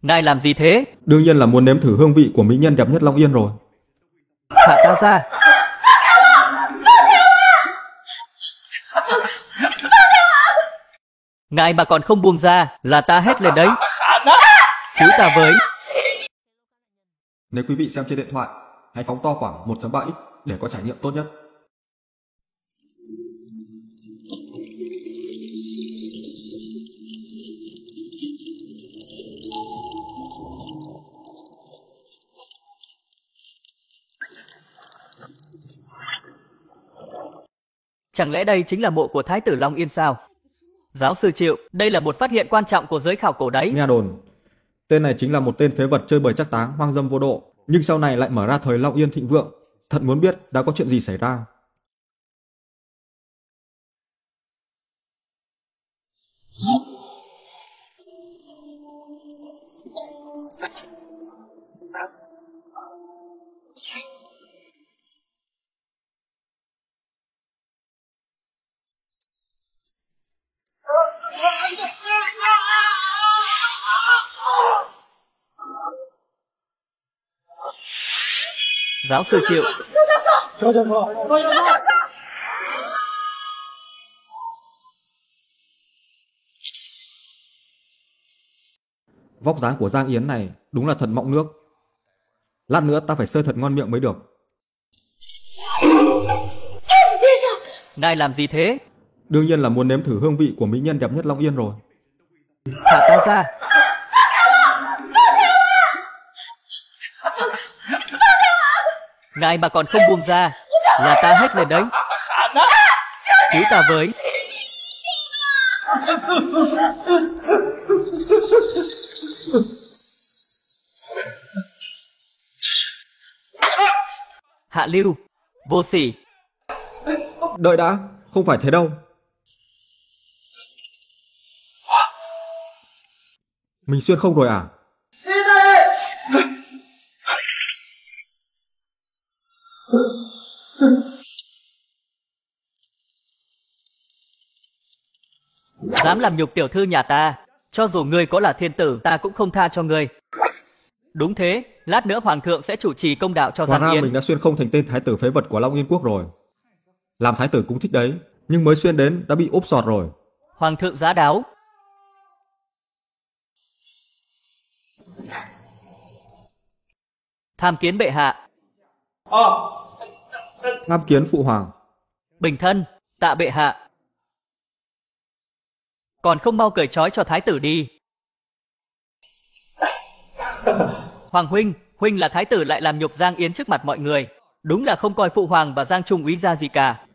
Ngài làm gì thế? Đương nhiên là muốn nếm thử hương vị của mỹ nhân đẹp nhất Long Yên rồi. Thả ta ra. Ngài mà còn không buông ra là ta hét lên đấy. Cứu ta với. Nếu quý vị xem trên điện thoại, hãy phóng to khoảng 1.3x để có trải nghiệm tốt nhất. Chẳng lẽ đây chính là mộ của Thái tử Long Yên sao? Giáo sư Triệu, đây là một phát hiện quan trọng của giới khảo cổ đấy. Nghe đồn, tên này chính là một tên phế vật chơi bời trác táng, hoang dâm vô độ, nhưng sau này lại mở ra thời Long Yên thịnh vượng. Thật muốn biết đã có chuyện gì xảy ra. Giáo sư Triệu. Vóc dáng của Giang Yến này đúng là thật mọng nước. Lát nữa ta phải sơi thật ngon miệng mới được. Ngài làm gì thế? Đương nhiên là muốn nếm thử hương vị của mỹ nhân đẹp nhất Long Yên rồi. Thả ta ra. Ngài mà còn không buông ra là ta hét lên đấy. Cứu ta với. Hạ lưu, vô sỉ. Đợi đã, không phải thế đâu. Mình xuyên không rồi à? Dám làm nhục tiểu thư nhà ta, cho dù ngươi có là thiên tử, ta cũng không tha cho ngươi. Đúng thế, lát nữa hoàng thượng sẽ chủ trì công đạo cho Giang Yến. Mình đã xuyên không thành tên thái tử phế vật của Long Yên quốc rồi. Làm thái tử cũng thích đấy, nhưng mới xuyên đến đã bị úp sọt rồi. Hoàng thượng giá đáo. Tham kiến bệ hạ. Tham kiến phụ hoàng. Bình thân, tạ bệ hạ. Còn không mau cởi trói cho thái tử đi. Hoàng huynh, huynh là thái tử lại làm nhục Giang Yến trước mặt mọi người. Đúng là không coi phụ hoàng và Giang Trung úy ra gì cả.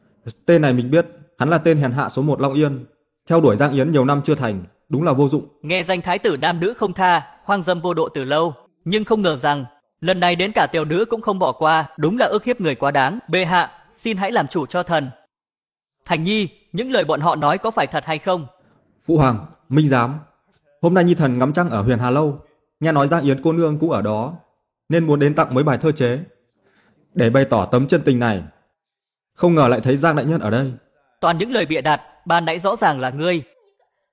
Tên này mình biết, hắn là tên hèn hạ số 1 Long Yên. Theo đuổi Giang Yến nhiều năm chưa thành, đúng là vô dụng. Nghe danh thái tử nam nữ không tha, hoang dâm vô độ từ lâu, nhưng không ngờ rằng lần này đến cả tiểu nữ cũng không bỏ qua, đúng là ức hiếp người quá đáng. Bệ hạ, xin hãy làm chủ cho thần. Thành Nhi, những lời bọn họ nói có phải thật hay không? Phụ hoàng, minh giám. Hôm nay Nhi thần ngắm trăng ở Huyền Hà Lâu, nghe nói Giang Yến cô nương cũng ở đó, nên muốn đến tặng mấy bài thơ chế để bày tỏ tấm chân tình này. Không ngờ lại thấy Giang đại nhân ở đây. Toàn những lời bịa đặt, ban nãy rõ ràng là ngươi.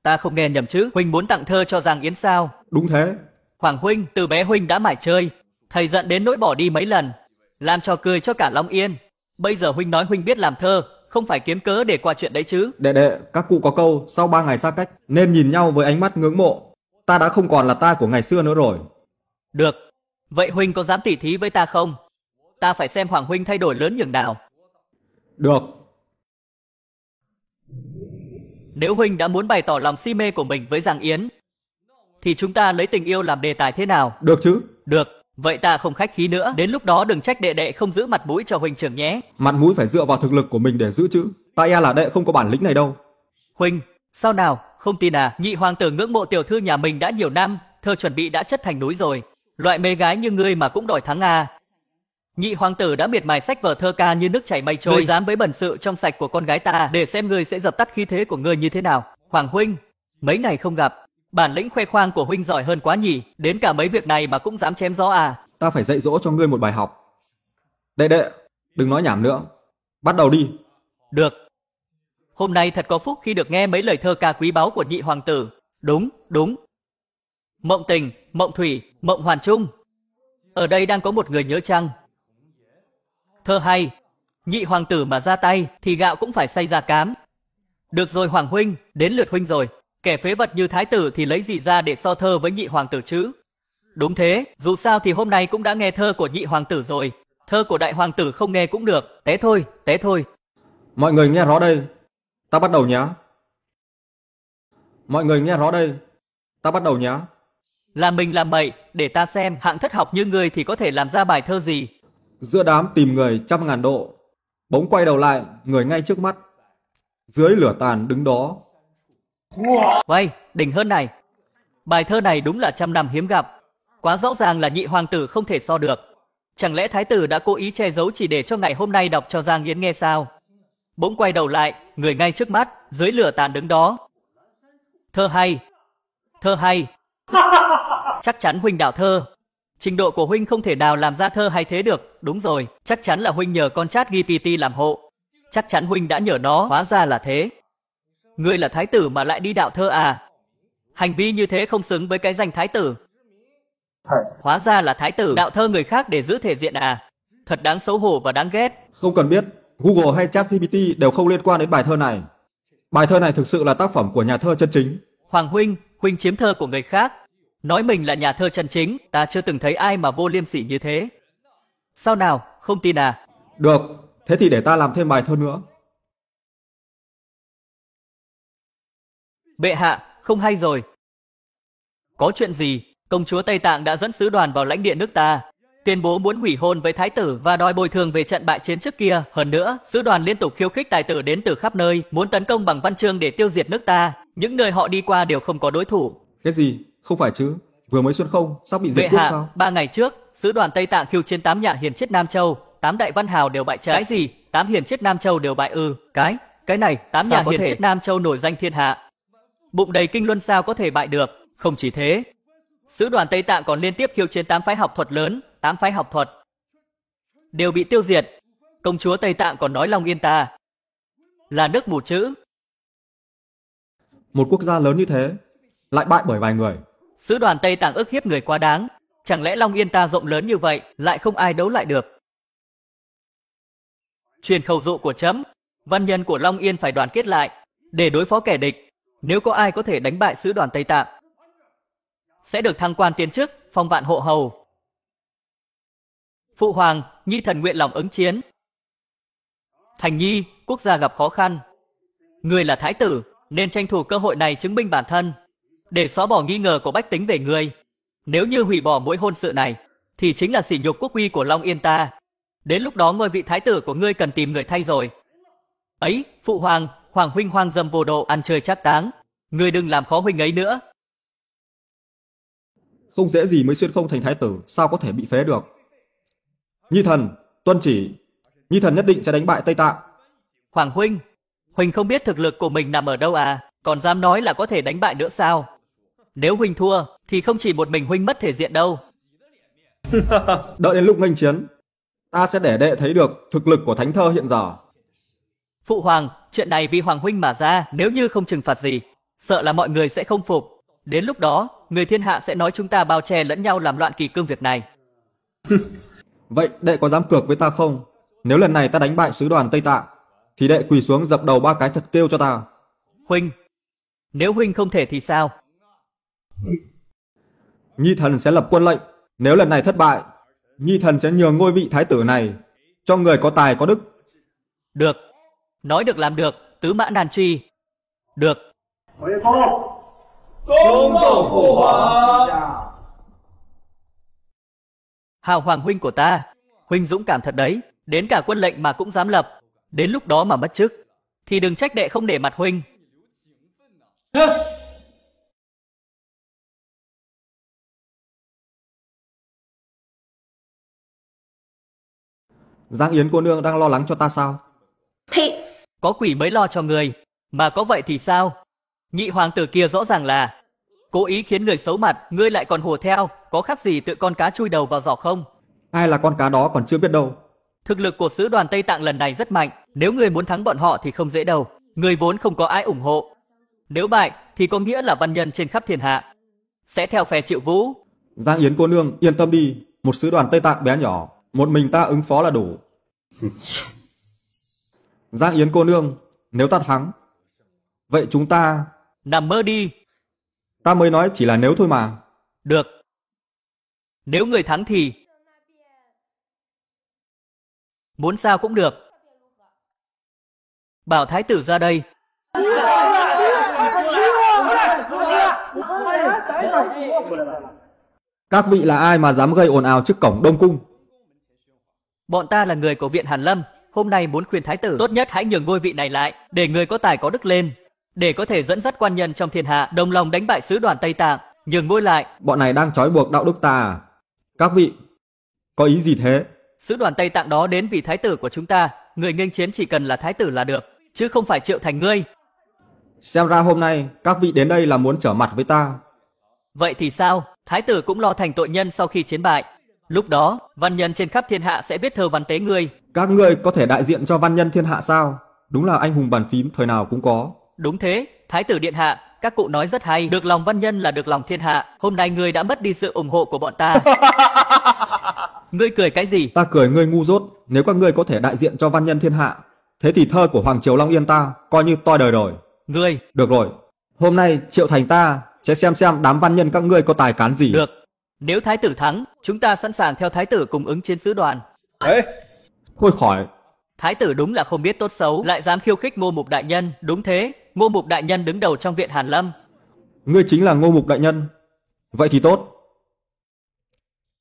Ta không nghe nhầm chứ? Huynh muốn tặng thơ cho Giang Yến sao? Đúng thế. Hoàng huynh, từ bé huynh đã mải chơi, thầy giận đến nỗi bỏ đi mấy lần, làm trò cười cho cả Long Yên. Bây giờ huynh nói huynh biết làm thơ, không phải kiếm cớ để qua chuyện đấy chứ? Đệ, các cụ có câu sau 3 ngày xa cách nên nhìn nhau với ánh mắt ngưỡng mộ. Ta đã không còn là ta của ngày xưa nữa rồi. Được, vậy huynh có dám tỉ thí với ta không? Ta phải xem Hoàng huynh thay đổi lớn nhường nào. Được. Nếu huynh đã muốn bày tỏ lòng si mê của mình với Giang Yến, thì chúng ta lấy tình yêu làm đề tài thế nào? Được chứ? Được, vậy ta không khách khí nữa. Đến lúc đó đừng trách đệ không giữ mặt mũi cho huynh trưởng nhé. Mặt mũi phải dựa vào thực lực của mình để giữ chứ. Ta e là đệ không có bản lĩnh này đâu. Huynh, sao nào, không tin à? Nhị hoàng tử ngưỡng mộ tiểu thư nhà mình đã nhiều năm, thơ chuẩn bị đã chất thành núi rồi. Loại mê gái như ngươi mà cũng đòi thắng à? Nhị hoàng tử đã miệt mài sách vở thơ ca như nước chảy mây trôi. Ngươi dám với bẩn sự trong sạch của con gái ta, để xem ngươi sẽ dập tắt khí thế của ngươi như thế nào. Hoàng huynh, mấy ngày không gặp, bản lĩnh khoe khoang của huynh giỏi hơn quá nhỉ. Đến cả mấy việc này mà cũng dám chém gió à? Ta phải dạy dỗ cho ngươi một bài học. Đệ, đừng nói nhảm nữa. Bắt đầu đi. Được. Hôm nay thật có phúc khi được nghe mấy lời thơ ca quý báu của nhị hoàng tử. Đúng. Mộng Mộng Thủy, Mộng Hoàn Trung. Ở đây đang có một người nhớ chăng? Thơ hay. Nhị hoàng tử mà ra tay thì gạo cũng phải xay ra cám. Được rồi Hoàng huynh, đến lượt huynh rồi. Kẻ phế vật như thái tử thì lấy gì ra để so thơ với nhị hoàng tử chứ? Đúng thế, dù sao thì hôm nay cũng đã nghe thơ của nhị hoàng tử rồi. Thơ của đại hoàng tử không nghe cũng được, té thôi, té thôi. Mọi người nghe rõ đây, ta bắt đầu nhé. Mọi người nghe rõ đây, ta bắt đầu nhé. Làm mình làm bậy, để ta xem hạng thất học như ngươi thì có thể làm ra bài thơ gì. Giữa đám tìm người 100.000 độ, bỗng quay đầu lại, người ngay trước mắt. Dưới lửa tàn đứng đó. Uầy, đỉnh hơn này. Bài thơ này đúng là 100 năm hiếm gặp. Quá rõ ràng là nhị hoàng tử không thể so được. Chẳng lẽ thái tử đã cố ý che giấu chỉ để cho ngày hôm nay đọc cho Giang Yến nghe sao? Bỗng quay đầu lại, người ngay trước mắt, dưới lửa tàn đứng đó. Thơ hay. Thơ hay. Chắc chắn huynh đạo thơ. Trình độ của huynh không thể nào làm ra thơ hay thế được. Đúng rồi, chắc chắn là huynh nhờ con chat GPT làm hộ. Chắc chắn huynh đã nhờ nó, hóa ra là thế. Ngươi là thái tử mà lại đi đạo thơ à? Hành vi như thế không xứng với cái danh thái tử. Hóa ra là thái tử đạo thơ người khác để giữ thể diện à? Thật đáng xấu hổ và đáng ghét. Không cần biết, Google hay ChatGPT đều không liên quan đến bài thơ này. Bài thơ này thực sự là tác phẩm của nhà thơ chân chính. Hoàng huynh, huynh chiếm thơ của người khác. Nói mình là nhà thơ chân chính, ta chưa từng thấy ai mà vô liêm sỉ như thế. Sao nào, không tin à? Được, thế thì để ta làm thêm bài thơ nữa. Bệ hạ, không hay rồi. Có chuyện gì? Công chúa Tây Tạng đã dẫn sứ đoàn vào lãnh địa nước ta, tuyên bố muốn hủy hôn với thái tử và đòi bồi thường về trận bại chiến trước kia. Hơn nữa, sứ đoàn liên tục khiêu khích tài tử đến từ khắp nơi, muốn tấn công bằng văn chương để tiêu diệt nước ta. Những nơi họ đi qua đều không có đối thủ. Cái gì? Không phải chứ? Vừa mới xuân không, sắp bị diệt Bệ quốc hạ, sao? 3 ngày trước, sứ đoàn Tây Tạng khiêu chiến 8 nhà hiền triết Nam Châu, 8 đại văn hào đều bại trận. Cái gì? 8 hiền triết Nam Châu đều bại ư? Cái này, 8 nhà hiền triết Nam Châu nổi danh thiên hạ. Bụng đầy kinh luân sao có thể bại được? Không chỉ thế, sứ đoàn Tây Tạng còn liên tiếp khiêu chiến 8 phái học thuật lớn, 8 phái học thuật đều bị tiêu diệt. Công chúa Tây Tạng còn nói Long Yên ta là nước mù chữ. Một quốc gia lớn như thế lại bại bởi vài người. Sứ đoàn Tây Tạng ức hiếp người quá đáng. Chẳng lẽ Long Yên ta rộng lớn như vậy lại không ai đấu lại được? Truyền khẩu dụ của chấm, văn nhân của Long Yên phải đoàn kết lại để đối phó kẻ địch. Nếu có ai có thể đánh bại sứ đoàn Tây Tạng, sẽ được thăng quan tiến chức, phong vạn hộ hầu. Phụ hoàng, nhi thần nguyện lòng ứng chiến. Thành nhi, quốc gia gặp khó khăn. Người là thái tử, nên tranh thủ cơ hội này chứng minh bản thân, để xóa bỏ nghi ngờ của bách tính về người. Nếu như hủy bỏ mỗi hôn sự này, thì chính là sỉ nhục quốc uy của Long Yên ta. Đến lúc đó ngôi vị thái tử của ngươi cần tìm người thay rồi. Ấy, phụ hoàng, hoàng huynh hoang dâm vô độ, ăn chơi trác táng. Ngươi đừng làm khó huynh ấy nữa. Không dễ gì mới xuyên không thành thái tử, sao có thể bị phế được? Nhi thần, tuân chỉ. Nhi thần nhất định sẽ đánh bại Tây Tạng. Hoàng huynh, huynh không biết thực lực của mình nằm ở đâu à? Còn dám nói là có thể đánh bại nữa sao? Nếu huynh thua, thì không chỉ một mình huynh mất thể diện đâu. Đợi đến lúc nghênh chiến, ta sẽ để đệ thấy được thực lực của thánh thơ hiện giờ. Phụ hoàng, chuyện này vì hoàng huynh mà ra, nếu như không trừng phạt gì, sợ là mọi người sẽ không phục. Đến lúc đó, người thiên hạ sẽ nói chúng ta bao che lẫn nhau làm loạn kỳ cương việc này. Vậy đệ có dám cược với ta không? Nếu lần này ta đánh bại sứ đoàn Tây Tạng, thì đệ quỳ xuống dập đầu 3 cái thật kêu cho ta. Huynh, nếu huynh không thể thì sao? Nhi thần sẽ lập quân lệnh. Nếu lần này thất bại, Nhi thần sẽ nhường ngôi vị thái tử này cho người có tài có đức. Được, nói được làm được, tứ mã nan truy. Được. Hào hoàng huynh của ta, huynh dũng cảm thật đấy, đến cả quân lệnh mà cũng dám lập. Đến lúc đó mà mất chức, thì đừng trách đệ không để mặt huynh. Giang Yến cô nương đang lo lắng cho ta sao? Có quỷ mới lo cho người, mà có vậy thì sao? Nhị hoàng tử kia rõ ràng là cố ý khiến người xấu mặt, ngươi lại còn hùa theo, có khác gì tự con cá chui đầu vào giỏ không? Ai là con cá đó còn chưa biết đâu. Thực lực của sứ đoàn Tây Tạng lần này rất mạnh, nếu ngươi muốn thắng bọn họ thì không dễ đâu. Ngươi vốn không có ai ủng hộ. Nếu bại thì có nghĩa là văn nhân trên khắp thiên hạ sẽ theo phe Triệu Vũ. Giang Yến cô nương yên tâm đi, một sứ đoàn Tây Tạng bé nhỏ, một mình ta ứng phó là đủ. Giang Yến cô nương, nếu ta thắng, vậy chúng ta... Nằm mơ đi. Ta mới nói chỉ là nếu thôi mà. Được. Nếu người thắng thì... Muốn sao cũng được. Bảo thái tử ra đây. Các vị là ai mà dám gây ồn ào trước cổng Đông Cung? Bọn ta là người của Viện Hàn Lâm. Hôm nay muốn khuyên thái tử tốt nhất hãy nhường ngôi vị này lại, để người có tài có đức lên, để có thể dẫn dắt quan nhân trong thiên hạ đồng lòng đánh bại sứ đoàn Tây Tạng, nhường ngôi lại. Bọn này đang trói buộc đạo đức ta à? Các vị, có ý gì thế? Sứ đoàn Tây Tạng đó đến vì thái tử của chúng ta, người nghênh chiến chỉ cần là thái tử là được, chứ không phải Triệu Thành ngươi. Xem ra hôm nay các vị đến đây là muốn trở mặt với ta. Vậy thì sao? Thái tử cũng lo thành tội nhân sau khi chiến bại. Lúc đó, văn nhân trên khắp thiên hạ sẽ viết thơ văn tế ngươi. Các ngươi có thể đại diện cho văn nhân thiên hạ sao? Đúng là anh hùng bàn phím thời nào cũng có. Đúng thế, thái tử điện hạ, các cụ nói rất hay, được lòng văn nhân là được lòng thiên hạ. Hôm nay ngươi đã mất đi sự ủng hộ của bọn ta. Ngươi cười cái gì? Ta cười ngươi ngu dốt. Nếu các ngươi có thể đại diện cho văn nhân thiên hạ, thế thì thơ của Hoàng Triều Long Yên ta coi như toi đời rồi. Ngươi... Được rồi, hôm nay Triệu Thành ta sẽ xem đám văn nhân các ngươi có tài cán gì. Được, nếu thái tử thắng, chúng ta sẵn sàng theo thái tử cùng ứng chiến sứ đoàn. Ê, thôi khỏi. Thái tử đúng là không biết tốt xấu, lại dám khiêu khích Ngô Mục đại nhân. Đúng thế, Ngô Mục đại nhân đứng đầu trong Viện Hàn Lâm. Ngươi chính là Ngô Mục đại nhân. Vậy thì tốt.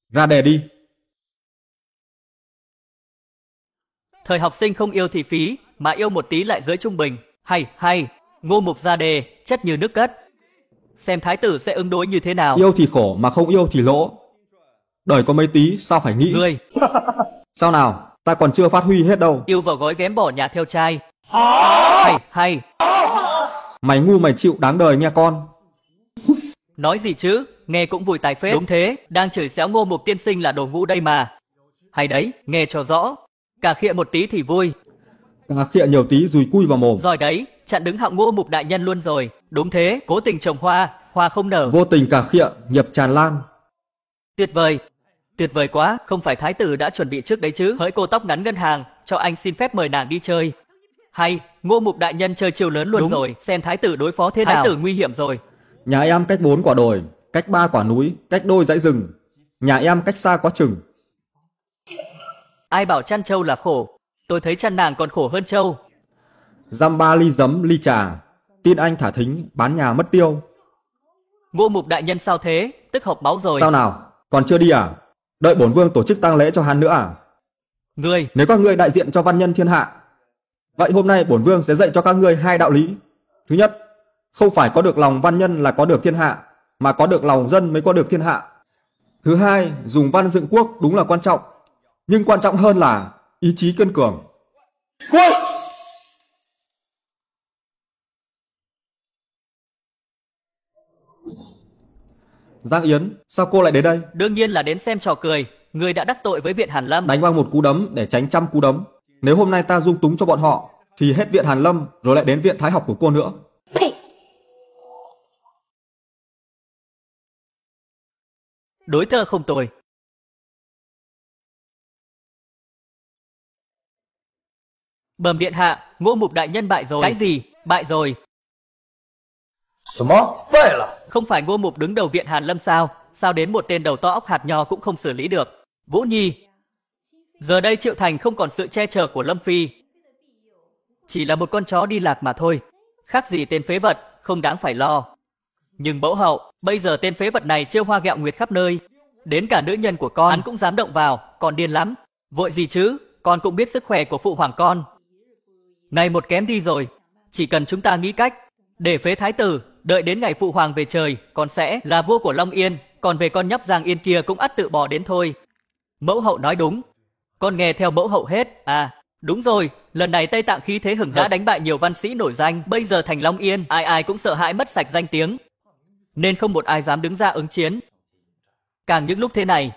Ra đề đi. Thời học sinh không yêu thì phí, mà yêu một tí lại dưới trung bình. Hay, Ngô Mục ra đề, chất như nước cất. Xem thái tử sẽ ứng đối như thế nào. Yêu thì khổ mà không yêu thì lỗ. Đời có mấy tí sao phải nghĩ. Ngươi... Sao nào, ta còn chưa phát huy hết đâu. Yêu vào gói ghém bỏ nhà theo trai. Hay. Mày ngu mày chịu đáng đời nha con. Nói gì chứ, nghe cũng vui tài phết. Đúng thế, đang chửi xéo Ngô Mục tiên sinh là đồ ngu đây mà. Hay đấy, nghe cho rõ. Cà khịa một tí thì vui. Cà khịa nhiều tí dùi cui vào mồm. Rồi đấy, chặn đứng họng Ngô Mục đại nhân luôn rồi. Đúng thế, cố tình trồng hoa, hoa không nở. Vô tình cà khịa, nhập tràn lan. Tuyệt vời quá, không phải thái tử đã chuẩn bị trước đấy chứ. Hỡi cô tóc ngắn ngân hàng, cho anh xin phép mời nàng đi chơi. Hay, Ngô Mục đại nhân chơi chiều lớn luôn. Đúng rồi, xem thái tử đối phó thế nào. Thái tử nguy hiểm rồi. Nhà em cách 4 quả đồi, cách 3 quả núi, cách đôi dãy rừng. Nhà em cách xa quá chừng. Ai bảo chăn trâu là khổ, tôi thấy chăn nàng còn khổ hơn trâu. Dăm 3 ly giấm ly trà, tin anh thả thính bán nhà mất tiêu. Ngô Mục đại nhân sao thế, tức hộc máu rồi. Sao nào, còn chưa đi à? Đợi bổn vương tổ chức tang lễ cho hắn nữa à? Ngươi... Nếu các ngươi đại diện cho văn nhân thiên hạ, vậy hôm nay bổn vương sẽ dạy cho các ngươi 2 đạo lý. Thứ nhất, không phải có được lòng văn nhân là có được thiên hạ, mà có được lòng dân mới có được thiên hạ. Thứ hai, dùng văn dựng quốc đúng là quan trọng, nhưng quan trọng hơn là ý chí kiên cường. Giang Yến, sao cô lại đến đây? Đương nhiên là đến xem trò cười. Người đã đắc tội với Viện Hàn Lâm. Đánh văng một cú đấm để tránh trăm cú đấm. Nếu hôm nay ta dung túng cho bọn họ, thì hết Viện Hàn Lâm rồi lại đến Viện Thái học của cô nữa. Đối thơ không tồi. Bẩm điện hạ, Ngô Mục đại nhân bại rồi. Cái gì? Bại rồi? Không phải Ngô Mục đứng đầu Viện Hàn Lâm sao? Sao đến một tên đầu to óc hạt nho cũng không xử lý được? Vũ Nhi, giờ đây Triệu Thành không còn sự che chở của Lâm Phi. Chỉ là một con chó đi lạc mà thôi. Khác gì tên phế vật, không đáng phải lo. Nhưng mẫu hậu, bây giờ tên phế vật này trêu hoa ghẹo nguyệt khắp nơi. Đến cả nữ nhân của con, hắn cũng dám động vào, còn điên lắm. Vội gì chứ, con cũng biết sức khỏe của phụ hoàng con. Ngày một kém đi rồi, chỉ cần chúng ta nghĩ cách để phế thái tử, đợi đến ngày phụ hoàng về trời, con sẽ là vua của Long Yên, còn về con nhóc Giang Yên kia cũng ắt tự bỏ đến thôi. Mẫu hậu nói đúng, con nghe theo mẫu hậu hết. À, đúng rồi, lần này Tây Tạng khí thế hừng hực đã đánh bại nhiều văn sĩ nổi danh, bây giờ thành Long Yên, ai ai cũng sợ hãi mất sạch danh tiếng, nên không một ai dám đứng ra ứng chiến. Càng những lúc thế này,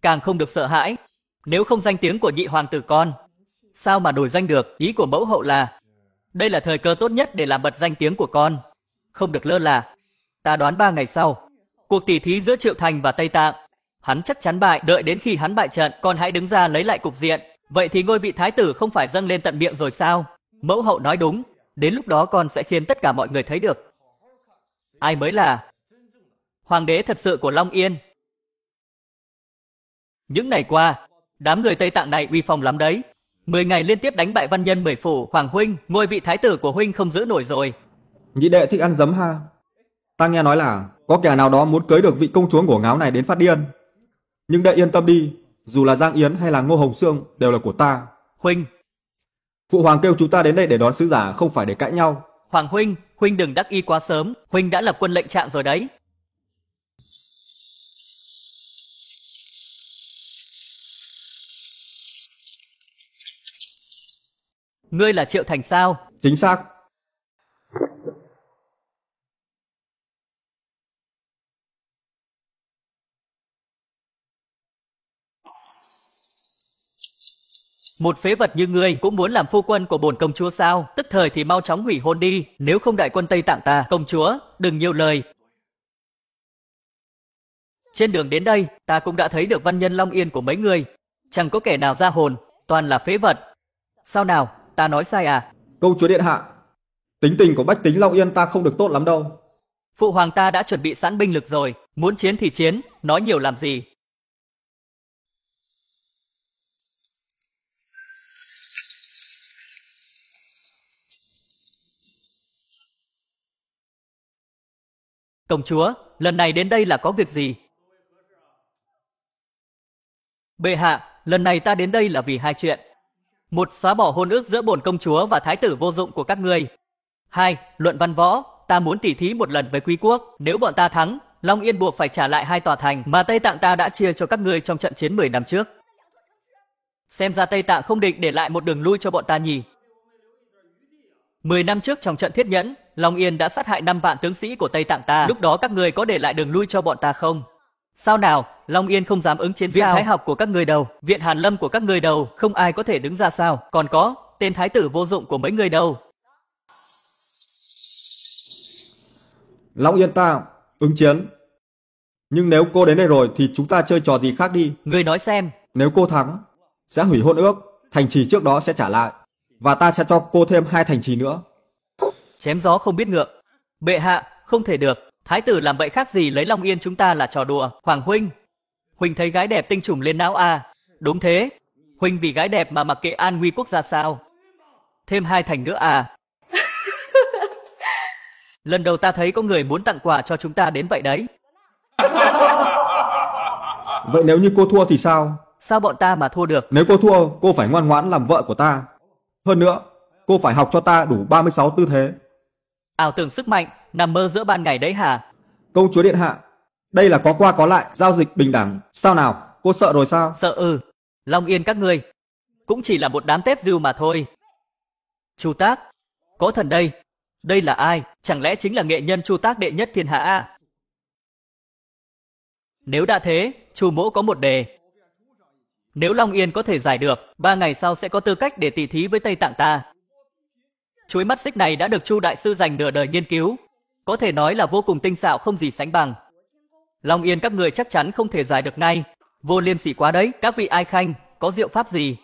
càng không được sợ hãi. Nếu không danh tiếng của nhị hoàng tử con, sao mà nổi danh được? Ý của mẫu hậu là đây là thời cơ tốt nhất để làm bật danh tiếng của con, không được lơ là. Ta đoán 3 ngày sau, Cuộc tỷ thí giữa Triệu Thành và Tây Tạng, hắn chắc chắn bại, đợi đến khi hắn bại trận, con hãy đứng ra lấy lại cục diện. Vậy thì ngôi vị thái tử không phải dâng lên tận miệng rồi sao? Mẫu hậu nói đúng, đến lúc đó con sẽ khiến tất cả mọi người thấy được ai mới là hoàng đế thật sự của Long Yên. Những ngày qua, đám người Tây Tạng này uy phong lắm đấy. 10 ngày liên tiếp đánh bại văn nhân 10 phủ. Hoàng huynh, ngôi vị thái tử của huynh không giữ nổi rồi. Nhị đệ thích ăn giấm ha. Ta nghe nói là có kẻ nào đó muốn cưới được vị công chúa ngổ ngáo này đến phát điên. Nhưng đệ yên tâm đi, dù là Giang Yến hay là Ngô Hồng Sương đều là của ta. Huynh, Phụ hoàng kêu chúng ta đến đây để đón sứ giả, không phải để cãi nhau. Hoàng huynh, huynh đừng đắc ý quá sớm, huynh đã lập quân lệnh trạng rồi đấy. Ngươi là Triệu Thành sao? Chính xác. Một phế vật như ngươi cũng muốn làm phu quân của bổn công chúa sao? Tức thời thì mau chóng hủy hôn đi, nếu không đại quân Tây Tạng ta. Công chúa, đừng nhiều lời. Trên đường đến đây, ta cũng đã thấy được văn nhân Long Yên của mấy người. Chẳng có kẻ nào ra hồn, toàn là phế vật. Sao nào, ta nói sai à? Công chúa điện hạ, tính tình của bách tính Long Yên ta không được tốt lắm đâu. Phụ hoàng ta đã chuẩn bị sẵn binh lực rồi, muốn chiến thì chiến, nói nhiều làm gì. Công chúa, lần này đến đây là có việc gì? Bệ hạ, lần này ta đến đây là vì hai chuyện. Một, xóa bỏ hôn ước giữa bổn công chúa và thái tử vô dụng của các ngươi. Hai, luận văn võ, ta muốn tỉ thí một lần với quý quốc. Nếu bọn ta thắng, Long Yên buộc phải trả lại 2 tòa thành mà Tây Tạng ta đã chia cho các ngươi trong trận chiến 10 năm trước. Xem ra Tây Tạng không định để lại một đường lui cho bọn ta nhỉ. 10 năm trước trong trận Thiết Nhẫn, Long Yên đã sát hại 5 vạn tướng sĩ của Tây Tạng ta. Lúc đó các ngươi có để lại đường lui cho bọn ta không? Sao nào, Long Yên không dám ứng chiến sao? Viện Thái học của các ngươi đâu, Viện Hàn Lâm của các ngươi đâu, không ai có thể đứng ra sao? Còn có, tên thái tử vô dụng của mấy người đâu? Long Yên ta ứng chiến. Nhưng nếu cô đến đây rồi thì chúng ta chơi trò gì khác đi. Ngươi nói xem. Nếu cô thắng, sẽ hủy hôn ước, thành trì trước đó sẽ trả lại. Và ta sẽ cho cô thêm 2 thành trì nữa. Chém gió không biết ngượng. Bệ hạ, không thể được. Thái tử làm vậy khác gì lấy Long Yên chúng ta là trò đùa. Hoàng huynh, huynh thấy gái đẹp tinh trùng lên não à? Đúng thế. Huynh vì gái đẹp mà mặc kệ an nguy quốc gia sao? Thêm 2 thành nữa à? Lần đầu ta thấy có người muốn tặng quà cho chúng ta đến vậy đấy. Vậy nếu như cô thua thì sao? Sao bọn ta mà thua được? Nếu cô thua, cô phải ngoan ngoãn làm vợ của ta. Hơn nữa, cô phải học cho ta đủ 36 tư thế. Ảo tưởng sức mạnh, nằm mơ giữa ban ngày đấy hả? Công chúa điện hạ, đây là có qua có lại, giao dịch bình đẳng. Sao nào, cô sợ rồi sao? Sợ ư? Long Yên các ngươi cũng chỉ là một đám tép diêu mà thôi. Chu Tác, có thần đây. Đây là ai? Chẳng lẽ chính là nghệ nhân Chu Tác đệ nhất thiên hạ à? Nếu đã thế, Chu mỗ có một đề. Nếu Long Yên có thể giải được, 3 ngày sau sẽ có tư cách để tỷ thí với Tây Tạng ta. Chuỗi mắt xích này đã được Chu đại sư dành nửa đời nghiên cứu, có thể nói là vô cùng tinh xảo không gì sánh bằng. Long Yên các người chắc chắn không thể giải được ngay, vô liêm sỉ quá đấy. Các vị ai khanh, có diệu pháp gì?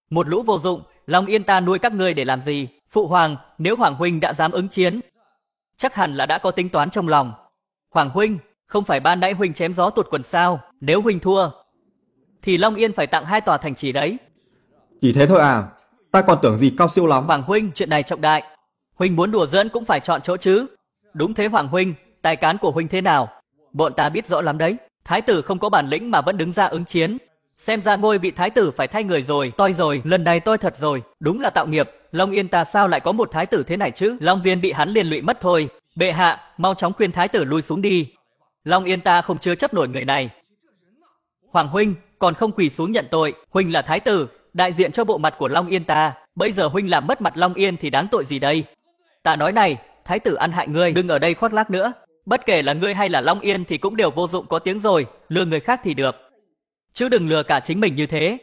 Một lũ vô dụng, Long Yên ta nuôi các ngươi để làm gì? Phụ hoàng, nếu Hoàng huynh đã dám ứng chiến, chắc hẳn là đã có tính toán trong lòng. Hoàng huynh, không phải ban nãy huynh chém gió tuột quần sao? Nếu huynh thua, thì Long Yên phải tặng 2 tòa thành trì đấy. Chỉ thế thôi à? Ta còn tưởng gì cao siêu lắm. Hoàng huynh, chuyện này trọng đại. Huynh muốn đùa giỡn cũng phải chọn chỗ chứ. Đúng thế Hoàng huynh, tài cán của huynh thế nào? Bọn ta biết rõ lắm đấy. Thái tử không có bản lĩnh mà vẫn đứng ra ứng chiến. Xem ra ngôi vị thái tử phải thay người rồi. Toi rồi, lần này toi thật rồi. Đúng là tạo nghiệp. Long Yên ta sao lại có một thái tử thế này chứ? Long Viên bị hắn liên lụy mất thôi. Bệ hạ, mau chóng khuyên thái tử lui xuống đi. Long Yên ta không chứa chấp nổi người này. Hoàng huynh, còn không quỳ xuống nhận tội. Huynh là thái tử, đại diện cho bộ mặt của Long Yên ta. Bây giờ huynh làm mất mặt Long Yên thì đáng tội gì đây? Ta nói này, thái tử ăn hại ngươi, đừng ở đây khoác lác nữa. Bất kể là ngươi hay là Long Yên thì cũng đều vô dụng có tiếng rồi, lừa người khác thì được, chứ đừng lừa cả chính mình như thế.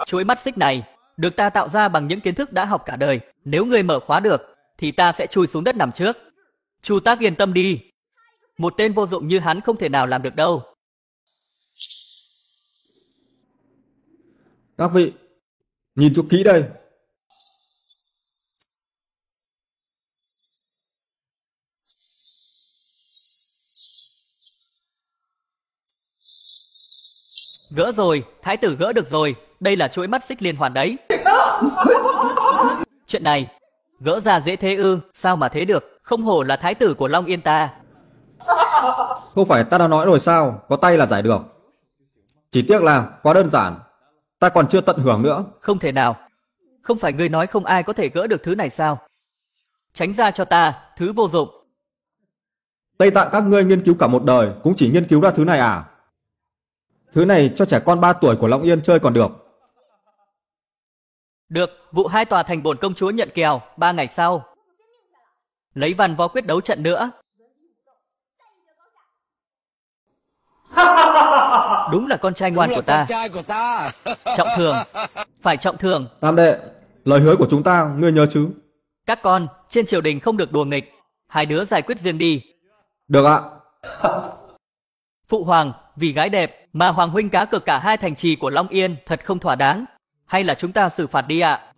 Chuỗi mắt xích này được ta tạo ra bằng những kiến thức đã học cả đời. Nếu ngươi mở khóa được thì ta sẽ chui xuống đất nằm trước. Chu Tác yên tâm đi. Một tên vô dụng như hắn không thể nào làm được đâu. Các vị, nhìn cho kỹ đây. Gỡ rồi, thái tử gỡ được rồi, đây là chuỗi mắt xích liên hoàn đấy. Chuyện này, gỡ ra dễ thế ư, sao mà thế được, không hổ là thái tử của Long Yên ta. Không phải ta đã nói rồi sao, có tay là giải được. Chỉ tiếc là quá đơn giản, ta còn chưa tận hưởng nữa. Không thể nào, không phải ngươi nói không ai có thể gỡ được thứ này sao? Tránh ra cho ta, thứ vô dụng. Tây Tạng các ngươi nghiên cứu cả một đời cũng chỉ nghiên cứu ra thứ này à? Thứ này cho trẻ con 3 tuổi của Long Yên chơi còn được. Được, vụ 2 tòa thành bổn công chúa nhận kèo, 3 ngày sau. Lấy văn võ quyết đấu trận nữa. Đúng là con trai ngoan của ta. Trọng thưởng, phải trọng thưởng. Tam đệ, lời hứa của chúng ta ngươi nhớ chứ? Các con, trên triều đình không được đùa nghịch. Hai đứa giải quyết riêng đi. Được ạ. Phụ hoàng, vì gái đẹp mà hoàng huynh cá cược cả 2 thành trì của Long Yên, thật không thỏa đáng. Hay là chúng ta xử phạt đi ạ?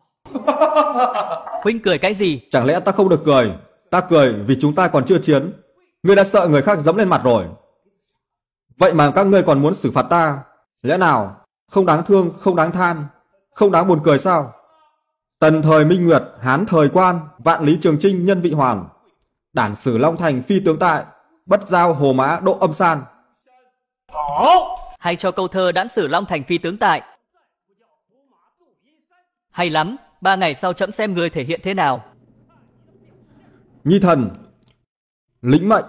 Huynh cười cái gì? Chẳng lẽ ta không được cười? Ta cười vì chúng ta còn chưa chiến. Ngươi đã sợ người khác giẫm lên mặt rồi. Vậy mà các ngươi còn muốn xử phạt ta? Lẽ nào không đáng thương, không đáng than, không đáng buồn cười sao? Tần thời Minh Nguyệt, Hán thời Quan, vạn lý Trường Chinh nhân vị hoàn, đản sử Long Thành phi tướng tại, bất giao Hồ Mã độ âm san. Hay cho câu thơ đản sử Long Thành phi tướng tại. Hay lắm, 3 ngày sau trẫm xem ngươi thể hiện thế nào. Nhi thần lĩnh mệnh.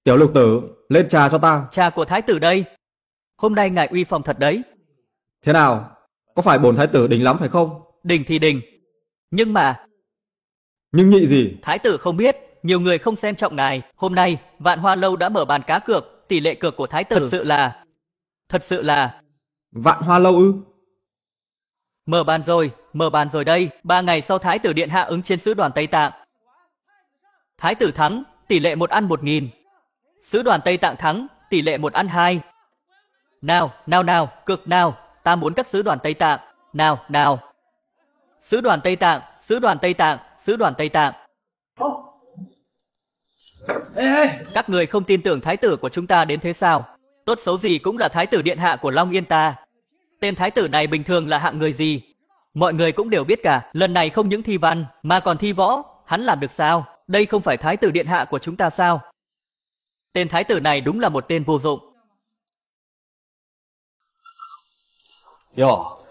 Tiểu Lục tử, lên trà cho ta. Trà của thái tử đây. Hôm nay ngài uy phong thật đấy. Thế nào, có phải bổn thái tử đỉnh lắm phải không? Đỉnh thì đỉnh, nhưng mà... Nhưng nhị gì? Thái tử không biết, nhiều người không xem trọng ngài. Hôm nay, Vạn Hoa Lâu đã mở bàn cá cược, tỷ lệ cược của thái tử Thật sự là... Vạn Hoa Lâu ư? Mở bàn rồi đây. 3 ngày sau thái tử điện hạ ứng chiến sứ đoàn Tây Tạng. Thái tử thắng, tỷ lệ 1 ăn 1000. Sứ đoàn Tây Tạng thắng, tỷ lệ 1 ăn 2. Nào, cược nào, ta muốn các sứ đoàn Tây Tạng. Nào. Sứ đoàn Tây Tạng. Các người không tin tưởng thái tử của chúng ta đến thế sao? Tốt xấu gì cũng là thái tử điện hạ của Long Yên ta. Tên thái tử này bình thường là hạng người gì? Mọi người cũng đều biết cả, lần này không những thi văn mà còn thi võ, hắn làm được sao? Đây không phải thái tử điện hạ của chúng ta sao? Tên thái tử này đúng là một tên vô dụng.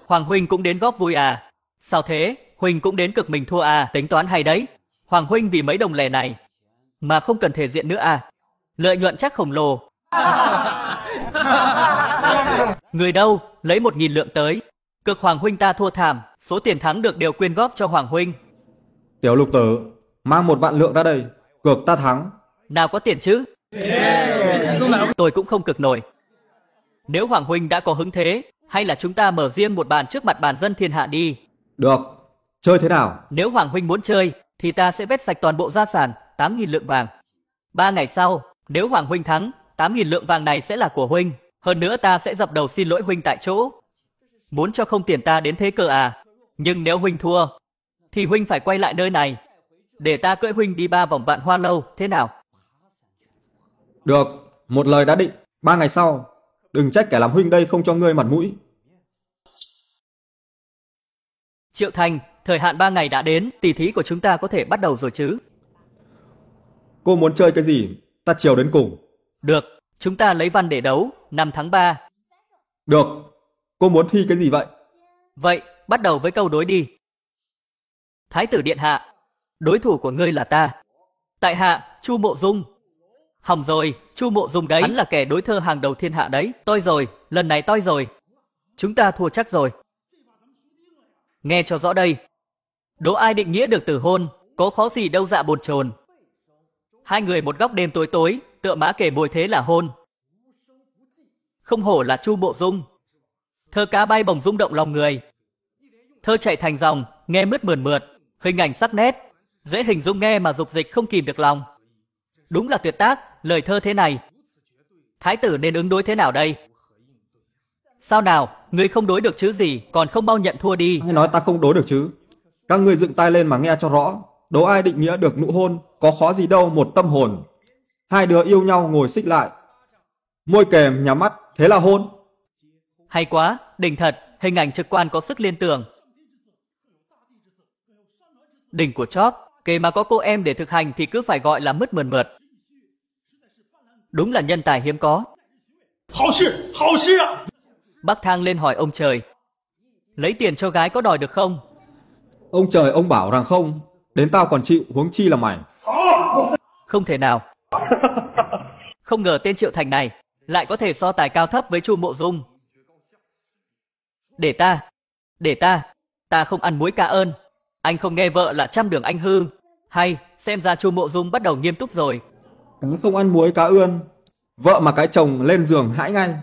Hoàng huynh cũng đến góp vui à? Sao thế? Huynh cũng đến cực mình thua à? Tính toán hay đấy. Hoàng huynh vì mấy đồng lẻ này mà không cần thể diện nữa à? Lợi nhuận chắc khổng lồ. Người đâu? Lấy 1000 lượng tới. Cực hoàng huynh ta thua thảm, số tiền thắng được đều quyên góp cho hoàng huynh. Tiểu Lục tử, mang 1 vạn lượng ra đây, cược ta thắng. Nào có tiền chứ? Tôi cũng không cực nổi. Nếu hoàng huynh đã có hứng thế, hay là chúng ta mở riêng một bàn trước mặt bàn dân thiên hạ đi. Được, chơi thế nào? Nếu hoàng huynh muốn chơi, thì ta sẽ vét sạch toàn bộ gia sản, 8.000 lượng vàng. 3 ngày sau, nếu hoàng huynh thắng, 8.000 lượng vàng này sẽ là của huynh. Hơn nữa ta sẽ dập đầu xin lỗi huynh tại chỗ. Muốn cho không tiền ta đến thế cơ à? Nhưng nếu huynh thua, thì huynh phải quay lại nơi này, để ta cưỡi huynh đi 3 vòng Vạn Hoa Lâu, thế nào? Được, một lời đã định. 3 ngày sau, đừng trách kẻ làm huynh đây không cho ngươi mặt mũi. Triệu Thành, thời hạn 3 ngày đã đến, tỷ thí của chúng ta có thể bắt đầu rồi chứ? Cô muốn chơi cái gì, ta chiều đến cùng. Được, chúng ta lấy văn để đấu, 5 tháng 3. Được, cô muốn thi cái gì vậy? Vậy, bắt đầu với câu đối đi. Thái tử điện hạ, đối thủ của ngươi là ta. Tại hạ, Chu Mộ Dung. Hỏng rồi, Chu Mộ Dung đấy, hắn là kẻ đối thơ hàng đầu thiên hạ đấy. Tôi rồi, lần này tôi rồi. Chúng ta thua chắc rồi. Nghe cho rõ đây. Đố ai định nghĩa được từ hôn, có khó gì đâu dạ bồn chồn. Hai người một góc đêm tối tối, tựa mã kể bồi thế là hôn. Không hổ là Chu Mộ Dung. Thơ cá bay bồng rung động lòng người. Thơ chạy thành dòng, nghe mướt mượt, hình ảnh sắc nét, Dễ hình dung nghe mà Dục Dịch không kìm được lòng. Đúng là tuyệt tác, lời thơ thế này. Thái tử nên ứng đối thế nào đây? Sao nào, ngươi không đối được chứ gì, còn không mau nhận thua đi. Ai nói ta không đối được chứ? Các ngươi dựng tai lên mà nghe cho rõ. Đố ai định nghĩa được nụ hôn, có khó gì đâu một tâm hồn. Hai đứa yêu nhau ngồi xích lại, môi kềm nhắm mắt, thế là hôn. Hay quá, đỉnh thật, hình ảnh trực quan có sức liên tưởng. Đỉnh của chóp, kể mà có cô em để thực hành thì cứ phải gọi là mứt mượt mượt. Đúng là nhân tài hiếm có. Hảo事啊! Bác Thang lên hỏi ông trời. Lấy tiền cho gái có đòi được không? Ông trời ông bảo rằng không, đến tao còn chịu, huống chi là mày. Không thể nào. Không ngờ tên Triệu Thành này lại có thể so tài cao thấp với Chu Mộ Dung. Để ta không ăn muối cá ơn. Anh không nghe vợ là trăm đường anh hư. Hay, xem ra Chu Mộ Dung bắt đầu nghiêm túc rồi. Cá không ăn muối cá ươn, vợ mà cái chồng lên giường hãi ngay.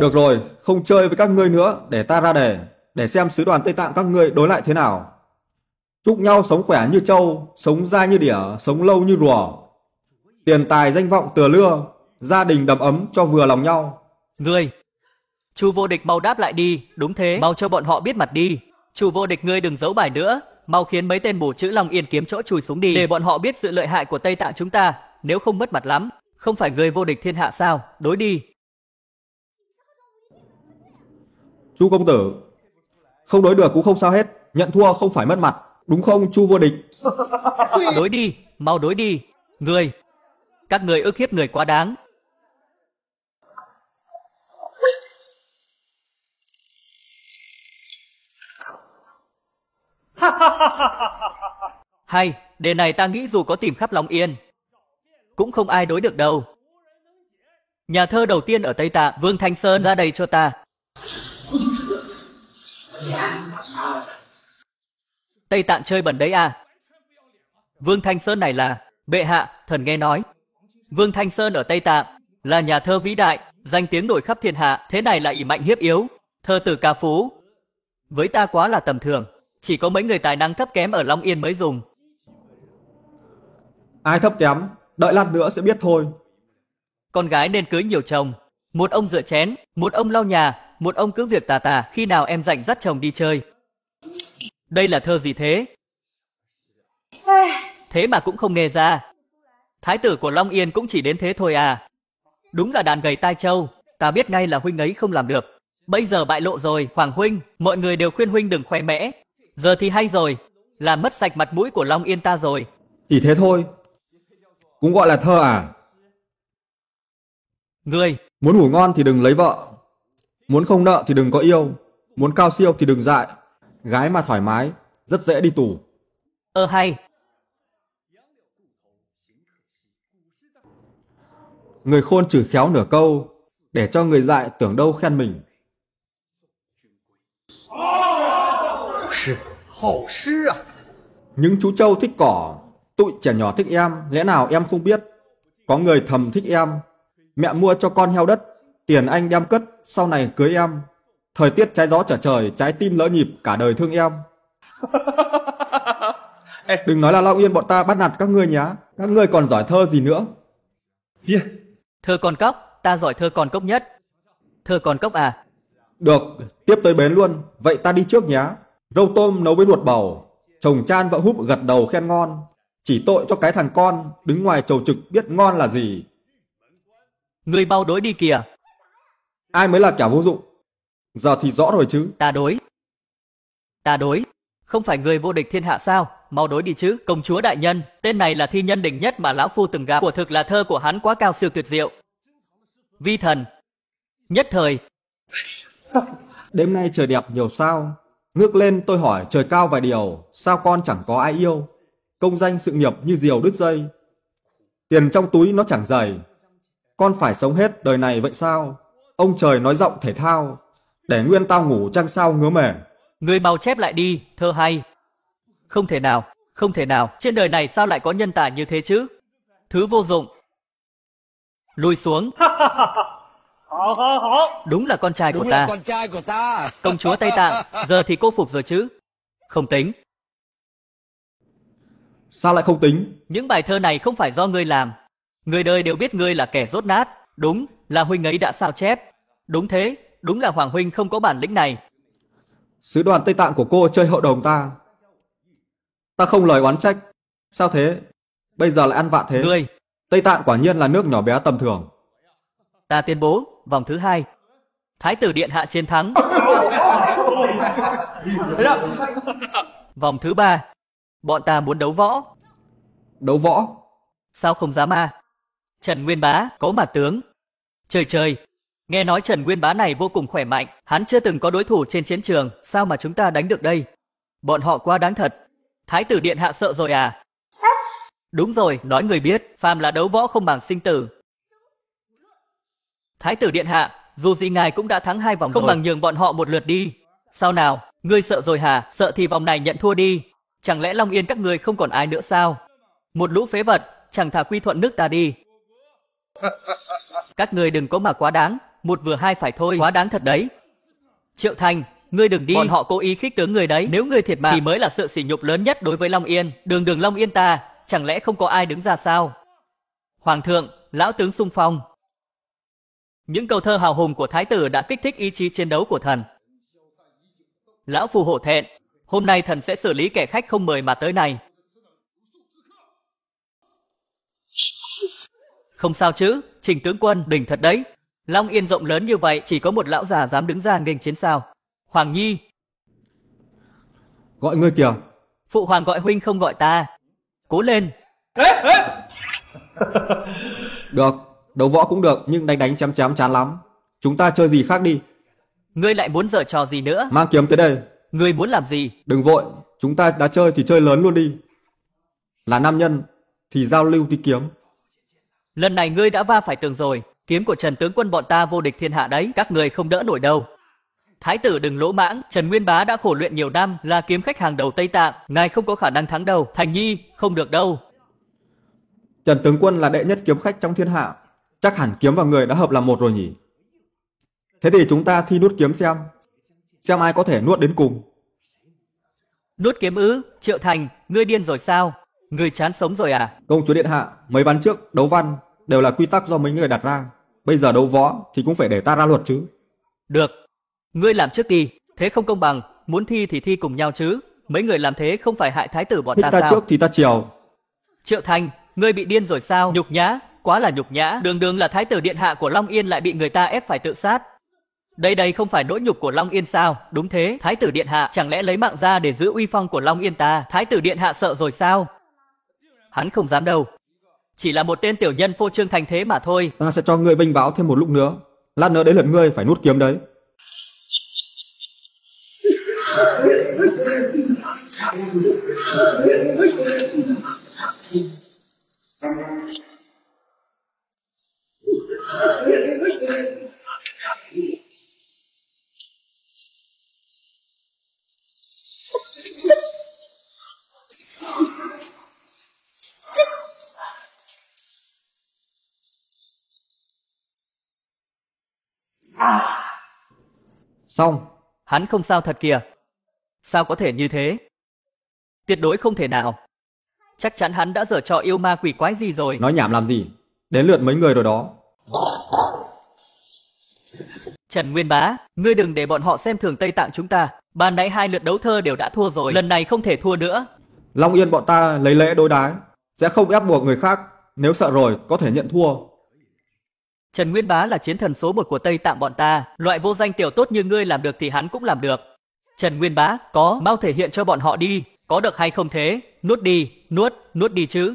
Được rồi, không chơi với các ngươi nữa, để ta ra đề, để xem sứ đoàn Tây Tạng các ngươi đối lại thế nào. Chúc nhau sống khỏe như trâu, sống dai như đỉa, sống lâu như rùa. Tiền tài danh vọng từa lưa, gia đình đầm ấm cho vừa lòng nhau. Ngươi, Chu Vô Địch mau đáp lại đi, đúng thế, mau cho bọn họ biết mặt đi. Chu Vô Địch ngươi đừng giấu bài nữa, mau khiến mấy tên bổ chữ Long Yên kiếm chỗ chùi xuống đi, để bọn họ biết sự lợi hại của Tây Tạng chúng ta, nếu không mất mặt lắm. Không phải ngươi vô địch thiên hạ sao, đối đi. Chu công tử, không đối được cũng không sao hết, nhận thua không phải mất mặt, đúng không Chu Vô Địch? Đối đi, mau đối đi. Ngươi, các ngươi ức hiếp người quá đáng. Hay, đề này ta nghĩ dù có tìm khắp Long Yên, cũng không ai đối được đâu. Nhà thơ đầu tiên ở Tây Tạng, Vương Thanh Sơn ra đây cho ta. Tây Tạng chơi bẩn đấy à? Vương Thanh Sơn này là, bệ hạ, thần nghe nói. Vương Thanh Sơn ở Tây Tạng là nhà thơ vĩ đại, danh tiếng nổi khắp thiên hạ, thế này là ỷ mạnh hiếp yếu, thơ từ ca phú. Với ta quá là tầm thường, chỉ có mấy người tài năng thấp kém ở Long Yên mới dùng. Ai thấp kém, đợi lát nữa sẽ biết thôi. Con gái nên cưới nhiều chồng, một ông rửa chén, một ông lau nhà, một ông cứ việc tà tà, khi nào em rảnh dắt chồng đi chơi. Đây là thơ gì thế? Thế mà cũng không nghe ra. Thái tử của Long Yên cũng chỉ đến thế thôi à? Đúng là đàn gầy tai trâu, ta biết ngay là huynh ấy không làm được. Bây giờ bại lộ rồi, Hoàng huynh, mọi người đều khuyên huynh đừng khoe mẽ. Giờ thì hay rồi, làm mất sạch mặt mũi của Long Yên ta rồi. Chỉ thế thôi, cũng gọi là thơ à? Ngươi, muốn ngủ ngon thì đừng lấy vợ, muốn không nợ thì đừng có yêu, muốn cao siêu thì đừng dại. Gái mà thoải mái, rất dễ đi tù. Hay. Người khôn chửi khéo nửa câu, để cho người dại tưởng đâu khen mình. Những chú trâu thích cỏ, tụi trẻ nhỏ thích em, lẽ nào em không biết? Có người thầm thích em, mẹ mua cho con heo đất, tiền anh đem cất, sau này cưới em. Thời tiết trái gió trở trời, trái tim lỡ nhịp, cả đời thương em. Đừng nói là Long Yên bọn ta bắt nạt các ngươi nhá, các ngươi còn giỏi thơ gì nữa? Thơ con cóc, ta giỏi thơ con cốc nhất. Thơ con cốc à? Được, tiếp tới bến luôn, vậy ta đi trước nhá. Rau tôm nấu với ruột bầu, chồng chan vợ húp gật đầu khen ngon. Chỉ tội cho cái thằng con, đứng ngoài chầu trực biết ngon là gì. Ngươi mau đối đi kìa. Ai mới là kẻ vô dụng? Giờ thì rõ rồi chứ. Ta đối. Không phải người vô địch thiên hạ sao? Mau đối đi chứ. Công chúa đại nhân, tên này là thi nhân đỉnh nhất mà lão phu từng gặp. Quả thực là thơ của hắn quá cao siêu tuyệt diệu. Vi thần. Nhất thời. Đêm nay trời đẹp nhiều sao. Ngước lên tôi hỏi trời cao vài điều. Sao con chẳng có ai yêu? Công danh sự nghiệp như diều đứt dây. Tiền trong túi nó chẳng dày. Con phải sống hết đời này vậy sao? Ông trời nói giọng thể thao. Để nguyên tao ngủ trăng sao ngứa mề. Ngươi mau chép lại đi, thơ hay. Không thể nào, trên đời này sao lại có nhân tài như thế chứ? Thứ vô dụng. Lùi xuống. Đúng là con trai của ta. Công chúa Tây Tạng, giờ thì cô phục rồi chứ? Không tính. Sao lại không tính? Những bài thơ này không phải do ngươi làm. Người đời đều biết ngươi là kẻ dốt nát. Đúng là huynh ấy đã sao chép. Đúng thế, đúng là Hoàng huynh không có bản lĩnh này. Sứ đoàn Tây Tạng của cô chơi hậu đồng ta. Ta không lời oán trách. Sao thế? Bây giờ lại ăn vạ thế. Ngươi, Tây Tạng quả nhiên là nước nhỏ bé tầm thường. ta tuyên bố, vòng thứ 2. Thái tử điện hạ chiến thắng. Vòng thứ 3. Bọn ta muốn đấu võ. Đấu võ? Sao không dám à? Trần Nguyên Bá, có mặt tướng. Trời trời, nghe nói Trần Nguyên Bá này vô cùng khỏe mạnh. Hắn chưa từng có đối thủ trên chiến trường. Sao mà chúng ta đánh được đây? Bọn họ quá đáng thật. Thái tử điện hạ sợ rồi à? Đúng rồi, nói người biết, phàm là đấu võ không bằng sinh tử. Thái tử điện hạ, dù gì ngài cũng đã thắng 2 vòng không rồi. Bằng nhường bọn họ một lượt đi. Sao nào, ngươi sợ rồi hả? Sợ thì vòng này nhận thua đi. Chẳng lẽ Long Yên các ngươi không còn ai nữa sao? Một lũ phế vật, chẳng thà quy thuận nước ta đi. Các ngươi đừng có mà quá đáng, một vừa hai phải thôi, quá đáng thật đấy. Triệu Thành, ngươi đừng đi, bọn họ cố ý khích tướng người đấy. Nếu ngươi thiệt mạng thì mới là sự sỉ nhục lớn nhất đối với Long Yên. Đường Long Yên ta, chẳng lẽ không có ai đứng ra sao? Hoàng thượng, lão tướng xung phong. Những câu thơ hào hùng của thái tử đã kích thích ý chí chiến đấu của thần. Lão phù hổ thẹn, hôm nay thần sẽ xử lý kẻ khách không mời mà tới này. Không sao chứ, Trình tướng quân, đỉnh thật đấy. Long Yên rộng lớn như vậy, chỉ có một lão già dám đứng ra nghênh chiến sao? Hoàng Nhi. Gọi ngươi kìa. Phụ hoàng gọi huynh không gọi ta. Cố lên. Được, đấu võ cũng được, nhưng đánh chém chán lắm. Chúng ta chơi gì khác đi. Ngươi lại muốn giở trò gì nữa? Mang kiếm tới đây. Ngươi muốn làm gì? Đừng vội, chúng ta đã chơi thì chơi lớn luôn đi. Là nam nhân thì giao lưu tí kiếm. Lần này ngươi đã va phải tường rồi. Kiếm của Trần tướng quân bọn ta vô địch thiên hạ đấy, các ngươi không đỡ nổi đâu. Thái tử đừng lỗ mãng, Trần Nguyên Bá đã khổ luyện nhiều năm, là kiếm khách hàng đầu Tây Tạng, ngài không có khả năng thắng đâu. Thành Nhi, không được đâu. Trần tướng quân là đệ nhất kiếm khách trong thiên hạ, chắc hẳn kiếm và người đã hợp làm một rồi nhỉ. Thế thì chúng ta thi nuốt kiếm xem ai có thể nuốt đến cùng. Nuốt kiếm ư? Triệu Thành, ngươi điên rồi sao? Ngươi chán sống rồi à? Công chúa điện hạ, mấy ván trước đấu văn đều là quy tắc do mấy người đặt ra, bây giờ đấu võ thì cũng phải để ta ra luật chứ. Được, ngươi làm trước đi, thế không công bằng, muốn thi thì thi cùng nhau chứ. Mấy người làm thế không phải hại thái tử bọn ta sao? Ta trước thì ta chiều. Triệu Thành, ngươi bị điên rồi sao? Nhục nhã, quá là nhục nhã. Đường là thái tử điện hạ của Long Yên lại bị người ta ép phải tự sát. Đây không phải nỗi nhục của Long Yên sao? Đúng thế, thái tử điện hạ chẳng lẽ lấy mạng ra để giữ uy phong của Long Yên ta? Thái tử điện hạ sợ rồi sao? Hắn không dám đâu. Chỉ là một tên tiểu nhân phô trương thành thế mà thôi. Ta sẽ cho ngươi vinh báo thêm một lúc nữa. Lát nữa đến lượt ngươi phải nuốt kiếm đấy. Xong. Hắn không sao thật kìa. Sao có thể như thế? Tuyệt đối không thể nào. Chắc chắn hắn đã giở trò yêu ma quỷ quái gì rồi. Nói nhảm làm gì? Đến lượt mấy người rồi đó. Trần Nguyên Bá, ngươi đừng để bọn họ xem thường Tây Tạng chúng ta. Ban nãy 2 lượt đấu thơ đều đã thua rồi, lần này không thể thua nữa. Long Yên bọn ta lấy lễ đối đái, sẽ không ép buộc người khác. Nếu sợ rồi có thể nhận thua. Trần Nguyên Bá là chiến thần số 1 của Tây Tạng bọn ta. Loại vô danh tiểu tốt như ngươi làm được thì hắn cũng làm được. Trần Nguyên Bá, có, mau thể hiện cho bọn họ đi. Có được hay không thế? Nuốt đi, nuốt đi chứ.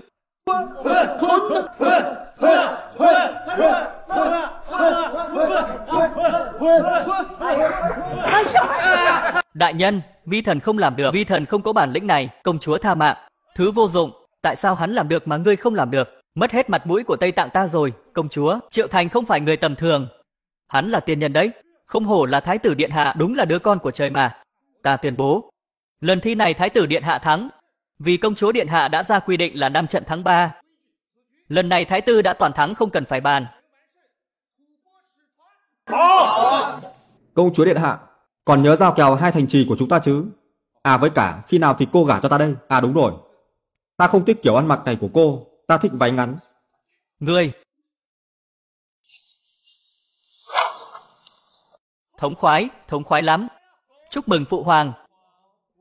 Đại nhân, vi thần không làm được, vi thần không có bản lĩnh này. Công chúa tha mạng. Thứ vô dụng, tại sao hắn làm được mà ngươi không làm được? Mất hết mặt mũi của Tây Tạng ta rồi. Công chúa, Triệu Thành không phải người tầm thường. Hắn là tiên nhân đấy. Không hổ là thái tử điện hạ, đúng là đứa con của trời mà. Ta tuyên bố, lần thi này thái tử điện hạ thắng. Vì công chúa điện hạ đã ra quy định là 5 trận thắng 3. Lần này thái tử đã toàn thắng không cần phải bàn. Công chúa điện hạ, còn nhớ giao kèo 2 thành trì của chúng ta chứ? À với cả, khi nào thì cô gả cho ta đây? À đúng rồi, ta không thích kiểu ăn mặc này của cô, ta thích váy ngắn. Ngươi! Thống khoái lắm. Chúc mừng phụ hoàng.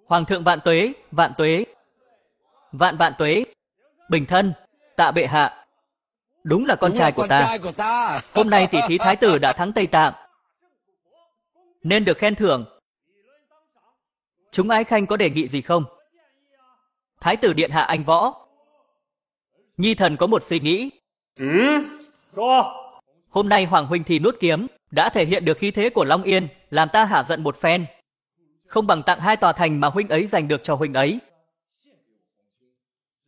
Hoàng thượng vạn tuế, vạn tuế. Vạn vạn tuế. Bình thân, tạ bệ hạ. Đúng là con trai của ta. Hôm nay tỷ thí thái tử đã thắng Tây Tạng, nên được khen thưởng. Chúng ái khanh có đề nghị gì không? Thái tử điện hạ anh võ. Nhi thần có một suy nghĩ. Hôm nay Hoàng huynh thì nuốt kiếm, đã thể hiện được khí thế của Long Yên, làm ta hả giận một phen. Không bằng tặng 2 tòa thành mà huynh ấy giành được cho huynh ấy.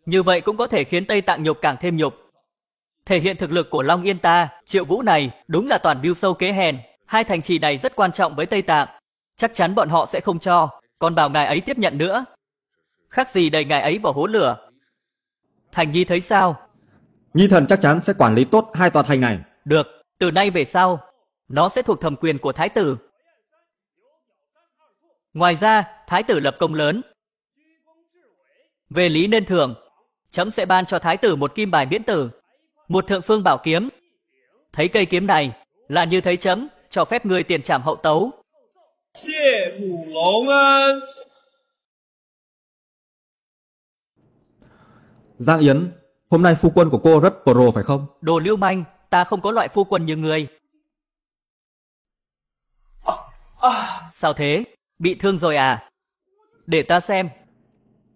Như vậy cũng có thể khiến Tây Tạng nhục càng thêm nhục. Thể hiện thực lực của Long Yên ta, Triệu Vũ này đúng là toàn mưu sâu kế hèn. 2 thành trì này rất quan trọng với Tây Tạng, chắc chắn bọn họ sẽ không cho, còn bảo ngài ấy tiếp nhận nữa. Khác gì đẩy ngài ấy vào hố lửa. Thành Nhi thấy sao? Nhi thần chắc chắn sẽ quản lý tốt 2 tòa thành này. Được, từ nay về sau, nó sẽ thuộc thẩm quyền của thái tử. Ngoài ra, thái tử lập công lớn. Về lý nên thưởng, trẫm sẽ ban cho thái tử một kim bài miễn tử, một thượng phương bảo kiếm. Thấy cây kiếm này là như thấy trẫm cho phép ngươi tiền trảm hậu tấu. Xie phụ Long ân. Giang Yến, hôm nay phu quân của cô rất pro phải không? Đồ lưu manh, ta không có loại phu quân như ngươi. Sao thế? Bị thương rồi à? Để ta xem.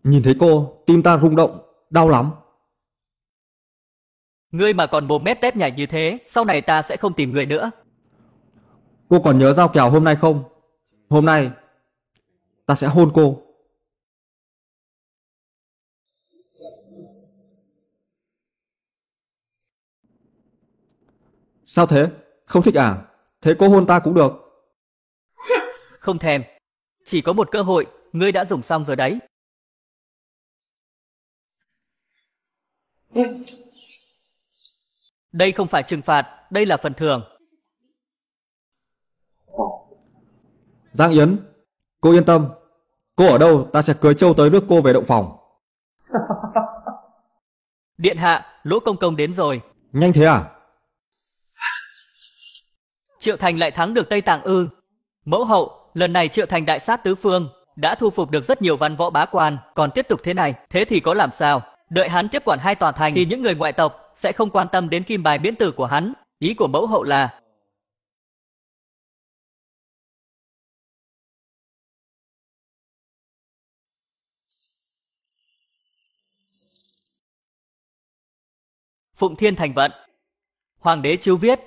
Nhìn thấy cô, tim ta rung động, đau lắm. Ngươi mà còn mồm mép tép nhảy như thế, sau này ta sẽ không tìm người nữa. Cô còn nhớ giao kèo hôm nay không? Hôm nay, ta sẽ hôn cô. Sao thế? Không thích à? Thế cô hôn ta cũng được. Không thèm. Chỉ có một cơ hội, ngươi đã dùng xong rồi đấy. Đây không phải trừng phạt, đây là phần thưởng. Giang Yến, cô yên tâm. Cô ở đâu, ta sẽ cưới trâu tới rước cô về động phòng. Điện hạ, Lỗ công công đến rồi. Nhanh thế à? Triệu Thành lại thắng được Tây Tạng ư? Mẫu hậu, lần này Triệu Thành đại sát tứ phương, đã thu phục được rất nhiều văn võ bá quan, còn tiếp tục thế này, thế thì có làm sao? Đợi hắn tiếp quản 2 tòa thành thì những người ngoại tộc sẽ không quan tâm đến kim bài miễn tử của hắn. Ý của mẫu hậu là Phụng Thiên thành vận. Hoàng đế chiếu viết: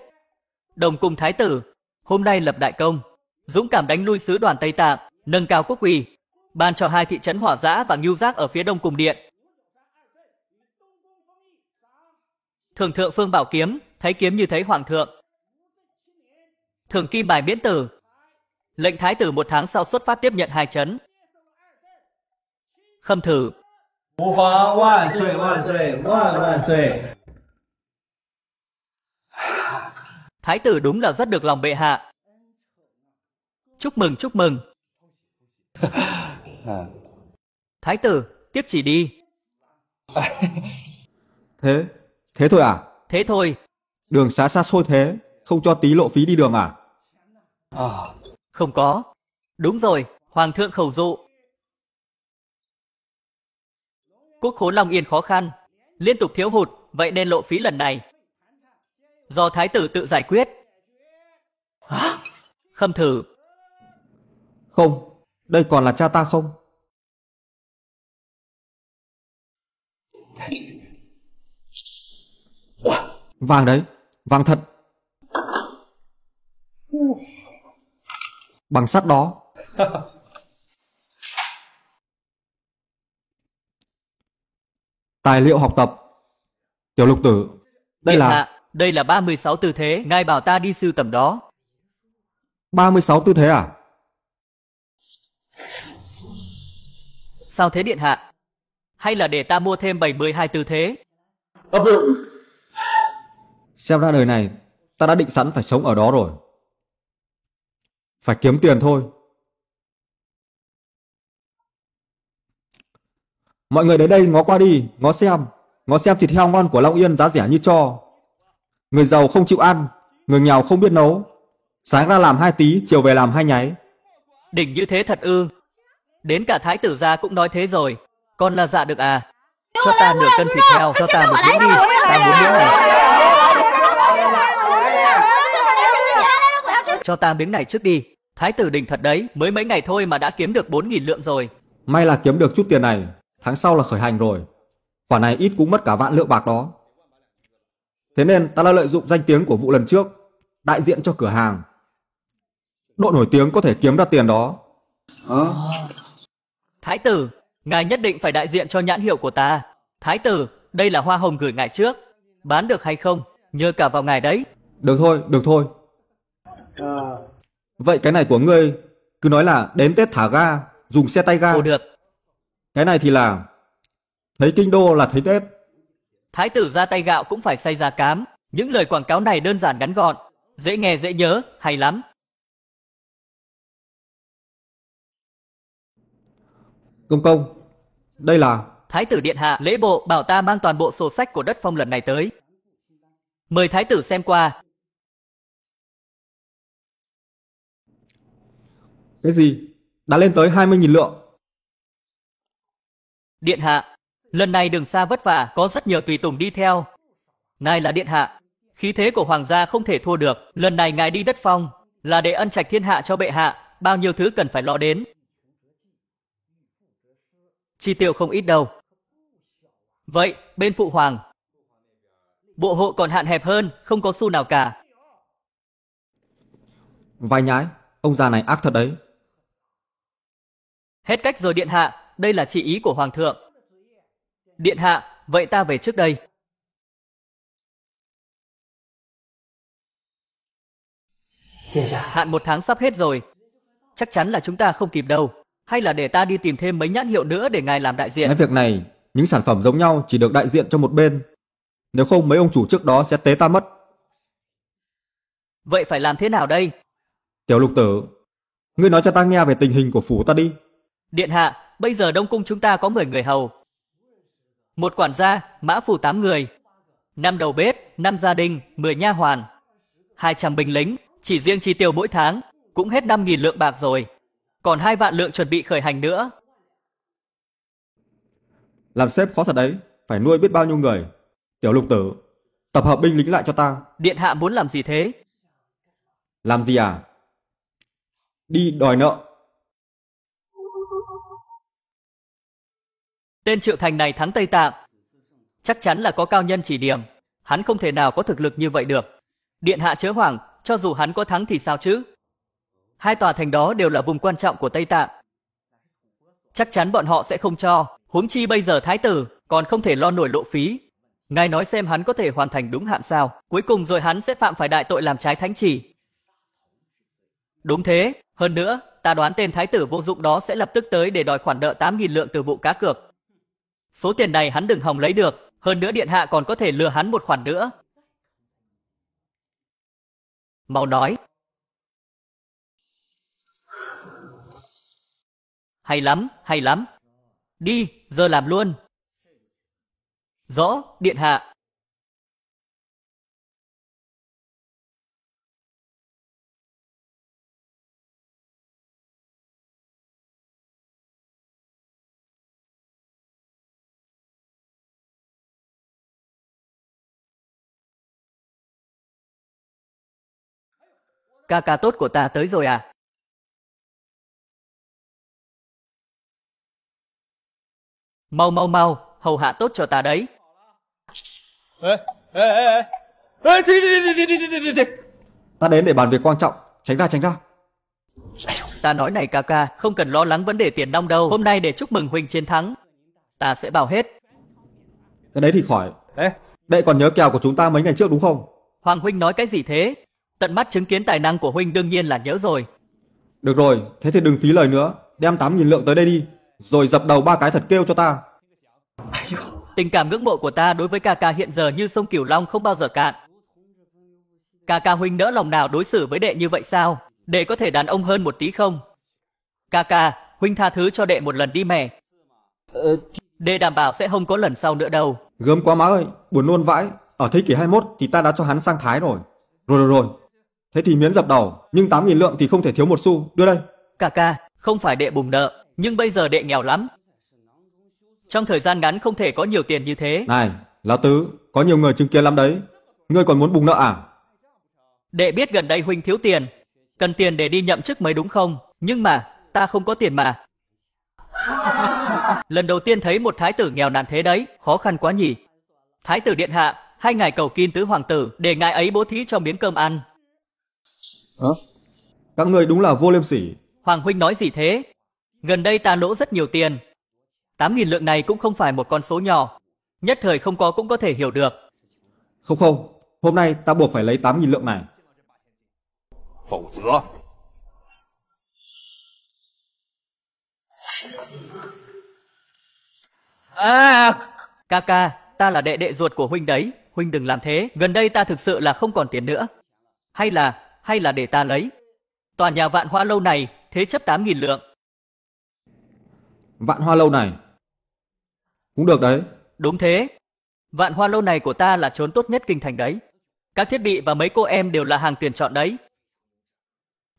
Đồng cùng thái tử hôm nay lập đại công, dũng cảm đánh lui sứ đoàn Tây Tạng, nâng cao quốc uy, ban cho 2 thị trấn Hỏa Dã và Ngưu Giác ở phía đông cung điện. Thưởng thượng phương bảo kiếm, thấy kiếm như thấy hoàng thượng. Thưởng kim bài miễn tử. Lệnh thái tử 1 tháng sau xuất phát tiếp nhận 2 trấn. Khâm thử. Phụ hoàng vạn岁vạn岁vạn vạn岁. Thái tử đúng là rất được lòng bệ hạ. Chúc mừng, chúc mừng. Thái tử, tiếp chỉ đi. Thế thôi à? Thế thôi. Đường xá xa xôi thế, không cho tí lộ phí đi đường à? Không có. Đúng rồi, hoàng thượng khẩu dụ. Quốc khố Long Yên khó khăn, liên tục thiếu hụt, vậy nên lộ phí lần này do thái tử tự giải quyết. Khâm thử. Không, đây còn là cha ta không? Vàng đấy, vàng thật. Bằng sắt đó. Tài liệu học tập. Tiểu lục tử, đây Điện là hạ, đây là 36 tư thế, ngài bảo ta đi sưu tầm đó. 36 tư thế à? Sao thế điện hạ? Hay là để ta mua thêm 72 tư thế? Xem ra đời này ta đã định sẵn phải sống ở đó rồi. Phải kiếm tiền thôi. Mọi người đến đây ngó qua đi, ngó xem thịt heo ngon của Long Yên giá rẻ như cho. Người giàu không chịu ăn, người nghèo không biết nấu. Sáng ra làm 2 tí, chiều về làm 2 nháy. Đỉnh như thế thật ư? Đến cả thái tử gia cũng nói thế rồi, con là dạ được à? Cho ta nửa cân thịt heo, cho ta một miếng đi, ta muốn miếng này. Cho ta miếng này trước đi. Thái tử đỉnh thật đấy, mới mấy ngày thôi mà đã kiếm được 4.000 lượng rồi. May là kiếm được chút tiền này, tháng sau là khởi hành rồi. Khoản này ít cũng mất cả vạn lượng bạc đó. Thế nên ta đã lợi dụng danh tiếng của vụ lần trước, đại diện cho cửa hàng. Độ nổi tiếng có thể kiếm ra tiền đó. Thái tử, ngài nhất định phải đại diện cho nhãn hiệu của ta. Thái tử, đây là hoa hồng gửi ngài trước. Bán được hay không, nhờ cả vào ngài đấy. Được thôi. Vậy cái này của ngươi, cứ nói là đến Tết thả ga, dùng xe tay ga. Ồ được. Cái này thì là thấy kinh đô là thấy Tết. Thái tử ra tay gạo cũng phải xay ra cám. Những lời quảng cáo này đơn giản ngắn gọn, dễ nghe dễ nhớ, hay lắm. Công, đây là... Thái tử điện hạ lễ bộ bảo ta mang toàn bộ sổ sách của đất phong lần này tới. Mời thái tử xem qua. Cái gì? Đã lên tới 20.000 lượng. Điện hạ, lần này đường xa vất vả, có rất nhiều tùy tùng đi theo. Ngài là điện hạ, khí thế của hoàng gia không thể thua được. Lần này ngài đi đất phong là để ân trạch thiên hạ cho bệ hạ, bao nhiêu thứ cần phải lo đến. Chi tiêu không ít đâu. Vậy, bên phụ hoàng, bộ hộ còn hạn hẹp hơn, không có xu nào cả. Vai nhái, ông già này ác thật đấy. Hết cách rồi điện hạ, đây là chỉ ý của hoàng thượng. Điện hạ, vậy ta về trước đây. Hạn 1 tháng sắp hết rồi. Chắc chắn là chúng ta không kịp đâu. Hay là để ta đi tìm thêm mấy nhãn hiệu nữa để ngài làm đại diện. Cái việc này, những sản phẩm giống nhau chỉ được đại diện cho một bên. Nếu không mấy ông chủ trước đó sẽ tế ta mất. Vậy phải làm thế nào đây? Tiểu Lục Tử, ngươi nói cho ta nghe về tình hình của phủ ta đi. Điện hạ, bây giờ Đông Cung chúng ta có 10 người hầu. 1 quản gia, mã phủ 8 người. 5 đầu bếp, 5 gia đình, 10 nha hoàn. 200 binh lính, chỉ riêng chi tiêu mỗi tháng cũng hết 5.000 lượng bạc rồi. Còn 2 vạn lượng chuẩn bị khởi hành nữa. Làm sếp khó thật đấy, phải nuôi biết bao nhiêu người. Tiểu Lục Tử, tập hợp binh lính lại cho ta. Điện hạ muốn làm gì thế? Làm gì à? Đi đòi nợ. Tên Triệu Thành này thắng Tây Tạng, chắc chắn là có cao nhân chỉ điểm. Hắn không thể nào có thực lực như vậy được. Điện hạ chớ hoảng, cho dù hắn có thắng thì sao chứ? 2 tòa thành đó đều là vùng quan trọng của Tây Tạng. Chắc chắn bọn họ sẽ không cho. Huống chi bây giờ thái tử còn không thể lo nổi lộ phí. Ngài nói xem hắn có thể hoàn thành đúng hạn sao? Cuối cùng rồi hắn sẽ phạm phải đại tội làm trái thánh chỉ. Đúng thế. Hơn nữa, ta đoán tên thái tử vô dụng đó sẽ lập tức tới để đòi khoản nợ 8.000 lượng từ vụ cá cược. Số tiền này hắn đừng hòng lấy được. Hơn nữa điện hạ còn có thể lừa hắn một khoản nữa. Mau nói. Hay lắm. Đi, giờ làm luôn. Rõ, điện hạ. Ca ca tốt của ta tới rồi à? Mau, hầu hạ tốt cho ta đấy. Ta đến để bàn việc quan trọng, tránh ra. Ta nói này ca ca, không cần lo lắng vấn đề tiền nong đâu. Hôm nay để chúc mừng huynh chiến thắng, ta sẽ bảo hết. Cái đấy thì khỏi. Đệ còn nhớ kèo của chúng ta mấy ngày trước đúng không? Hoàng huynh nói cái gì thế? Tận mắt chứng kiến tài năng của huynh đương nhiên là nhớ rồi. Được rồi, thế thì đừng phí lời nữa. Đem 8.000 lượng tới đây đi, rồi dập đầu 3 cái thật kêu cho ta. Tình cảm ngưỡng mộ của ta đối với ca ca hiện giờ như sông Cửu Long không bao giờ cạn. Ca ca huynh nỡ lòng nào đối xử với đệ như vậy sao? Đệ có thể đàn ông hơn một tí không? Ca ca, huynh tha thứ cho đệ một lần đi mẹ. Để đảm bảo sẽ không có lần sau nữa đâu. Gớm quá má ơi, buồn nôn vãi. Ở thế kỷ 21 thì ta đã cho hắn sang Thái rồi. Rồi. Thế thì miễn dập đầu, nhưng 8.000 lượng thì không thể thiếu một xu, đưa đây. Ca, không phải đệ bùng nợ, nhưng bây giờ đệ nghèo lắm. Trong thời gian ngắn không thể có nhiều tiền như thế. Này, lão tứ, có nhiều người chứng kiến lắm đấy. Ngươi còn muốn bùng nợ à? Đệ biết gần đây huynh thiếu tiền, cần tiền để đi nhậm chức mới đúng không? Nhưng mà, ta không có tiền mà. Lần đầu tiên thấy một thái tử nghèo nàn thế đấy, khó khăn quá nhỉ. Thái tử điện hạ, hay ngài cầu kin tứ hoàng tử để ngài ấy bố thí cho miếng cơm ăn. Các ngươi đúng là vô liêm sỉ. Hoàng huynh nói gì thế? Gần đây ta lỗ rất nhiều tiền. 8.000 lượng này cũng không phải một con số nhỏ. Nhất thời không có cũng có thể hiểu được. Không, hôm nay ta buộc phải lấy 8.000 lượng này.否则 Ca, ta là đệ ruột của huynh đấy, huynh đừng làm thế, gần đây ta thực sự là không còn tiền nữa. Hay là để ta lấy. Tòa nhà Vạn Hoa lâu này thế chấp 8.000 lượng. Vạn Hoa lâu này cũng được đấy. Đúng thế. Vạn Hoa lâu này của ta là trốn tốt nhất kinh thành đấy. Các thiết bị và mấy cô em đều là hàng tuyển chọn đấy.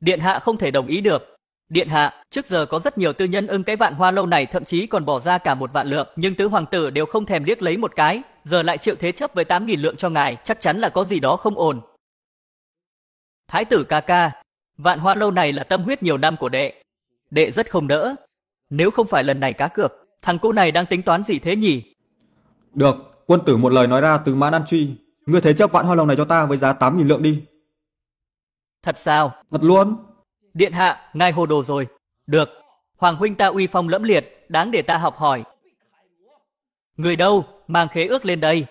Điện hạ không thể đồng ý được. Điện hạ, trước giờ có rất nhiều tư nhân ưng cái Vạn Hoa lâu này, thậm chí còn bỏ ra cả 1 vạn lượng, nhưng tứ hoàng tử đều không thèm liếc lấy một cái, giờ lại chịu thế chấp với 8.000 lượng cho ngài, chắc chắn là có gì đó không ổn. Thái tử ca, Vạn Hoa lâu này là tâm huyết nhiều năm của đệ. Đệ rất không nỡ. Nếu không phải lần này cá cược, thằng cu này đang tính toán gì thế nhỉ? Được, quân tử một lời nói ra từ mã nan truy. Ngươi thế chấp Vạn Hoa lâu này cho ta với giá 8.000 lượng đi. Thật sao? Thật luôn. Điện hạ, ngài hồ đồ rồi. Được, hoàng huynh ta uy phong lẫm liệt, đáng để ta học hỏi. Người đâu, mang khế ước lên đây.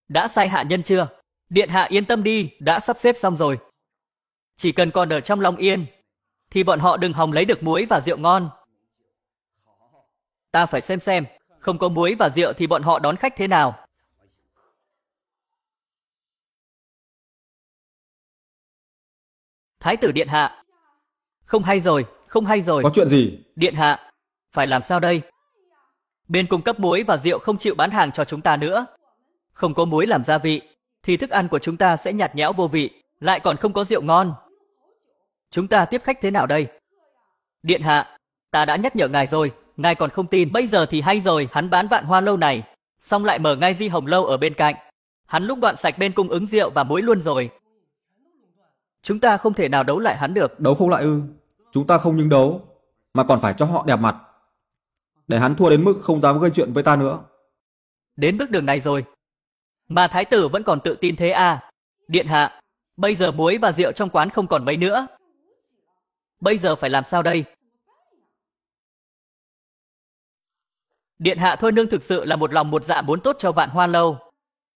Đã sai hạ nhân chưa? Điện hạ yên tâm đi, đã sắp xếp xong rồi. Chỉ cần còn ở trong Long Yên, thì bọn họ đừng hòng lấy được muối và rượu ngon. Ta phải xem, không có muối và rượu thì bọn họ đón khách thế nào. Thái tử điện hạ. Không hay rồi. Có chuyện gì? Điện hạ, phải làm sao đây? Bên cung cấp muối và rượu không chịu bán hàng cho chúng ta nữa. Không có muối làm gia vị, thì thức ăn của chúng ta sẽ nhạt nhẽo vô vị, lại còn không có rượu ngon. Chúng ta tiếp khách thế nào đây? Điện hạ, ta đã nhắc nhở ngài rồi, ngài còn không tin. Bây giờ thì hay rồi, hắn bán Vạn Hoa lâu này, xong lại mở ngay Di Hồng lâu ở bên cạnh. Hắn lúc đoạn sạch bên cung ứng rượu và muối luôn rồi. Chúng ta không thể nào đấu lại hắn được. Đấu không lại ư? Chúng ta không những đấu, mà còn phải cho họ đẹp mặt. Để hắn thua đến mức không dám gây chuyện với ta nữa. Đến bước đường này rồi, mà thái tử vẫn còn tự tin thế à? Điện hạ, bây giờ muối và rượu trong quán không còn mấy nữa. Bây giờ phải làm sao đây? Điện hạ, thôi nương thực sự là một lòng một dạ muốn tốt cho Vạn Hoa lâu.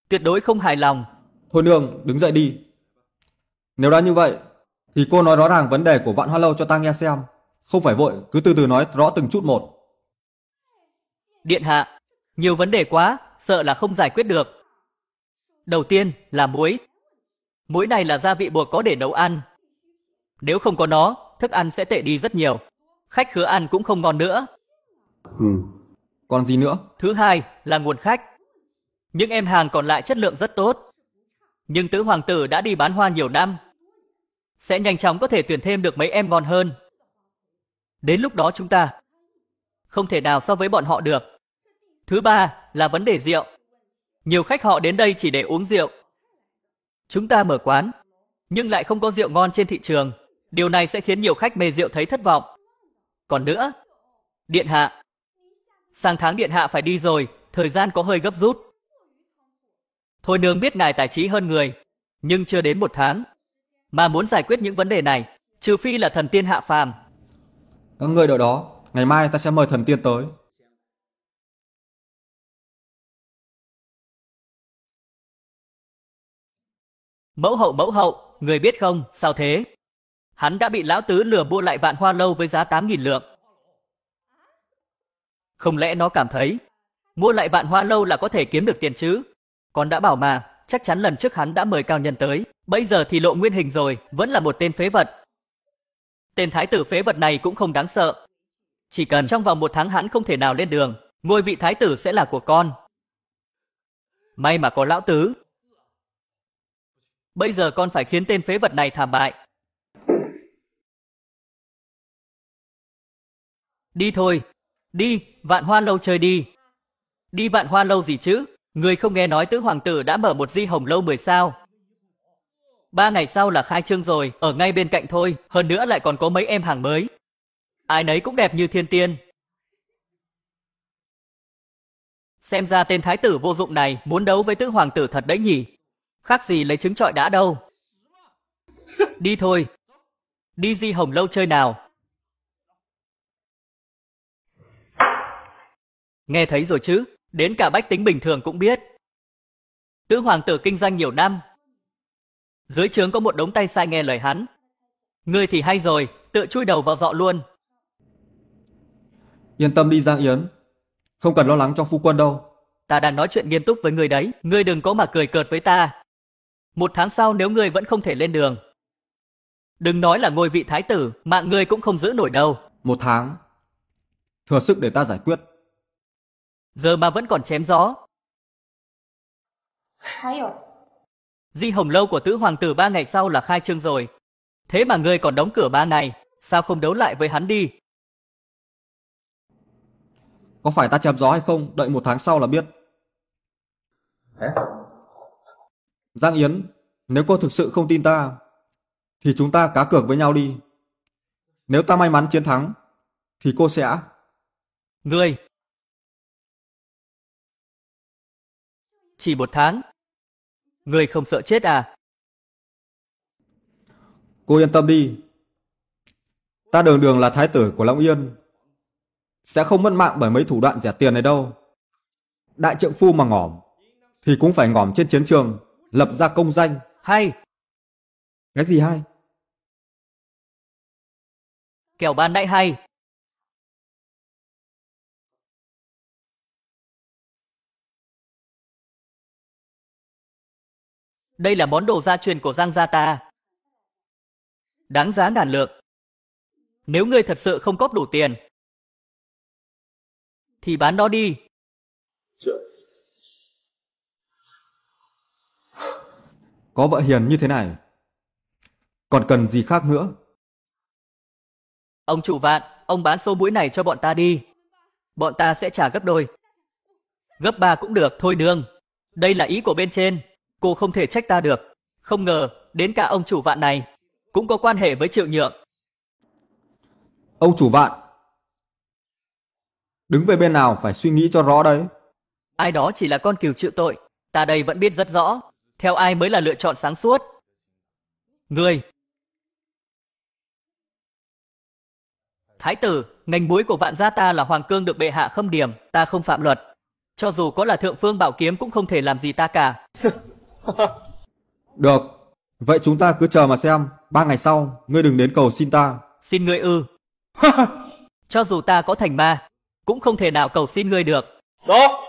Tuyệt đối không hài lòng. Thôi nương, đứng dậy đi. Nếu đã như vậy, thì cô nói rõ ràng vấn đề của Vạn Hoa lâu cho ta nghe xem. Không phải vội, cứ từ từ nói rõ từng chút một. Điện hạ, nhiều vấn đề quá, sợ là không giải quyết được. Đầu tiên là muối. Muối này là gia vị buộc có để nấu ăn. Nếu không có nó, thức ăn sẽ tệ đi rất nhiều. Khách khứa ăn cũng không ngon nữa. Còn gì nữa? Thứ hai là nguồn khách. Những em hàng còn lại chất lượng rất tốt. Nhưng tứ hoàng tử đã đi bán hoa nhiều năm, sẽ nhanh chóng có thể tuyển thêm được mấy em ngon hơn. Đến lúc đó chúng ta không thể nào so với bọn họ được. Thứ ba là vấn đề rượu. Nhiều khách họ đến đây chỉ để uống rượu. Chúng ta mở quán, nhưng lại không có rượu ngon trên thị trường. Điều này sẽ khiến nhiều khách mê rượu thấy thất vọng. Còn nữa, điện hạ, sang tháng điện hạ phải đi rồi, thời gian có hơi gấp rút. Thôi nương biết ngài tài trí hơn người, nhưng chưa đến 1 tháng. Mà muốn giải quyết những vấn đề này, trừ phi là thần tiên hạ phàm. Các ngươi đợi đó, ngày mai ta sẽ mời thần tiên tới. Mẫu hậu, người biết không, sao thế? Hắn đã bị lão tứ lừa mua lại Vạn Hoa lâu với giá 8.000 lượng. Không lẽ nó cảm thấy mua lại Vạn Hoa lâu là có thể kiếm được tiền chứ? Con đã bảo mà, chắc chắn lần trước hắn đã mời cao nhân tới, bây giờ thì lộ nguyên hình rồi, vẫn là một tên phế vật. Tên thái tử phế vật này cũng không đáng sợ. Chỉ cần trong vòng 1 tháng hắn không thể nào lên đường, ngôi vị thái tử sẽ là của con. May mà có lão tứ. Bây giờ con phải khiến tên phế vật này thảm bại. Đi thôi, đi, Vạn Hoa lâu chơi đi. Đi Vạn Hoa lâu gì chứ? Người không nghe nói tứ hoàng tử đã mở một Di Hồng lâu 10 sao. 3 ngày sau là khai trương rồi, ở ngay bên cạnh thôi, hơn nữa lại còn có mấy em hàng mới. Ai nấy cũng đẹp như thiên tiên. Xem ra tên thái tử vô dụng này muốn đấu với tứ hoàng tử thật đấy nhỉ. Khác gì lấy trứng trọi đá đâu. Đi thôi. Đi Di Hồng lâu chơi nào. Nghe thấy rồi chứ, đến cả bách tính bình thường cũng biết. Tứ hoàng tử kinh doanh nhiều năm. Dưới trướng có một đống tay sai nghe lời hắn. Ngươi thì hay rồi, tự chui đầu vào dọ luôn. Yên tâm đi Giang Yến, không cần lo lắng cho phu quân đâu. Ta đang nói chuyện nghiêm túc với ngươi đấy, ngươi đừng có mà cười cợt với ta. 1 tháng sau nếu ngươi vẫn không thể lên đường, đừng nói là ngôi vị thái tử, mạng ngươi cũng không giữ nổi đâu. 1 tháng, thừa sức để ta giải quyết. Giờ mà vẫn còn chém gió. Di Hồng lâu của tứ hoàng tử 3 ngày sau là khai trương rồi. Thế mà ngươi còn đóng cửa 3 ngày, sao không đấu lại với hắn đi? Có phải ta chém gió hay không, đợi 1 tháng sau là biết. Giang Yến, nếu cô thực sự không tin ta, thì chúng ta cá cược với nhau đi. Nếu ta may mắn chiến thắng, thì cô sẽ... Ngươi... Chỉ 1 tháng. Ngươi không sợ chết à? Cô yên tâm đi. Ta đường đường là thái tử của Long Yên, sẽ không mất mạng bởi mấy thủ đoạn rẻ tiền này đâu. Đại trượng phu mà ngỏm, thì cũng phải ngỏm trên chiến trường, lập ra công danh. Hay. Cái gì hay? Kẻo ban nãy hay. Đây là món đồ gia truyền của Giang gia ta. Đáng giá ngàn lượng. Nếu ngươi thật sự không cóp đủ tiền, thì bán nó đi. Có vợ hiền như thế này, còn cần gì khác nữa? Ông chủ Vạn, ông bán số mũi này cho bọn ta đi. Bọn ta sẽ trả gấp đôi. Gấp 3 cũng được, thôi nương. Đây là ý của bên trên, cô không thể trách ta được. Không ngờ, đến cả ông chủ Vạn này cũng có quan hệ với Triệu Nhượng. Ông chủ Vạn, đứng về bên nào phải suy nghĩ cho rõ đấy. Ai đó chỉ là con cừu chịu tội, ta đây vẫn biết rất rõ. Theo ai mới là lựa chọn sáng suốt? Ngươi. Thái tử, ngành muối của Vạn gia ta là hoàng cương được bệ hạ khâm điểm, ta không phạm luật. Cho dù có là thượng phương bảo kiếm cũng không thể làm gì ta cả. Được, vậy chúng ta cứ chờ mà xem. 3 ngày sau, ngươi đừng đến cầu xin ta. Xin ngươi ư? Cho dù ta có thành ma, cũng không thể nào cầu xin ngươi được. Đó.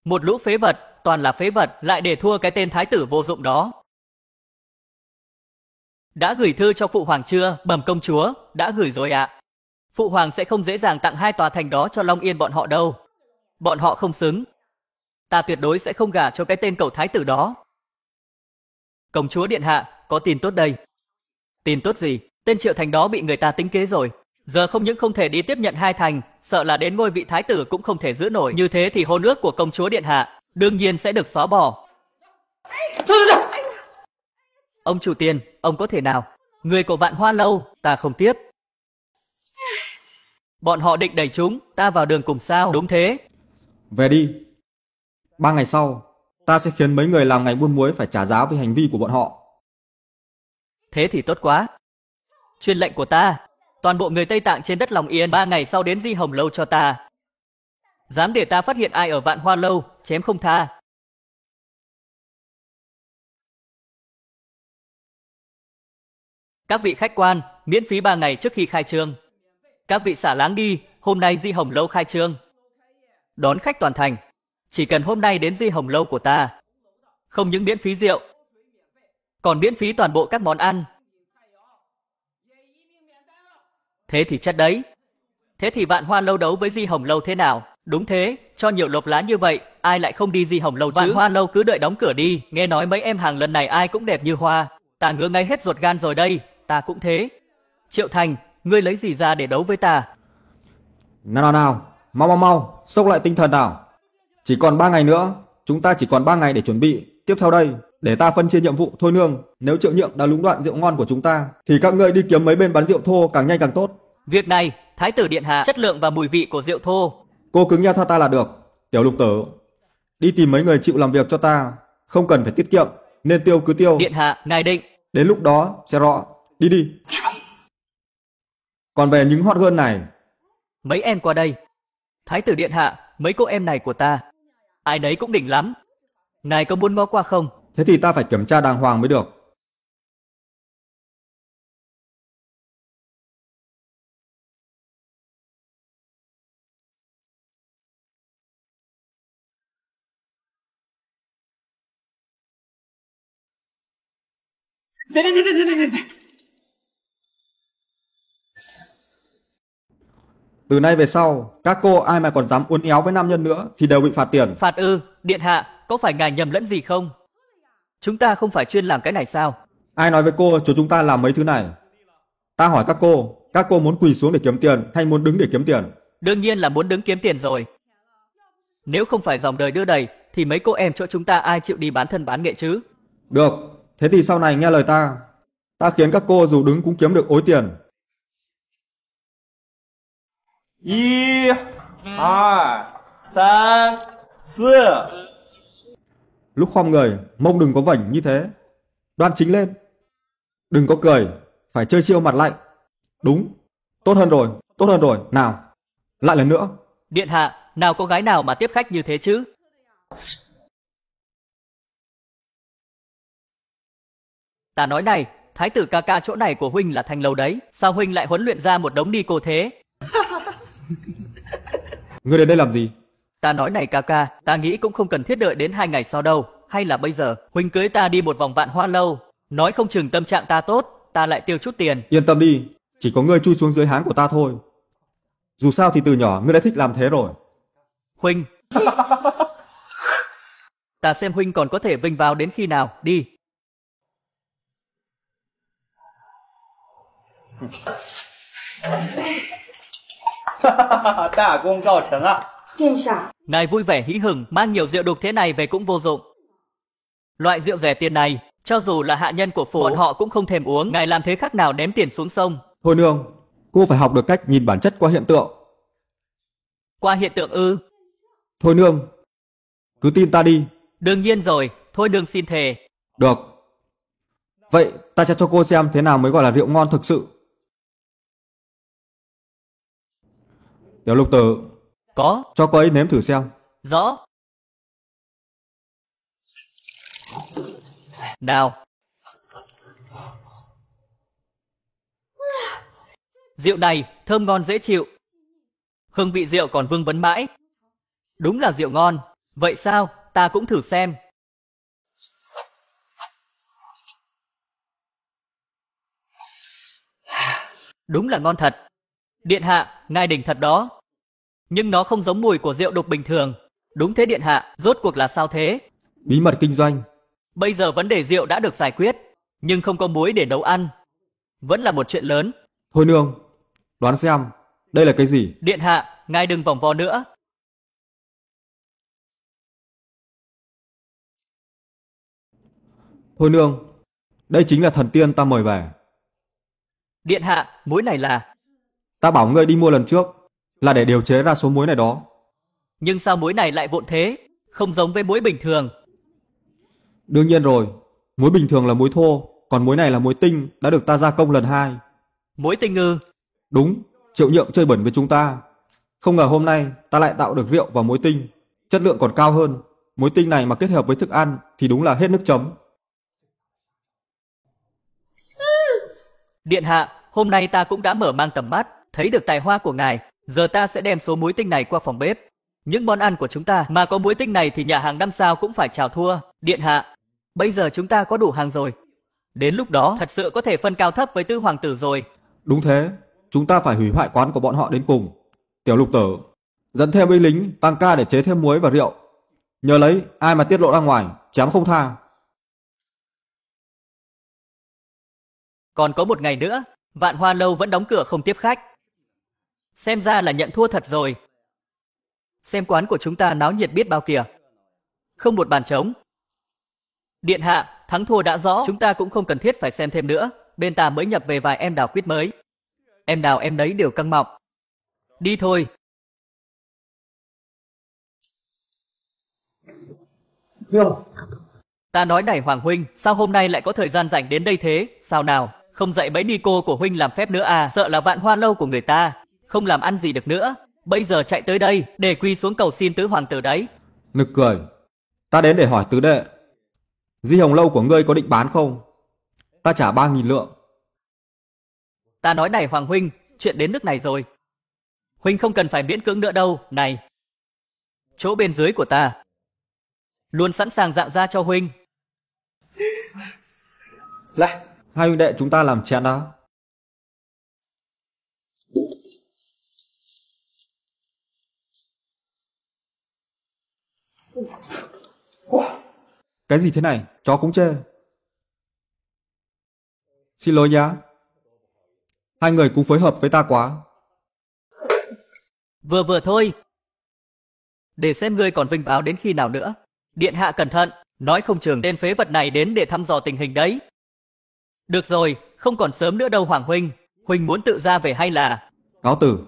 Một lũ phế vật, toàn là phế vật, lại để thua cái tên thái tử vô dụng đó. Đã gửi thư cho phụ hoàng chưa? Bẩm công chúa, đã gửi rồi ạ. Phụ hoàng sẽ không dễ dàng tặng 2 tòa thành đó cho Long Yên bọn họ đâu. Bọn họ không xứng. Ta tuyệt đối sẽ không gả cho cái tên cẩu thái tử đó. Công chúa điện hạ, có tin tốt đây. Tin tốt gì? Tên Triệu Thành đó bị người ta tính kế rồi. Giờ không những không thể đi tiếp nhận 2 thành, sợ là đến ngôi vị thái tử cũng không thể giữ nổi. Như thế thì hôn ước của công chúa điện hạ đương nhiên sẽ được xóa bỏ. Ông chủ tiền, ông có thể nào? Người của Vạn Hoa lâu, ta không tiếp. Bọn họ định đẩy chúng, ta vào đường cùng sao? Đúng thế. Về đi. 3 ngày sau, ta sẽ khiến mấy người làm ngành buôn muối phải trả giá với hành vi của bọn họ. Thế thì tốt quá. Truyền lệnh của ta, toàn bộ người Tây Tạng trên đất Long Yên 3 ngày sau đến Di Hồng lâu cho ta. Dám để ta phát hiện ai ở Vạn Hoa lâu, chém không tha. Các vị khách quan, miễn phí 3 ngày trước khi khai trương. Các vị xả láng đi, hôm nay Di Hồng lâu khai trương. Đón khách toàn thành. Chỉ cần hôm nay đến Di Hồng lâu của ta, không những miễn phí rượu, còn miễn phí toàn bộ các món ăn. Thế thì chất đấy. Thế thì Vạn Hoa Lâu đấu với Di Hồng Lâu thế nào? Đúng thế, cho nhiều lộc lá như vậy, ai lại không đi Di Hồng Lâu chứ? Vạn Hoa Lâu cứ đợi đóng cửa đi, nghe nói mấy em hàng lần này ai cũng đẹp như hoa. Ta ngứa ngáy hết ruột gan rồi đây, ta cũng thế. Triệu Thành, ngươi lấy gì ra để đấu với ta? Nào, mau, xốc lại tinh thần nào. Chỉ còn 3 ngày nữa, chúng ta chỉ còn 3 ngày để chuẩn bị. Tiếp theo đây, để ta phân chia nhiệm vụ thôi nương. Nếu Triệu Nhượng đã lũng đoạn rượu ngon của chúng ta, thì các ngươi đi kiếm mấy bên bán rượu thô càng nhanh càng tốt. Việc này, Thái tử điện hạ, chất lượng và mùi vị của rượu thô. Cô cứ nghe theo ta là được. Tiểu Lục Tử, đi tìm mấy người chịu làm việc cho ta, không cần phải tiết kiệm, nên tiêu cứ tiêu. Điện hạ, ngài định. Đến lúc đó sẽ rõ. Đi. Còn về những hot girl này, mấy em qua đây. Thái tử điện hạ, mấy cô em này của ta, ai nấy cũng đỉnh lắm. Ngài có muốn ngó qua không? thế thì ta phải kiểm tra đàng hoàng mới được. Từ nay về sau, các cô ai mà còn dám uốn éo với nam nhân nữa thì đều bị phạt tiền. Phạt ư? Điện hạ, có phải ngài nhầm lẫn gì không? Chúng ta không phải chuyên làm cái này sao? Ai nói với cô cho chúng ta làm mấy thứ này? Ta hỏi các cô muốn quỳ xuống để kiếm tiền hay muốn đứng để kiếm tiền? Đương nhiên là muốn đứng kiếm tiền rồi. Nếu không phải dòng đời đưa đẩy, thì mấy cô em chỗ chúng ta ai chịu đi bán thân bán nghệ chứ? Được, thế thì sau này nghe lời ta. Ta khiến các cô dù đứng cũng kiếm được ối tiền. 1、2、3、4。 Lúc khom người, mông đừng có vảnh như thế. Đoan chính lên. Đừng có cười, phải chơi chiêu mặt lạnh. Đúng, tốt hơn rồi. Nào, lại lần nữa. Điện hạ, nào có gái nào mà tiếp khách như thế chứ? Ta nói này, thái tử ca ca chỗ này của huynh là thành lầu đấy, sao huynh lại huấn luyện ra một đống ni cô thế? Ngươi đến đây làm gì? Ta nói này ca ca, ta nghĩ cũng không cần thiết đợi đến 2 ngày sau đâu, hay là bây giờ, huynh cưới ta đi một vòng Vạn Hoa Lâu, nói không chừng tâm trạng ta tốt, ta lại tiêu chút tiền. Yên tâm đi, chỉ có ngươi chui xuống dưới háng của ta thôi. Dù sao thì từ nhỏ ngươi đã thích làm thế rồi. Huynh, ta xem huynh còn có thể vinh vào đến khi nào, đi. 大功告成啊！ 殿下， Ngài vui vẻ hí hửng mang nhiều rượu đục thế này về cũng vô dụng. Loại rượu rẻ tiền này, cho dù là hạ nhân của phủ, bọn họ cũng không thèm uống. Ngài làm thế khác nào ném tiền xuống sông. Thôi nương, cô phải học được cách nhìn bản chất qua hiện tượng. Qua hiện tượng ư? Thôi nương, cứ tin ta đi. Đương nhiên rồi, thôi nương xin thề. Được. Vậy ta sẽ cho cô xem thế nào mới gọi là rượu ngon thực sự. Tiểu Lục Tử, Có, cho cô ấy nếm thử xem. rõ. Nào. Rượu này thơm ngon dễ chịu. Hương vị rượu còn vương vấn mãi. Đúng là rượu ngon. Vậy sao? Ta cũng thử xem. Đúng là ngon thật. Điện hạ, ngài đỉnh thật đó. Nhưng nó không giống mùi của rượu đục bình thường. Đúng thế điện hạ, rốt cuộc là sao thế? Bí mật kinh doanh. Bây giờ vấn đề rượu đã được giải quyết, nhưng không có muối để nấu ăn. Vẫn là một chuyện lớn. Thôi nương, đoán xem, đây là cái gì? Điện hạ, ngài đừng vòng vo nữa. Thôi nương, đây chính là thần tiên ta mời về. Điện hạ, muối này là... Ta bảo ngươi đi mua lần trước, là để điều chế ra số muối này đó. Nhưng sao muối này lại vụn thế? Không giống với muối bình thường. Đương nhiên rồi, muối bình thường là muối thô, còn muối này là muối tinh, đã được ta gia công lần 2. Muối tinh ư? Đúng, Triệu Nhượng chơi bẩn với chúng ta. Không ngờ hôm nay ta lại tạo được rượu và muối tinh, chất lượng còn cao hơn. Muối tinh này mà kết hợp với thức ăn thì đúng là hết nước chấm. Điện hạ, hôm nay ta cũng đã mở mang tầm mắt, thấy được tài hoa của ngài. Giờ ta sẽ đem số muối tinh này qua phòng bếp. Những món ăn của chúng ta mà có muối tinh này thì nhà hàng 5 sao cũng phải chào thua. Điện hạ, bây giờ chúng ta có đủ hàng rồi. Đến lúc đó thật sự có thể phân cao thấp với tứ hoàng tử rồi. Đúng thế, chúng ta phải hủy hoại quán của bọn họ đến cùng. Tiểu Lục Tử, dẫn thêm binh lính tăng ca để chế thêm muối và rượu. Nhớ lấy, ai mà tiết lộ ra ngoài, chém không tha. Còn có một ngày nữa, Vạn Hoa Lâu vẫn đóng cửa không tiếp khách. Xem ra là nhận thua thật rồi. Xem quán của chúng ta náo nhiệt biết bao kìa. Không một bàn trống. Điện hạ, thắng thua đã rõ, chúng ta cũng không cần thiết phải xem thêm nữa. Bên ta mới nhập về vài em đào quýt mới. Em đào em nấy đều căng mọng. Đi thôi. Ta nói này Hoàng huynh, sao hôm nay lại có thời gian rảnh đến đây thế? Sao nào, không dạy bẫy Nico của huynh làm phép nữa à? Sợ là Vạn Hoa Lâu của người ta không làm ăn gì được nữa. Bây giờ chạy tới đây để quỳ xuống cầu xin tứ hoàng tử đấy. Nực cười. Ta đến để hỏi tứ đệ, Di Hồng Lâu của ngươi có định bán không? Ta trả 3.000 lượng. Ta nói này Hoàng huynh, chuyện đến nước này rồi. Huynh không cần phải miễn cưỡng nữa đâu. Này, chỗ bên dưới của ta luôn sẵn sàng dạng ra cho huynh. Lại. Hai huynh đệ chúng ta làm chén đã. Cái gì thế này? Chó cũng chê. Xin lỗi nhá. Hai người cũng phối hợp với ta quá. Vừa thôi. Để xem ngươi còn vinh báo đến khi nào nữa. Điện hạ cẩn thận, nói không chừng tên phế vật này đến để thăm dò tình hình đấy. Được rồi, không còn sớm nữa đâu Hoàng huynh. Huynh muốn tự ra về hay là... Cáo tử,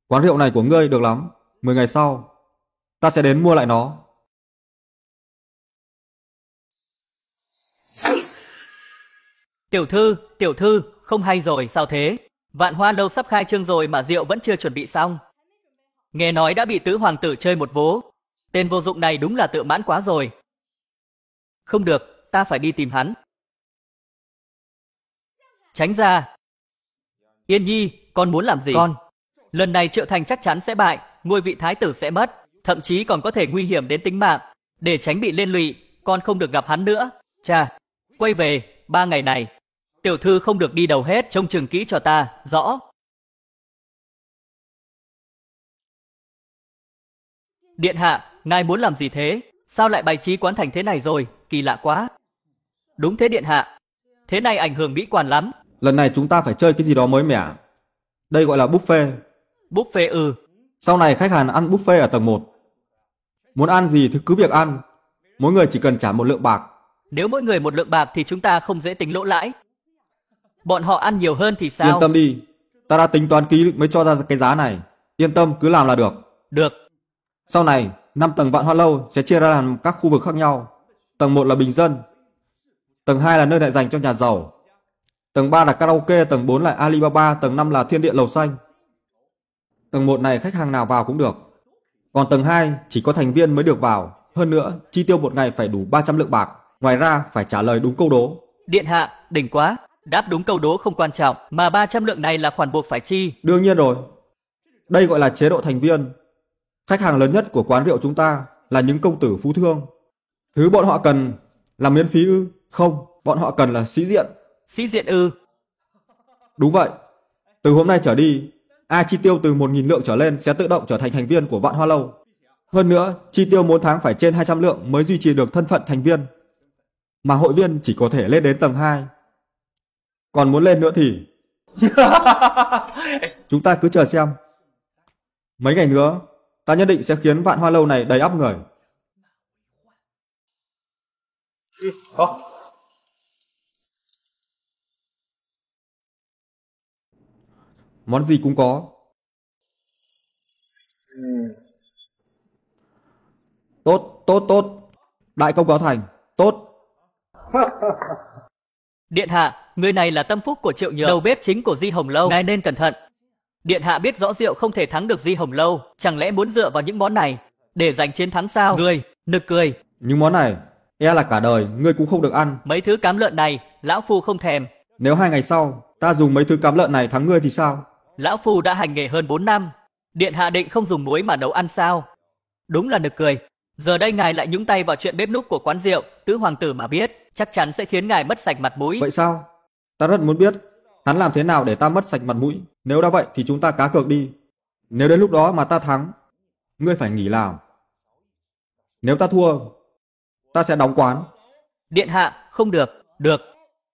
quán rượu này của ngươi được lắm. 10 ngày sau, ta sẽ đến mua lại nó. Tiểu thư, không hay rồi, sao thế? Vạn Hoa Lâu sắp khai trương rồi mà rượu vẫn chưa chuẩn bị xong. Nghe nói đã bị tứ hoàng tử chơi một vố. Tên vô dụng này đúng là tự mãn quá rồi. Không được, ta phải đi tìm hắn. Tránh ra. Yên Nhi, con muốn làm gì? Con, lần này Triệu Thành chắc chắn sẽ bại, ngôi vị thái tử sẽ mất, thậm chí còn có thể nguy hiểm đến tính mạng. Để tránh bị liên lụy, con không được gặp hắn nữa. Cha, quay về, 3 ngày này, tiểu thư không được đi đâu hết, trông chừng kỹ cho ta, rõ? Điện hạ, ngài muốn làm gì thế? Sao lại bày trí quán thành thế này rồi? Kỳ lạ quá. Đúng thế điện hạ. Thế này ảnh hưởng mỹ quan lắm. Lần này chúng ta phải chơi cái gì đó mới mẻ. Đây gọi là buffet. Buffet ư? Sau này khách hàng ăn buffet ở tầng 1. Muốn ăn gì thì cứ việc ăn. Mỗi người chỉ cần trả 1 lượng bạc. Nếu mỗi người 1 lượng bạc thì chúng ta không dễ tính lỗ lãi. Bọn họ ăn nhiều hơn thì sao? Yên tâm đi. Ta đã tính toán kỹ mới cho ra cái giá này. Yên tâm cứ làm là được. Được. Sau này, 5 tầng Vạn Hoa Lâu sẽ chia ra làm các khu vực khác nhau. Tầng 1 là bình dân. Tầng 2 là nơi lại dành cho nhà giàu. Tầng 3 là karaoke, tầng 4 là Alibaba, tầng 5 là Thiên Điện Lầu Xanh. Tầng 1 này khách hàng nào vào cũng được. Còn tầng 2 chỉ có thành viên mới được vào. Hơn nữa, chi tiêu một ngày phải đủ 300 lượng bạc. Ngoài ra, phải trả lời đúng câu đố. Điện hạ, đỉnh quá. Đáp đúng câu đố không quan trọng, mà 300 lượng này là khoản buộc phải chi. Đương nhiên rồi. Đây gọi là chế độ thành viên. Khách hàng lớn nhất của quán rượu chúng ta là những công tử phú thương. Thứ bọn họ cần là miễn phí ư? Không, bọn họ cần là sĩ diện. Sĩ diện ư? Đúng vậy. Từ hôm nay trở đi, ai chi tiêu từ 1.000 lượng trở lên sẽ tự động trở thành thành viên của Vạn Hoa Lâu. Hơn nữa, chi tiêu mỗi tháng phải trên 200 lượng mới duy trì được thân phận thành viên. Mà hội viên chỉ có thể lên đến tầng 2. Còn muốn lên nữa thì... chúng ta cứ chờ xem. Mấy ngày nữa, ta nhất định sẽ khiến Vạn Hoa Lâu này đầy ắp người. Món gì cũng có. Tốt. Đại công cáo thành. Tốt. Điện hạ, người này là tâm phúc của Triệu Nhược, đầu bếp chính của Di Hồng Lâu. Ngài nên cẩn thận. Điện hạ biết rõ rượu không thể thắng được Di Hồng Lâu, chẳng lẽ muốn dựa vào những món này để giành chiến thắng sao? Ngươi, nực cười. Những món này, e là cả đời ngươi cũng không được ăn. Mấy thứ cám lợn này, lão phu không thèm. Nếu 2 ngày sau, ta dùng mấy thứ cám lợn này thắng ngươi thì sao? Lão phu đã hành nghề hơn 4 năm. Điện hạ định không dùng muối mà nấu ăn sao? Đúng là nực cười. Giờ đây ngài lại nhúng tay vào chuyện bếp núc của quán rượu, tứ hoàng tử mà biết, chắc chắn sẽ khiến ngài mất sạch mặt mũi. Vậy sao? Ta rất muốn biết hắn làm thế nào để ta mất sạch mặt mũi. Nếu đã vậy thì chúng ta cá cược đi. Nếu đến lúc đó mà ta thắng, ngươi phải nghỉ làm. Nếu ta thua, ta sẽ đóng quán. Điện hạ, không được. Được.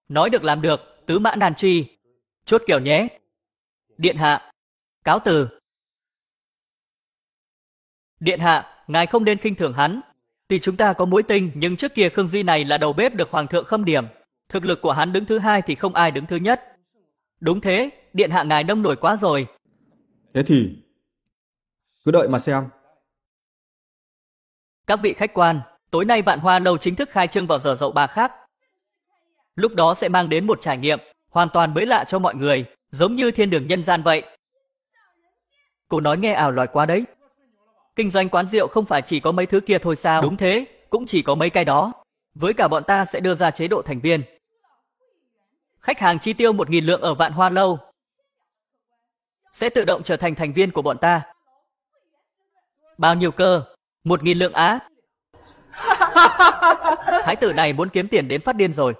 Nói được làm được, tứ mã nan truy. Chốt kèo nhé. Điện hạ, cáo từ. Điện hạ, ngài không nên khinh thường hắn. Tuy chúng ta có mối tình, nhưng trước kia Khương Duy này là đầu bếp được hoàng thượng khâm điểm. Thực lực của hắn đứng thứ hai thì không ai đứng thứ nhất. Đúng thế, điện hạ ngài nông nổi quá rồi. Thế thì cứ đợi mà xem. Các vị khách quan, tối nay Vạn Hoa Lâu chính thức khai trương vào giờ dậu 3 khác. Lúc đó sẽ mang đến một trải nghiệm hoàn toàn mới lạ cho mọi người, giống như thiên đường nhân gian vậy. Cô nói nghe ảo lòi quá đấy. Kinh doanh quán rượu không phải chỉ có mấy thứ kia thôi sao? Đúng thế, cũng chỉ có mấy cái đó. Với cả bọn ta sẽ đưa ra chế độ thành viên. Khách hàng chi tiêu 1.000 lượng ở Vạn Hoa Lâu sẽ tự động trở thành thành viên của bọn ta. Bao nhiêu cơ? 1.000 lượng á? Thái tử này muốn kiếm tiền đến phát điên rồi.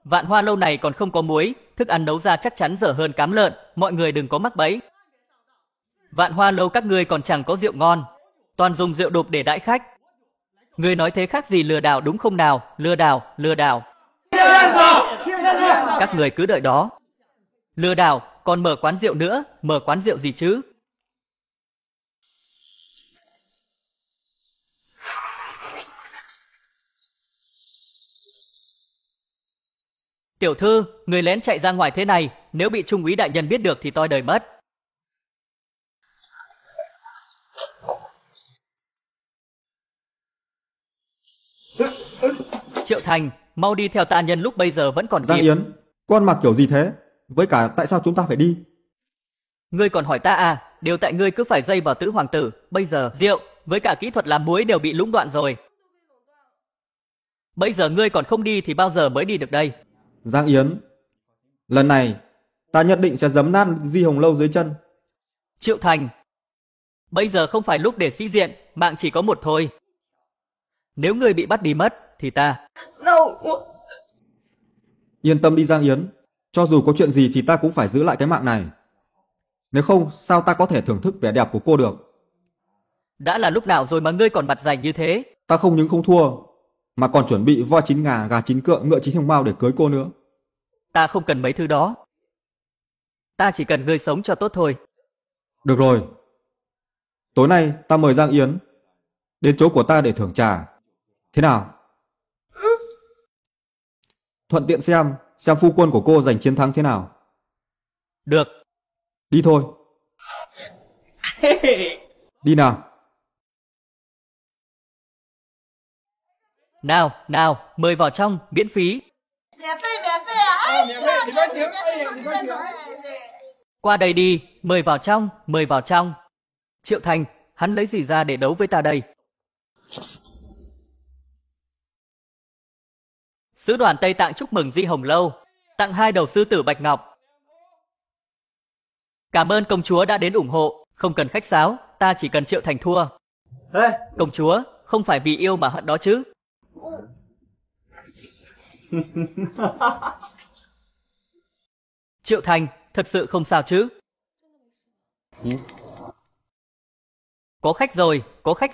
Vạn Hoa Lâu này còn không có muối, thức ăn nấu ra chắc chắn dở hơn cám lợn, mọi người đừng có mắc bẫy. Vạn Hoa Lâu các ngươi còn chẳng có rượu ngon, toàn dùng rượu đục để đãi khách. Ngươi nói thế khác gì lừa đảo đúng không nào? Lừa đảo, lừa đảo. Các người cứ đợi đó. Lừa đảo, còn mở quán rượu nữa, mở quán rượu gì chứ? Tiểu thư, người lén chạy ra ngoài thế này, nếu bị trung úy đại nhân biết được thì toi đời mất. Triệu Thành, mau đi theo ta nhân lúc bây giờ vẫn còn kịp. Giang Yến, con mặc kiểu gì thế? Với cả tại sao chúng ta phải đi? Ngươi còn hỏi ta à? Đều tại ngươi cứ phải dây vào tứ hoàng tử. Bây giờ rượu với cả kỹ thuật làm muối đều bị lũng đoạn rồi. Bây giờ ngươi còn không đi thì bao giờ mới đi được đây? Giang Yến, lần này ta nhất định sẽ giấm nát Di Hồng Lâu dưới chân. Triệu Thành, bây giờ không phải lúc để sĩ diện, mạng chỉ có một thôi. Nếu ngươi bị bắt đi mất thì ta... Yên tâm đi Giang Yến, cho dù có chuyện gì thì ta cũng phải giữ lại cái mạng này. Nếu không, sao ta có thể thưởng thức vẻ đẹp của cô được? Đã là lúc nào rồi mà ngươi còn mặt dày như thế? Ta không những không thua, mà còn chuẩn bị voi chín ngà, gà chín cựa, ngựa chín hồng mao để cưới cô nữa. Ta không cần mấy thứ đó. Ta chỉ cần ngươi sống cho tốt thôi. Được rồi. Tối nay ta mời Giang Yến đến chỗ của ta để thưởng trà. Thế nào? Thuận tiện xem phu quân của cô giành chiến thắng thế nào. Được. Đi thôi. Đi nào. Nào, mời vào trong, miễn phí. Qua đây đi, mời vào trong. Triệu Thành, hắn lấy gì ra để đấu với ta đây? Sứ đoàn Tây Tạng chúc mừng Di Hồng Lâu, tặng 2 đầu sư tử bạch ngọc. Cảm ơn công chúa đã đến ủng hộ, không cần khách sáo, ta chỉ cần Triệu Thành thua. Công chúa, không phải vì yêu mà hận đó chứ? Triệu Thành, thật sự không sao chứ? Có khách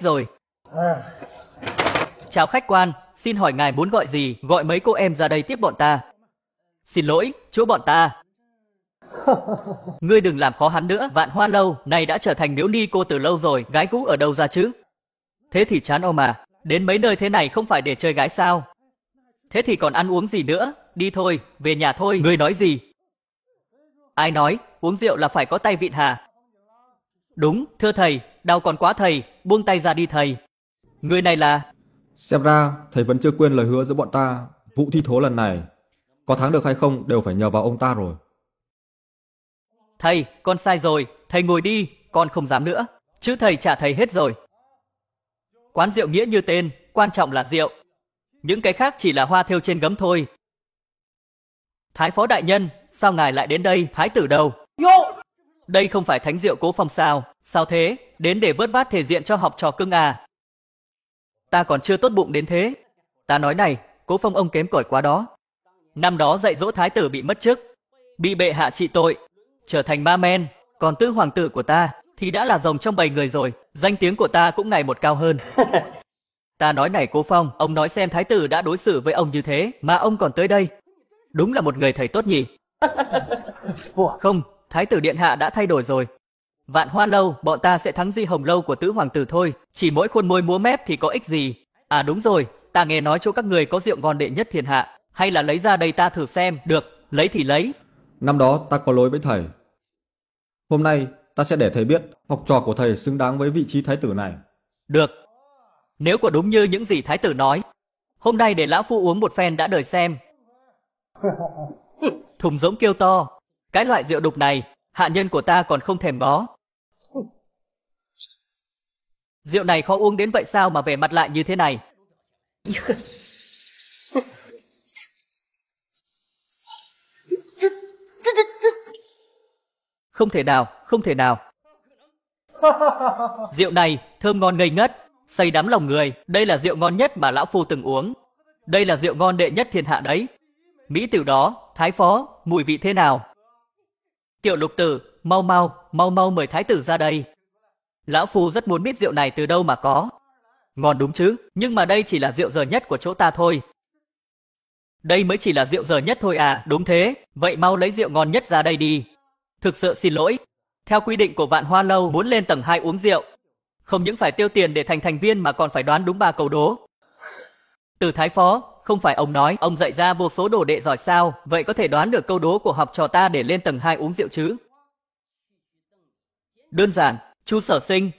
rồi. Chào khách quan, xin hỏi ngài muốn gọi gì? Gọi mấy cô em ra đây tiếp bọn ta. Xin lỗi, chúa bọn ta. Ngươi đừng làm khó hắn nữa. Vạn Hoa Lâu này đã trở thành miếu ni cô từ lâu rồi, gái cũ ở đâu ra chứ? Thế thì chán ô mà. Đến mấy nơi thế này không phải để chơi gái sao? Thế thì còn ăn uống gì nữa? Đi thôi, về nhà thôi. Ngươi nói gì? Ai nói, uống rượu là phải có tay vịn hả? Đúng, thưa thầy, đau còn quá thầy, buông tay ra đi thầy. Người này là... Xem ra thầy vẫn chưa quên lời hứa giữa bọn ta. Vụ thi thố lần này có thắng được hay không đều phải nhờ vào ông ta rồi. Thầy, con sai rồi, thầy ngồi đi, con không dám nữa. Chứ thầy trả thầy hết rồi. Quán rượu nghĩa như tên, quan trọng là rượu. Những cái khác chỉ là hoa thêu trên gấm thôi. Thái phó đại nhân, sao ngài lại đến đây? Thái tử đâu? Đây không phải thánh rượu Cố Phong sao? Sao thế? Đến để vớt vát thể diện cho học trò cưng à? Ta còn chưa tốt bụng đến thế. Ta nói này, Cố Phong ông kém cỏi quá đó. Năm đó dạy dỗ thái tử bị mất chức, bị bệ hạ trị tội, trở thành ma men, còn tứ hoàng tử của ta thì đã là rồng trong bầy người rồi, danh tiếng của ta cũng ngày một cao hơn. Ta nói này Cố Phong, ông nói xem thái tử đã đối xử với ông như thế mà ông còn tới đây. Đúng là một người thầy tốt nhỉ. Không, thái tử điện hạ đã thay đổi rồi. Vạn Hoa lâu, bọn ta sẽ thắng Di Hồng lâu của tứ hoàng tử thôi, chỉ mỗi khuôn môi múa mép thì có ích gì. À đúng rồi, ta nghe nói chỗ các người có rượu ngon đệ nhất thiên hạ, hay là lấy ra đây ta thử xem. Được, lấy thì lấy. Năm đó ta có lỗi với thầy. Hôm nay ta sẽ để thầy biết học trò của thầy xứng đáng với vị trí thái tử này. Được. Nếu có đúng như những gì thái tử nói, hôm nay để lão phu uống một phen đã đời xem. Thùng rỗng kêu to, cái loại rượu đục này, hạ nhân của ta còn không thèm ngó. Rượu này khó uống đến vậy sao mà vẻ mặt lại như thế này? Không thể nào, không thể nào. Rượu này thơm ngon ngây ngất, say đắm lòng người. Đây là rượu ngon nhất mà lão phu từng uống. Đây là rượu ngon đệ nhất thiên hạ đấy. Mỹ tiểu đó, thái phó, mùi vị thế nào? Tiểu lục tử, mau mau mời thái tử ra đây. Lão phu rất muốn biết rượu này từ đâu mà có. Ngon đúng chứ, nhưng mà đây chỉ là rượu dở nhất của chỗ ta thôi. Đây mới chỉ là rượu dở nhất thôi à? Đúng thế, vậy mau lấy rượu ngon nhất ra đây đi. Thực sự xin lỗi, theo quy định của Vạn Hoa lâu, muốn lên tầng 2 uống rượu, không những phải tiêu tiền để thành thành viên mà còn phải đoán đúng 3 câu đố. Từ thái phó, không phải ông nói ông dạy ra vô số đồ đệ giỏi sao, vậy có thể đoán được câu đố của học trò ta để lên tầng 2 uống rượu chứ? Đơn giản, Chu Sở Sinh.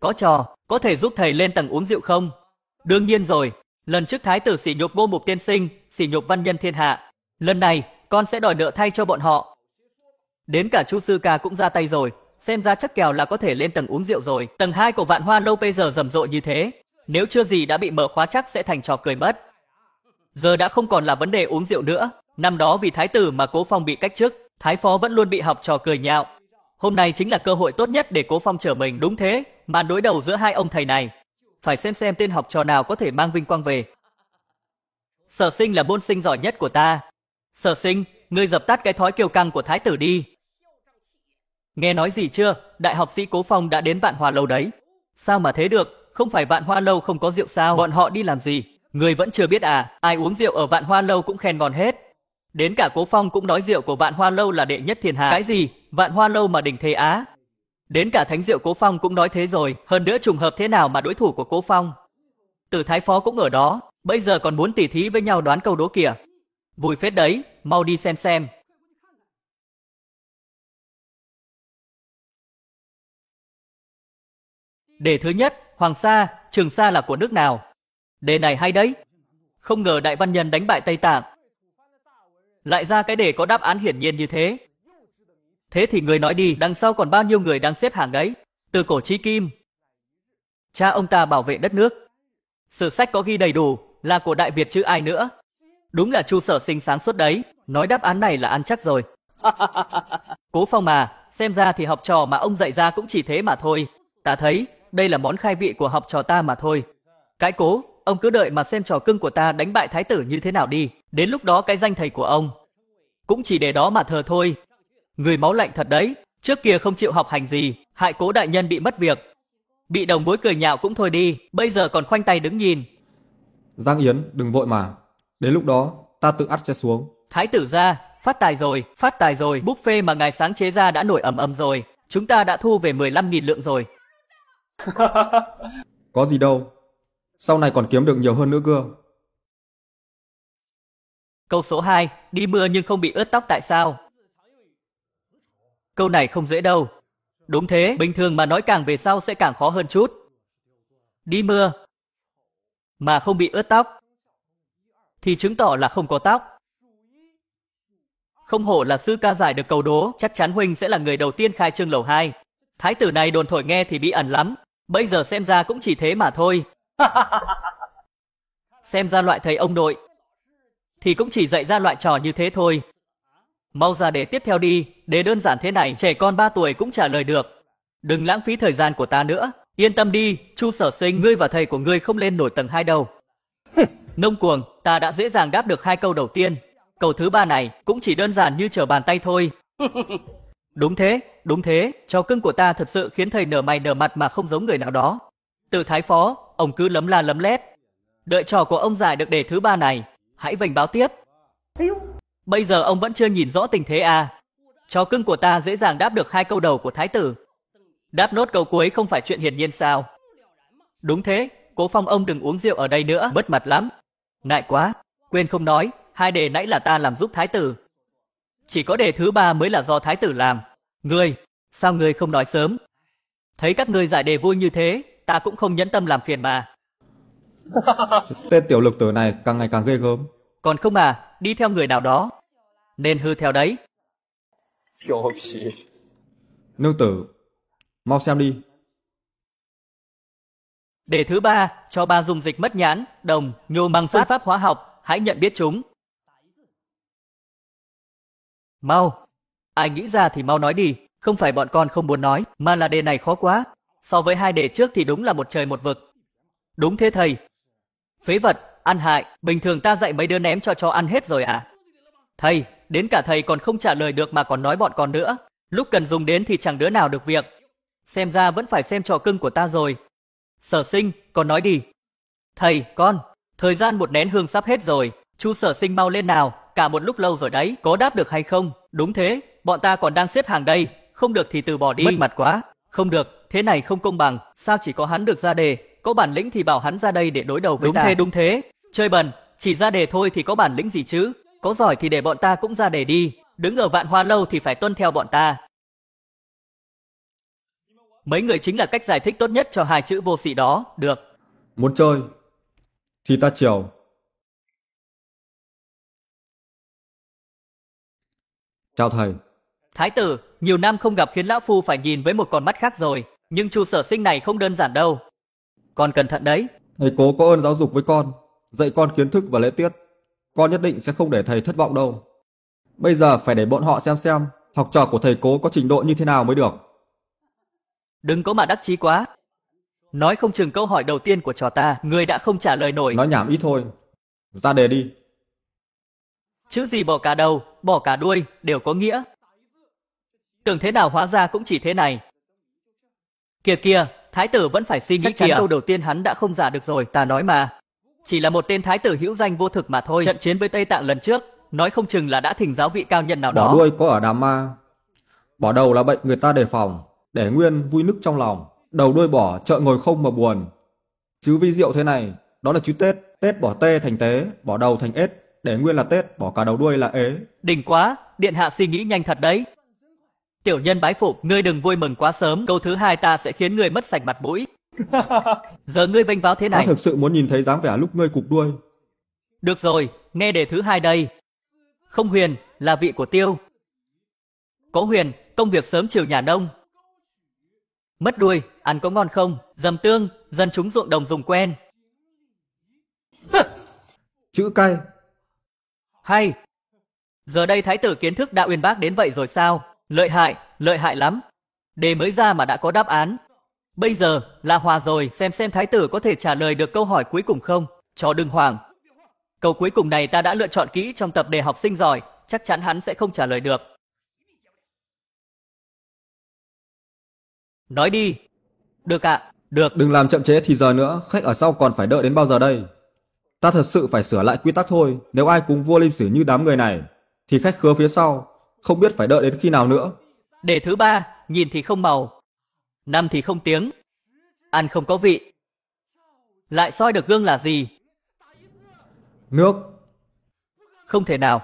Có trò, có thể giúp thầy lên tầng uống rượu không? Đương nhiên rồi, lần trước thái tử sỉ nhục Ngô Mục tiên sinh, sỉ nhục văn nhân thiên hạ. Lần này, con sẽ đòi nợ thay cho bọn họ. Đến cả Chu sư ca cũng ra tay rồi, xem ra chắc kèo là có thể lên tầng uống rượu rồi. Tầng 2 của Vạn Hoa lâu bây giờ rầm rộ như thế, nếu chưa gì đã bị mở khóa chắc sẽ thành trò cười mất. Giờ đã không còn là vấn đề uống rượu nữa. Năm đó vì thái tử mà Cố Phong bị cách chức, thái phó vẫn luôn bị học trò cười nhạo. Hôm nay chính là cơ hội tốt nhất để Cố Phong trở mình. Đúng thế, màn đối đầu giữa hai ông thầy này, phải xem tên học trò nào có thể mang vinh quang về. Sở Sinh là môn sinh giỏi nhất của ta. Sở Sinh, ngươi dập tắt cái thói kiêu căng của thái tử đi. Nghe nói gì chưa? Đại học sĩ Cố Phong đã đến Vạn Hoa lâu đấy. Sao mà thế được? Không phải Vạn Hoa lâu không có rượu sao? Bọn họ đi làm gì? Ngươi vẫn chưa biết à? Ai uống rượu ở Vạn Hoa lâu cũng khen ngon hết. Đến cả Cố Phong cũng nói rượu của Vạn Hoa lâu là đệ nhất thiên hạ. Cái gì? Vạn Hoa lâu mà đỉnh thế á? Đến cả thánh rượu Cố Phong cũng nói thế rồi. Hơn nữa trùng hợp thế nào mà đối thủ của Cố Phong? Từ thái phó cũng ở đó. Bây giờ còn muốn tỉ thí với nhau đoán câu đố kìa. Vui phết đấy, mau đi xem. Đề thứ nhất, Hoàng Sa, Trường Sa là của nước nào? Đề này hay đấy. Không ngờ đại văn nhân đánh bại Tây Tạng lại ra cái đề có đáp án hiển nhiên như thế. Thế thì người nói đi, đằng sau còn bao nhiêu người đang xếp hàng đấy? Từ cổ chí kim, cha ông ta bảo vệ đất nước. Sử sách có ghi đầy đủ, là của Đại Việt chứ ai nữa. Đúng là Chu Sở Sinh sáng suốt đấy, nói đáp án này là ăn chắc rồi. Cố Phong mà, xem ra thì học trò mà ông dạy ra cũng chỉ thế mà thôi. Ta thấy, đây là món khai vị của học trò ta mà thôi. Cái Cố, ông cứ đợi mà xem trò cưng của ta đánh bại thái tử như thế nào đi. Đến lúc đó cái danh thầy của ông cũng chỉ để đó mà thờ thôi. Người máu lạnh thật đấy, trước kia không chịu học hành gì, hại Cố đại nhân bị mất việc. Bị đồng bối cười nhạo cũng thôi đi, bây giờ còn khoanh tay đứng nhìn. Giang Yến, đừng vội mà. Đến lúc đó, ta tự ắt sẽ xuống. Thái tử ra, phát tài rồi, buffet mà ngài sáng chế ra đã nổi ầm ầm rồi. Chúng ta đã thu về 15.000 lượng rồi. Có gì đâu, sau này còn kiếm được nhiều hơn nữa cơ. Câu số 2, đi mưa nhưng không bị ướt tóc tại sao? Câu này không dễ đâu. Đúng thế, bình thường mà nói càng về sau sẽ càng khó hơn chút. Đi mưa mà không bị ướt tóc thì chứng tỏ là không có tóc. Không hổ là sư ca giải được câu đố, chắc chắn huynh sẽ là người đầu tiên khai trương lầu 2. Thái tử này đồn thổi nghe thì bí ẩn lắm, bây giờ xem ra cũng chỉ thế mà thôi. Xem ra loại thầy ông nội thì cũng chỉ dạy ra loại trò như thế thôi. Mau ra đề tiếp theo đi, đề đơn giản thế này trẻ con 3 tuổi cũng trả lời được. Đừng lãng phí thời gian của ta nữa. Yên tâm đi, Chu Sở Sinh, ngươi và thầy của ngươi không lên nổi tầng 2 đâu. Ngông cuồng, ta đã dễ dàng đáp được 2 câu đầu tiên. Câu thứ 3 này cũng chỉ đơn giản như trở bàn tay thôi. Đúng thế, trò cưng của ta thật sự khiến thầy nở mày nở mặt mà không giống người nào đó. Từ Thái Phó, ông cứ lấm la lấm lét. Đợi trò của ông giải được đề thứ 3 này, hãy vênh báo tiếp. Bây giờ ông vẫn chưa nhìn rõ tình thế à? Trò cưng của ta dễ dàng đáp được 2 câu đầu của Thái tử. Đáp nốt câu cuối không phải chuyện hiển nhiên sao? Đúng thế, Cố Phong ông đừng uống rượu ở đây nữa, mất mặt lắm. Ngại quá, quên không nói, 2 đề nãy là ta làm giúp Thái tử. Chỉ có đề thứ 3 mới là do Thái tử làm. Ngươi, sao ngươi không nói sớm? Thấy các ngươi giải đề vui như thế, ta cũng không nhẫn tâm làm phiền mà. Tên tiểu lực tử này càng ngày càng ghê gớm. Còn không à, đi theo người nào đó. Nên hư theo đấy. Tiêu皮. Nương tử, mau xem đi. Đề thứ 3, cho ba dung dịch mất nhãn, đồng, nhôm bằng phương pháp hóa học, hãy nhận biết chúng. Mau, ai nghĩ ra thì mau nói đi, không phải bọn con không muốn nói, mà là đề này khó quá. So với 2 đề trước thì đúng là một trời một vực. Đúng thế thầy. Phế vật, ăn hại, bình thường ta dạy mấy đứa ném cho ăn hết rồi à? Thầy, đến cả thầy còn không trả lời được mà còn nói bọn con nữa. Lúc cần dùng đến thì chẳng đứa nào được việc. Xem ra vẫn phải xem trò cưng của ta rồi. Sở Sinh, con nói đi. Thầy, con, thời gian một nén hương sắp hết rồi. Chu Sở Sinh mau lên nào, cả một lúc lâu rồi đấy, có đáp được hay không? Đúng thế, bọn ta còn đang xếp hàng đây, không được thì từ bỏ đi. Mất mặt quá. Không được, thế này không công bằng, sao chỉ có hắn được ra đề, có bản lĩnh thì bảo hắn ra đây để đối đầu với ta. Đúng thế, chơi bẩn, chỉ ra đề thôi thì có bản lĩnh gì chứ? Có giỏi thì để bọn ta cũng ra đề đi, đứng ở Vạn Hoa Lâu thì phải tuân theo bọn ta. Mấy người chính là cách giải thích tốt nhất cho 2 chữ vô sỉ đó, được. Muốn chơi thì ta chiều. Chào thầy. Thái tử, nhiều năm không gặp khiến lão phu phải nhìn với một con mắt khác rồi, nhưng Chu Sở Sinh này không đơn giản đâu. Con cẩn thận đấy. Thầy Cố có ơn giáo dục với con, dạy con kiến thức và lễ tiết. Con nhất định sẽ không để thầy thất vọng đâu. Bây giờ phải để bọn họ xem học trò của thầy Cố có trình độ như thế nào mới được. Đừng có mà đắc chí quá. Nói không chừng câu hỏi đầu tiên của trò ta, người đã không trả lời nổi. Nói nhảm ít thôi. Ra đề đi. Chữ gì bỏ cả đầu, bỏ cả đuôi, đều có nghĩa. Tưởng thế nào hóa ra cũng chỉ thế này. Kìa, thái tử vẫn phải suy nghĩ. Chắc chắn câu đầu tiên hắn đã không giả được rồi, ta nói mà. Chỉ là một tên thái tử hữu danh vô thực mà thôi. Trận chiến với Tây Tạng lần trước, nói không chừng là đã thỉnh giáo vị cao nhân nào đó. Bỏ đuôi có ở Đàm Ma. Bỏ đầu là bệnh người ta đề phòng, để nguyên vui nức trong lòng. Đầu đuôi bỏ, chợ ngồi không mà buồn. Chứ vi diệu thế này, đó là chữ Tết. Tết bỏ tê thành tế, bỏ đầu thành ết. Để nguyên là Tết, bỏ cả đầu đuôi là ế. Đỉnh quá, điện hạ suy nghĩ nhanh thật đấy. Tiểu nhân bái phục, ngươi đừng vui mừng quá sớm, câu thứ 2 ta sẽ khiến ngươi mất sạch mặt mũi. Giờ ngươi vênh váo thế này. Ta thực sự muốn nhìn thấy dáng vẻ lúc ngươi cụp đuôi. Được rồi, nghe đề thứ 2 đây. Không huyền là vị của tiêu. Có huyền, công việc sớm chiều nhà nông. Mất đuôi, ăn có ngon không? Dầm tương, dân chúng ruộng đồng dùng quen. Chữ cay. Hay. Giờ đây thái tử kiến thức đã uyên bác đến vậy rồi sao? Lợi hại lắm. Đề mới ra mà đã có đáp án. Bây giờ là hòa rồi, xem thái tử có thể trả lời được câu hỏi cuối cùng không? Cho đừng hoảng. Câu cuối cùng này ta đã lựa chọn kỹ trong tập đề học sinh giỏi, chắc chắn hắn sẽ không trả lời được. Nói đi. Được ạ, được. Đừng làm chậm trễ thì giờ nữa, khách ở sau còn phải đợi đến bao giờ đây? Ta thật sự phải sửa lại quy tắc thôi, nếu ai cùng vua Lim Sử như đám người này, thì khách khứa phía sau, không biết phải đợi đến khi nào nữa. Đề thứ 3, nhìn thì không màu, năm thì không tiếng, ăn không có vị. Lại soi được gương là gì? Nước. Không thể nào.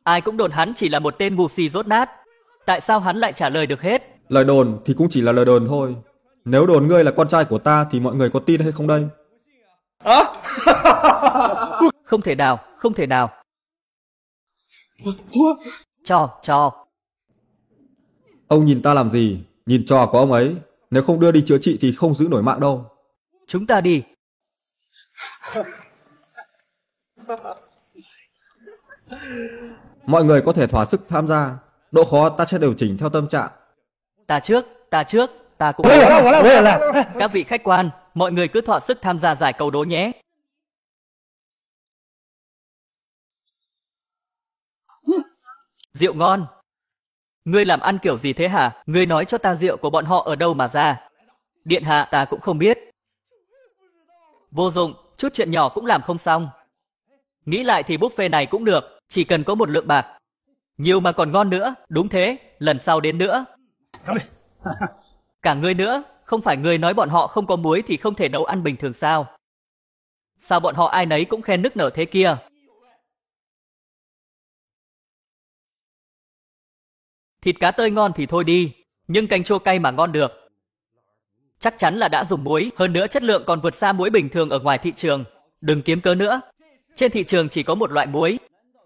Ai cũng đồn hắn chỉ là một tên ngu si dốt nát. Tại sao hắn lại trả lời được hết? Lời đồn thì cũng chỉ là lời đồn thôi. Nếu đồn ngươi là con trai của ta thì mọi người có tin hay không đây? Không thể nào. Cho. Ông nhìn ta làm gì? Nhìn trò của ông ấy. Nếu không đưa đi chữa trị thì không giữ nổi mạng đâu. Chúng ta đi. Mọi người có thể thỏa sức tham gia. Độ khó ta sẽ điều chỉnh theo tâm trạng. Ta trước, ta cũng. Các vị khách quan, mọi người cứ thỏa sức tham gia giải câu đố nhé. Rượu ngon. Ngươi làm ăn kiểu gì thế hả? Ngươi nói cho ta rượu của bọn họ ở đâu mà ra? Điện hạ, ta cũng không biết. Vô dụng, chút chuyện nhỏ cũng làm không xong. Nghĩ lại thì buffet này cũng được, chỉ cần có một lượng bạc. Nhiều mà còn ngon nữa, đúng thế, lần sau đến nữa. Cả ngươi nữa, không phải ngươi nói bọn họ không có muối thì không thể nấu ăn bình thường sao? Sao bọn họ ai nấy cũng khen nức nở thế kia? Thịt cá tươi ngon thì thôi đi, nhưng canh chua cay mà ngon được. Chắc chắn là đã dùng muối, hơn nữa chất lượng còn vượt xa muối bình thường ở ngoài thị trường. Đừng kiếm cớ nữa. Trên thị trường chỉ có một loại muối.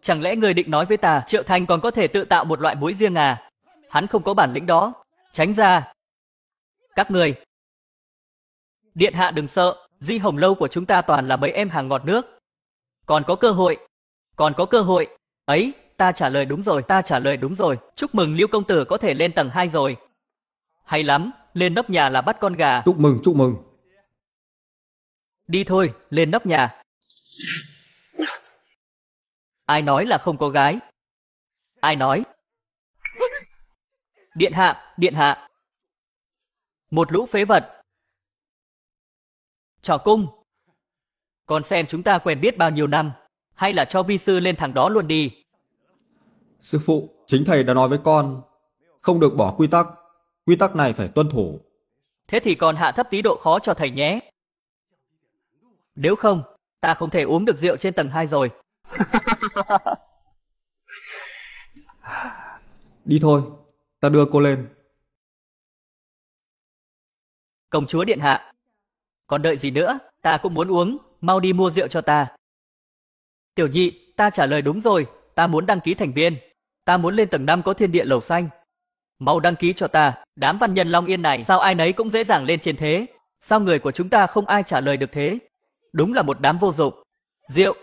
Chẳng lẽ người định nói với ta Triệu Thành còn có thể tự tạo một loại muối riêng à? Hắn không có bản lĩnh đó. Tránh ra. Các người. Điện hạ đừng sợ, Di Hồng Lâu của chúng ta toàn là mấy em hàng ngọt nước. Còn có cơ hội. Còn có cơ hội. Ấy, ta trả lời đúng rồi, ta trả lời đúng rồi. Chúc mừng Lưu công tử có thể lên tầng 2 rồi. Hay lắm, lên nóc nhà là bắt con gà. Chúc mừng, chúc mừng. Đi thôi, lên nóc nhà. Ai nói là không có gái? Ai nói? Điện hạ, điện hạ. Một lũ phế vật. Trò cung. Con xem chúng ta quen biết bao nhiêu năm, hay là cho vi sư lên thằng đó luôn đi. Sư phụ, chính thầy đã nói với con, không được bỏ quy tắc. Quy tắc này phải tuân thủ. Thế thì còn hạ thấp tí độ khó cho thầy nhé. Nếu không, ta không thể uống được rượu trên tầng 2 rồi. Đi thôi, ta đưa cô lên. Công chúa điện hạ. Còn đợi gì nữa, ta cũng muốn uống, mau đi mua rượu cho ta. Tiểu nhị, ta trả lời đúng rồi, ta muốn đăng ký thành viên. Ta muốn lên tầng 5 có thiên địa lầu xanh. Mau đăng ký cho ta, đám văn nhân Long Yên này sao ai nấy cũng dễ dàng lên trên thế? Sao người của chúng ta không ai trả lời được thế? Đúng là một đám vô dụng. Rượu,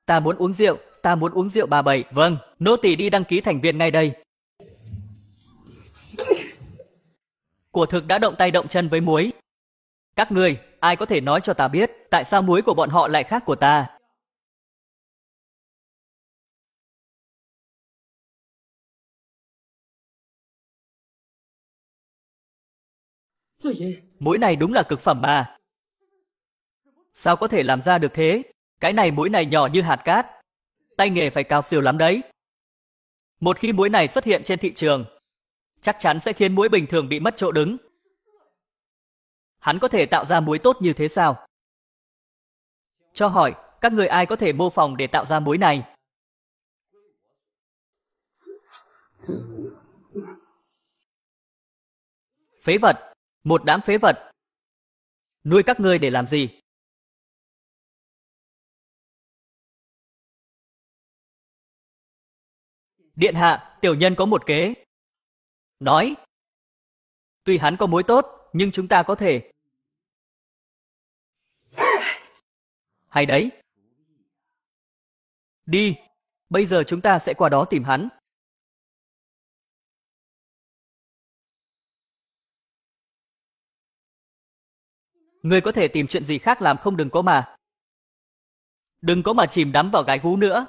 ta muốn uống rượu, ta muốn uống rượu bà bảy. Vâng, nô tỳ đi đăng ký thành viên ngay đây. Của thực đã động tay động chân với muối. Các người, ai có thể nói cho ta biết tại sao muối của bọn họ lại khác của ta? Muối này đúng là cực phẩm mà. Sao có thể làm ra được thế? Cái này muối này nhỏ như hạt cát. Tay nghề phải cao siêu lắm đấy. Một khi muối này xuất hiện trên thị trường, chắc chắn sẽ khiến muối bình thường bị mất chỗ đứng. Hắn có thể tạo ra muối tốt như thế sao? Cho hỏi, các người ai có thể mô phỏng để tạo ra muối này? Phế vật, một đám phế vật. Nuôi các ngươi để làm gì? Điện hạ, tiểu nhân có một kế. Nói. Tuy hắn có muối tốt, nhưng chúng ta có thể. Hay đấy. Đi, bây giờ chúng ta sẽ qua đó tìm hắn. Ngươi có thể tìm chuyện gì khác làm không, đừng có mà. Đừng có mà chìm đắm vào gái gú nữa.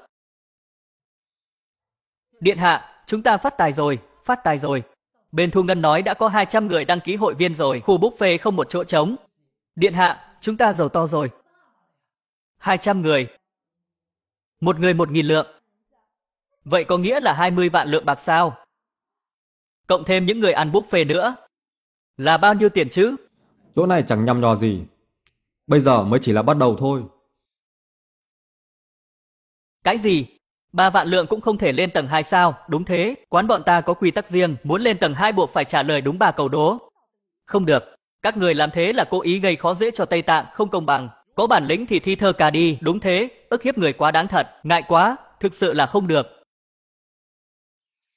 Điện hạ, chúng ta phát tài rồi, phát tài rồi. Bên thu ngân nói đã có 200 người đăng ký hội viên rồi, khu buffet không một chỗ trống. Điện hạ, chúng ta giàu to rồi. 200 người. Một người 1.000 lượng. Vậy có nghĩa là 20 vạn lượng bạc sao? Cộng thêm những người ăn buffet nữa. Là bao nhiêu tiền chứ? Chỗ này chẳng nhằm nhò gì. Bây giờ mới chỉ là bắt đầu thôi. Cái gì? 3 vạn lượng cũng không thể lên tầng 2 sao? Đúng thế, quán bọn ta có quy tắc riêng, muốn lên tầng 2 buộc phải trả lời đúng 3 câu đố. Không được, các người làm thế là cố ý gây khó dễ cho Tây Tạng, không công bằng. Có bản lĩnh thì thi thơ ca đi, đúng thế, ức hiếp người quá đáng thật, ngại quá, thực sự là không được.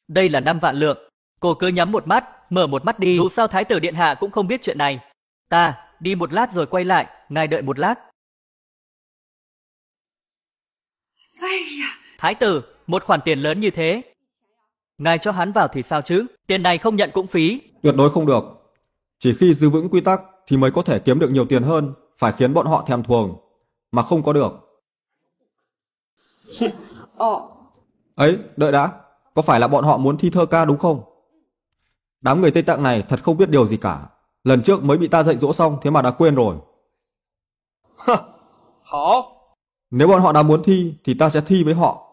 Đây là 5 vạn lượng, cô cứ nhắm một mắt, mở một mắt đi, dù sao Thái tử Điện Hạ cũng không biết chuyện này. Ta, đi một lát rồi quay lại, ngài đợi một lát. Thái tử, một khoản tiền lớn như thế. Ngài cho hắn vào thì sao chứ, tiền này không nhận cũng phí. Tuyệt đối không được. Chỉ khi giữ vững quy tắc thì mới có thể kiếm được nhiều tiền hơn, phải khiến bọn họ thèm thuồng, mà không có được. Ấy, đợi đã, Có phải là bọn họ muốn thi thơ ca đúng không? Đám người Tây Tạng này thật không biết điều gì cả. Lần trước mới bị ta dạy dỗ xong thế mà đã quên rồi. Hảo. Nếu bọn họ đã muốn thi thì ta sẽ thi với họ.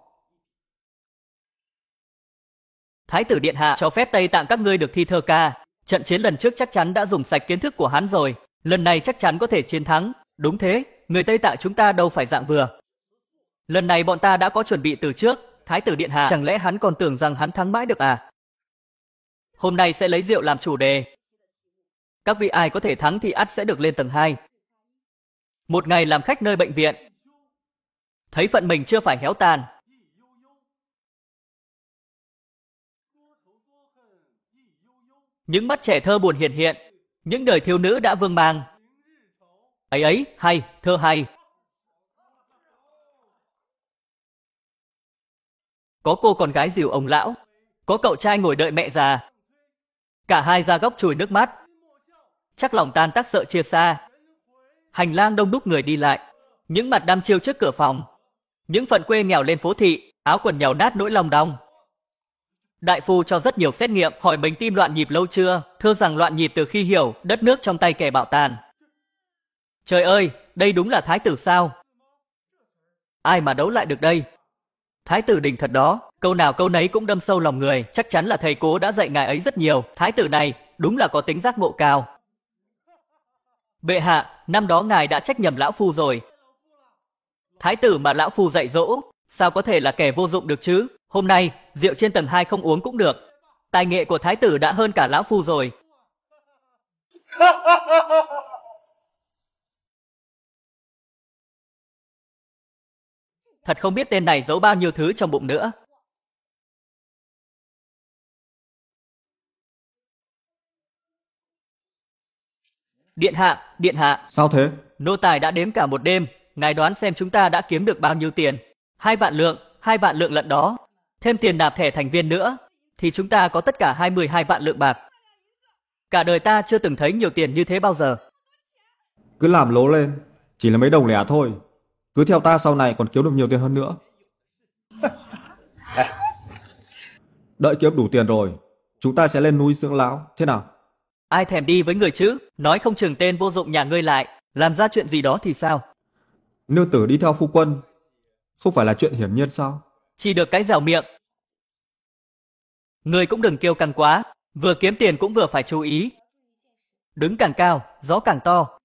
Thái tử điện hạ cho phép Tây Tạng các ngươi được thi thơ ca. Trận chiến lần trước chắc chắn đã dùng sạch kiến thức của hắn rồi. Lần này chắc chắn có thể chiến thắng. Đúng thế, người Tây Tạng chúng ta đâu phải dạng vừa. Lần này bọn ta đã có chuẩn bị từ trước. Thái tử điện hạ, chẳng lẽ hắn còn tưởng rằng hắn thắng mãi được à? Hôm nay sẽ lấy rượu làm chủ đề. Các vị ai có thể thắng thì ắt sẽ được lên tầng 2. Một ngày làm khách nơi bệnh viện. Thấy phận mình chưa phải héo tàn. Những mắt trẻ thơ buồn hiện hiện. Những đời thiếu nữ đã vương mang. Ấy ấy, hay, thơ hay. Có cô con gái dìu ông lão. Có cậu trai ngồi đợi mẹ già. Cả hai ra góc chùi nước mắt. Chắc lòng tan tác sợ chia xa. Hành lang đông đúc người đi lại. Những mặt đăm chiêu trước cửa phòng. Những phận quê nghèo lên phố thị. Áo quần nhàu nát nỗi lòng đong. Đại phu cho rất nhiều xét nghiệm, hỏi mình tim loạn nhịp lâu chưa, thưa rằng loạn nhịp từ khi hiểu đất nước trong tay kẻ bạo tàn. Trời ơi, đây đúng là thái tử sao? Ai mà đấu lại được đây? Thái tử đỉnh thật đó, câu nào câu nấy cũng đâm sâu lòng người, chắc chắn là thầy cố đã dạy ngài ấy rất nhiều. Thái tử này đúng là có tính giác ngộ cao. Bệ hạ, năm đó ngài đã trách nhầm lão phu rồi. Thái tử mà lão phu dạy dỗ, sao có thể là kẻ vô dụng được chứ? Hôm nay, rượu trên tầng 2 không uống cũng được. Tài nghệ của thái tử đã hơn cả lão phu rồi. Thật không biết tên này giấu bao nhiêu thứ trong bụng nữa. Điện hạ, điện hạ. Sao thế? Nô tài đã đếm cả một đêm. Ngài đoán xem chúng ta đã kiếm được bao nhiêu tiền? 2 vạn lượng lận đó. Thêm tiền nạp thẻ thành viên nữa, thì chúng ta có tất cả 22 vạn lượng bạc. Cả đời ta chưa từng thấy nhiều tiền như thế bao giờ. Cứ làm lố lên, chỉ là mấy đồng lẻ thôi. Cứ theo ta sau này còn kiếm được nhiều tiền hơn nữa. Đợi kiếm đủ tiền rồi, chúng ta sẽ lên núi dưỡng lão, thế nào? Ai thèm đi với người chứ? Nói không chừng tên vô dụng nhà ngươi lại làm ra chuyện gì đó thì sao? Nương tử đi theo phu quân, không phải là chuyện hiển nhiên sao? Chỉ được cái dẻo miệng. Ngươi cũng đừng kiêu căng quá, vừa kiếm tiền cũng vừa phải chú ý. Đứng càng cao, gió càng to.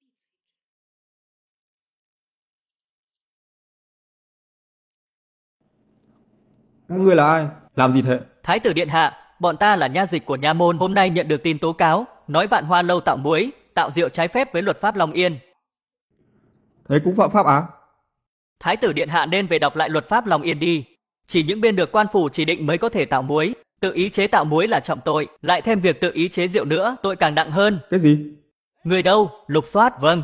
Các ngươi là ai? Làm gì thế? Thái tử điện hạ, bọn ta là nha dịch của nha môn, hôm nay nhận được tin tố cáo, nói Vạn Hoa lâu tạo muối, tạo rượu trái phép với luật pháp Long Yên. Thế cũng phạm pháp á? Thái tử điện hạ nên về đọc lại luật pháp Long Yên đi. Chỉ những bên được quan phủ chỉ định mới có thể tạo muối, tự ý chế tạo muối là trọng tội, lại thêm việc tự ý chế rượu nữa, tội càng nặng hơn. Cái gì? Người đâu? Lục soát, vâng.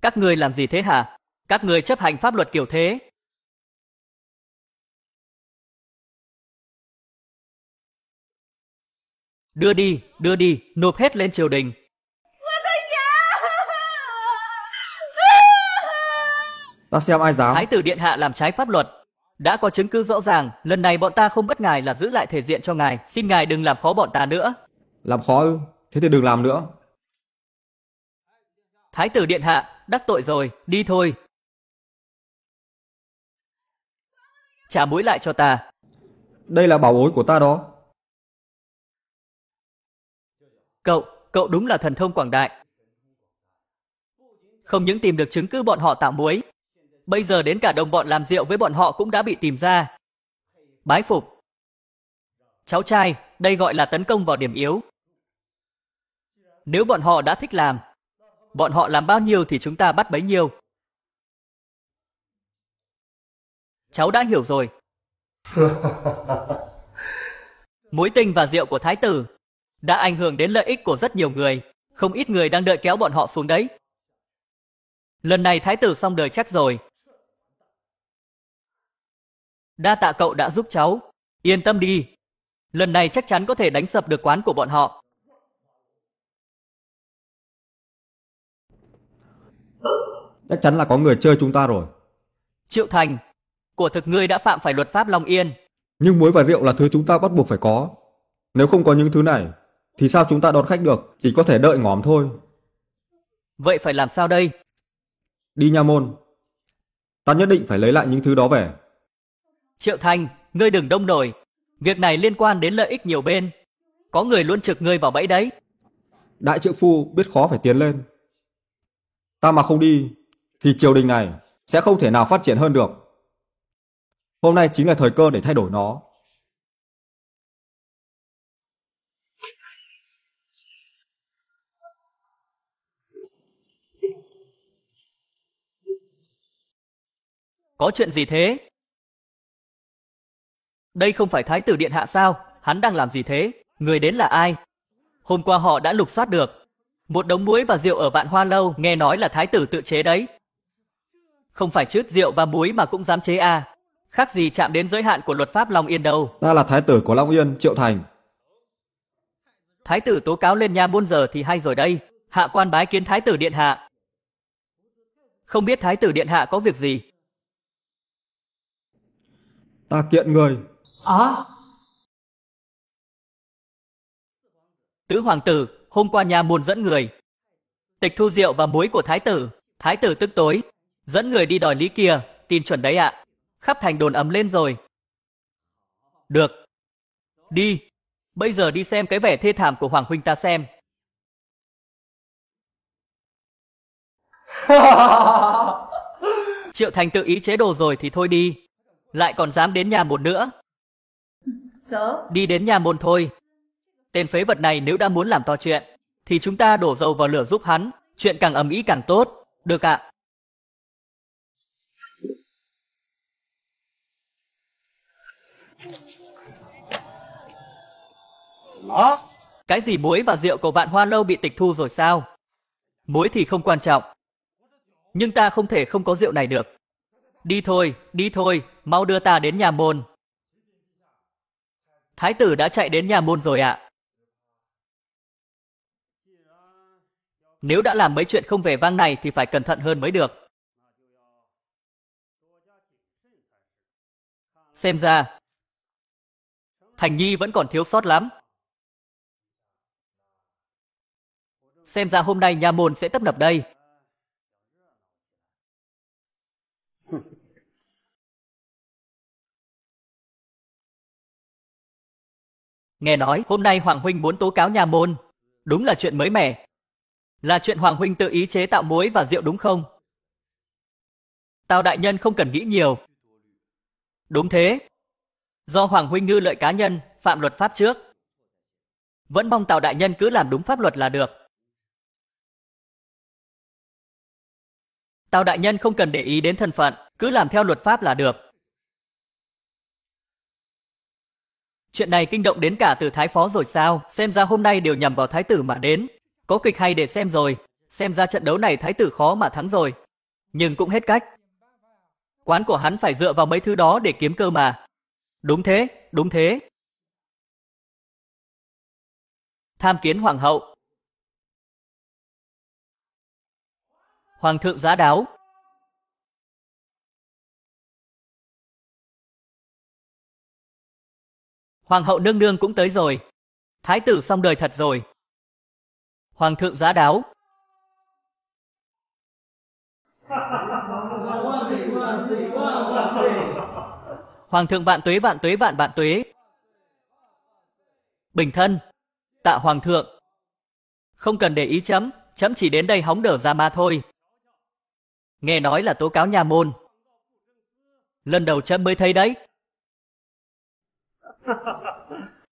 Các ngươi làm gì thế hả? Các ngươi chấp hành pháp luật kiểu thế. Đưa đi, nộp hết lên triều đình. Ta xem ai dám. Thái tử điện hạ làm trái pháp luật. Đã có chứng cứ rõ ràng, lần này bọn ta không bắt ngài là giữ lại thể diện cho ngài. Xin ngài đừng làm khó bọn ta nữa. Làm khó ư? Thế thì đừng làm nữa. Thái tử điện hạ, đắc tội rồi, đi thôi. Trả muối lại cho ta. Đây là bảo bối của ta đó. Cậu đúng là thần thông quảng đại. Không những tìm được chứng cứ bọn họ tạo muối, bây giờ đến cả đồng bọn làm rượu với bọn họ cũng đã bị tìm ra. Bái phục. Cháu trai, đây gọi là tấn công vào điểm yếu. Nếu bọn họ đã thích làm, bọn họ làm bao nhiêu thì chúng ta bắt bấy nhiêu. Cháu đã hiểu rồi. Mối tình và rượu của thái tử đã ảnh hưởng đến lợi ích của rất nhiều người. Không ít người đang đợi kéo bọn họ xuống đấy. Lần này thái tử xong đời chắc rồi. Đa tạ cậu đã giúp cháu. Yên tâm đi. Lần này chắc chắn có thể đánh sập được quán của bọn họ. Chắc chắn là có người chơi chúng ta rồi. Triệu Thành, của thực ngươi đã phạm phải luật pháp Long Yên. Nhưng muối và rượu là thứ chúng ta bắt buộc phải có. Nếu không có những thứ này, thì sao chúng ta đón khách được, chỉ có thể đợi ngỏm thôi. Vậy phải làm sao đây? Đi nha môn. Ta nhất định phải lấy lại những thứ đó về. Triệu Thành, ngươi đừng đông nổi. Việc này liên quan đến lợi ích nhiều bên. Có người luôn trực ngươi vào bẫy đấy. Đại trượng phu biết khó phải tiến lên. Ta mà không đi, thì triều đình này sẽ không thể nào phát triển hơn được. Hôm nay chính là thời cơ để thay đổi nó. Có chuyện gì thế? Đây không phải Thái tử Điện Hạ sao? Hắn đang làm gì thế? Người đến là ai? Hôm qua họ đã lục soát được. Một đống muối và rượu ở Vạn Hoa Lâu, nghe nói là Thái tử tự chế đấy. Không phải chứt rượu và muối mà cũng dám chế à? Khác gì chạm đến giới hạn của luật pháp Long Yên đâu. Ta là thái tử của Long Yên, Triệu Thành. Thái tử tố cáo lên nha môn giờ thì hay rồi đây. Hạ quan bái kiến Thái tử Điện Hạ. Không biết Thái tử Điện Hạ có việc gì? Ta kiện người. Tứ hoàng tử, hôm qua nha môn dẫn người tịch thu rượu và muối của thái tử. Thái tử tức tối, dẫn người đi đòi lý kia, tin chuẩn đấy ạ. Khắp thành đồn ầm lên rồi. Được. Đi. Bây giờ đi xem cái vẻ thê thảm của Hoàng huynh ta xem. Triệu Thành tự ý chế đồ rồi thì thôi đi. Lại còn dám đến nhà môn nữa. Đi đến nhà môn thôi. Tên phế vật này nếu đã muốn làm to chuyện, thì chúng ta đổ dầu vào lửa giúp hắn. Chuyện càng ầm ĩ càng tốt. Được ạ. Cái gì muối và rượu của Vạn Hoa Lâu bị tịch thu rồi sao? Muối thì không quan trọng. Nhưng ta không thể không có rượu này được. Đi thôi, mau đưa ta đến nhà môn. Thái tử đã chạy đến nhà môn rồi ạ. Nếu đã làm mấy chuyện không vẻ vang này thì phải cẩn thận hơn mới được. Xem ra, Thành Nhi vẫn còn thiếu sót lắm. Xem ra hôm nay nha môn sẽ tấp nập đây. Nghe nói hôm nay Hoàng huynh muốn tố cáo nha môn. Đúng là chuyện mới mẻ. Là chuyện Hoàng huynh tự ý chế tạo muối và rượu đúng không? Tào đại nhân không cần nghĩ nhiều. Đúng thế. Do Hoàng huynh ngư lợi cá nhân, phạm luật pháp trước. Vẫn mong Tào đại nhân cứ làm đúng pháp luật là được. Tào đại nhân không cần để ý đến thân phận, cứ làm theo luật pháp là được. Chuyện này kinh động đến cả từ Thái Phó rồi sao? Xem ra hôm nay đều nhằm vào Thái tử mà đến. Có kịch hay để xem rồi. Xem ra trận đấu này Thái tử khó mà thắng rồi. Nhưng cũng hết cách. Quán của hắn phải dựa vào mấy thứ đó để kiếm cơ mà. Đúng thế. Tham kiến Hoàng hậu. Hoàng thượng giá đáo. Hoàng hậu nương nương cũng tới rồi. Thái tử xong đời thật rồi. Hoàng thượng giá đáo. Hoàng thượng vạn tuế vạn tuế. Bình thân. Tạ hoàng thượng. Không cần để ý chấm chỉ đến đây hóng đở ra ma thôi. Nghe nói là tố cáo nha môn. Lần đầu chấm mới thấy đấy.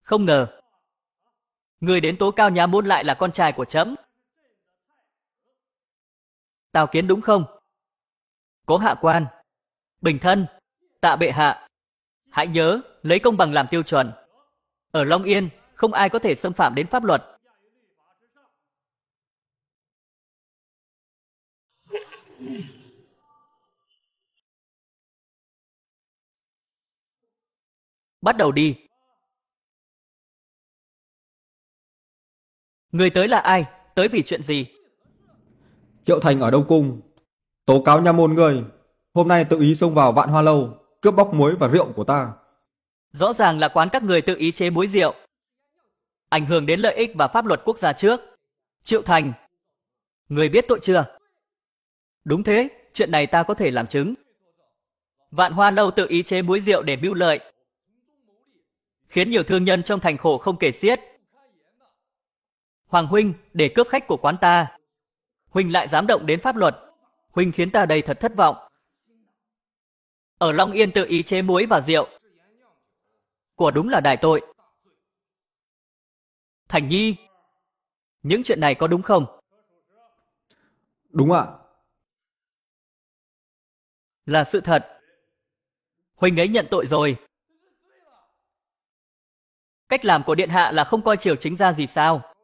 Không ngờ người đến tố cao nha môn lại là con trai của chấm. Tào Kiến đúng không? Cố hạ quan. Bình thân. Tạ bệ hạ. Hãy nhớ lấy công bằng làm tiêu chuẩn. Ở Long Yên không ai có thể xâm phạm đến pháp luật. Bắt đầu đi. Người tới là ai? Tới vì chuyện gì? Triệu Thành ở Đông Cung. Tố cáo nha môn người hôm nay tự ý xông vào Vạn Hoa Lâu, cướp bóc muối và rượu của ta. Rõ ràng là quán các người tự ý chế muối rượu, ảnh hưởng đến lợi ích và pháp luật quốc gia trước. Triệu Thành, người biết tội chưa? Đúng thế, chuyện này ta có thể làm chứng. Vạn Hoa Lâu tự ý chế muối rượu để mưu lợi, khiến nhiều thương nhân trong thành khổ không kể xiết. Hoàng huynh, để cướp khách của quán ta, huynh lại dám động đến pháp luật, huynh khiến ta đây thật thất vọng. Ở Long Yên tự ý chế muối và rượu, của đúng là đại tội. Thành Nhi, những chuyện này có đúng không? Đúng ạ. Là sự thật. Huynh ấy nhận tội rồi. Cách làm của điện hạ là không coi triều chính ra gì sao?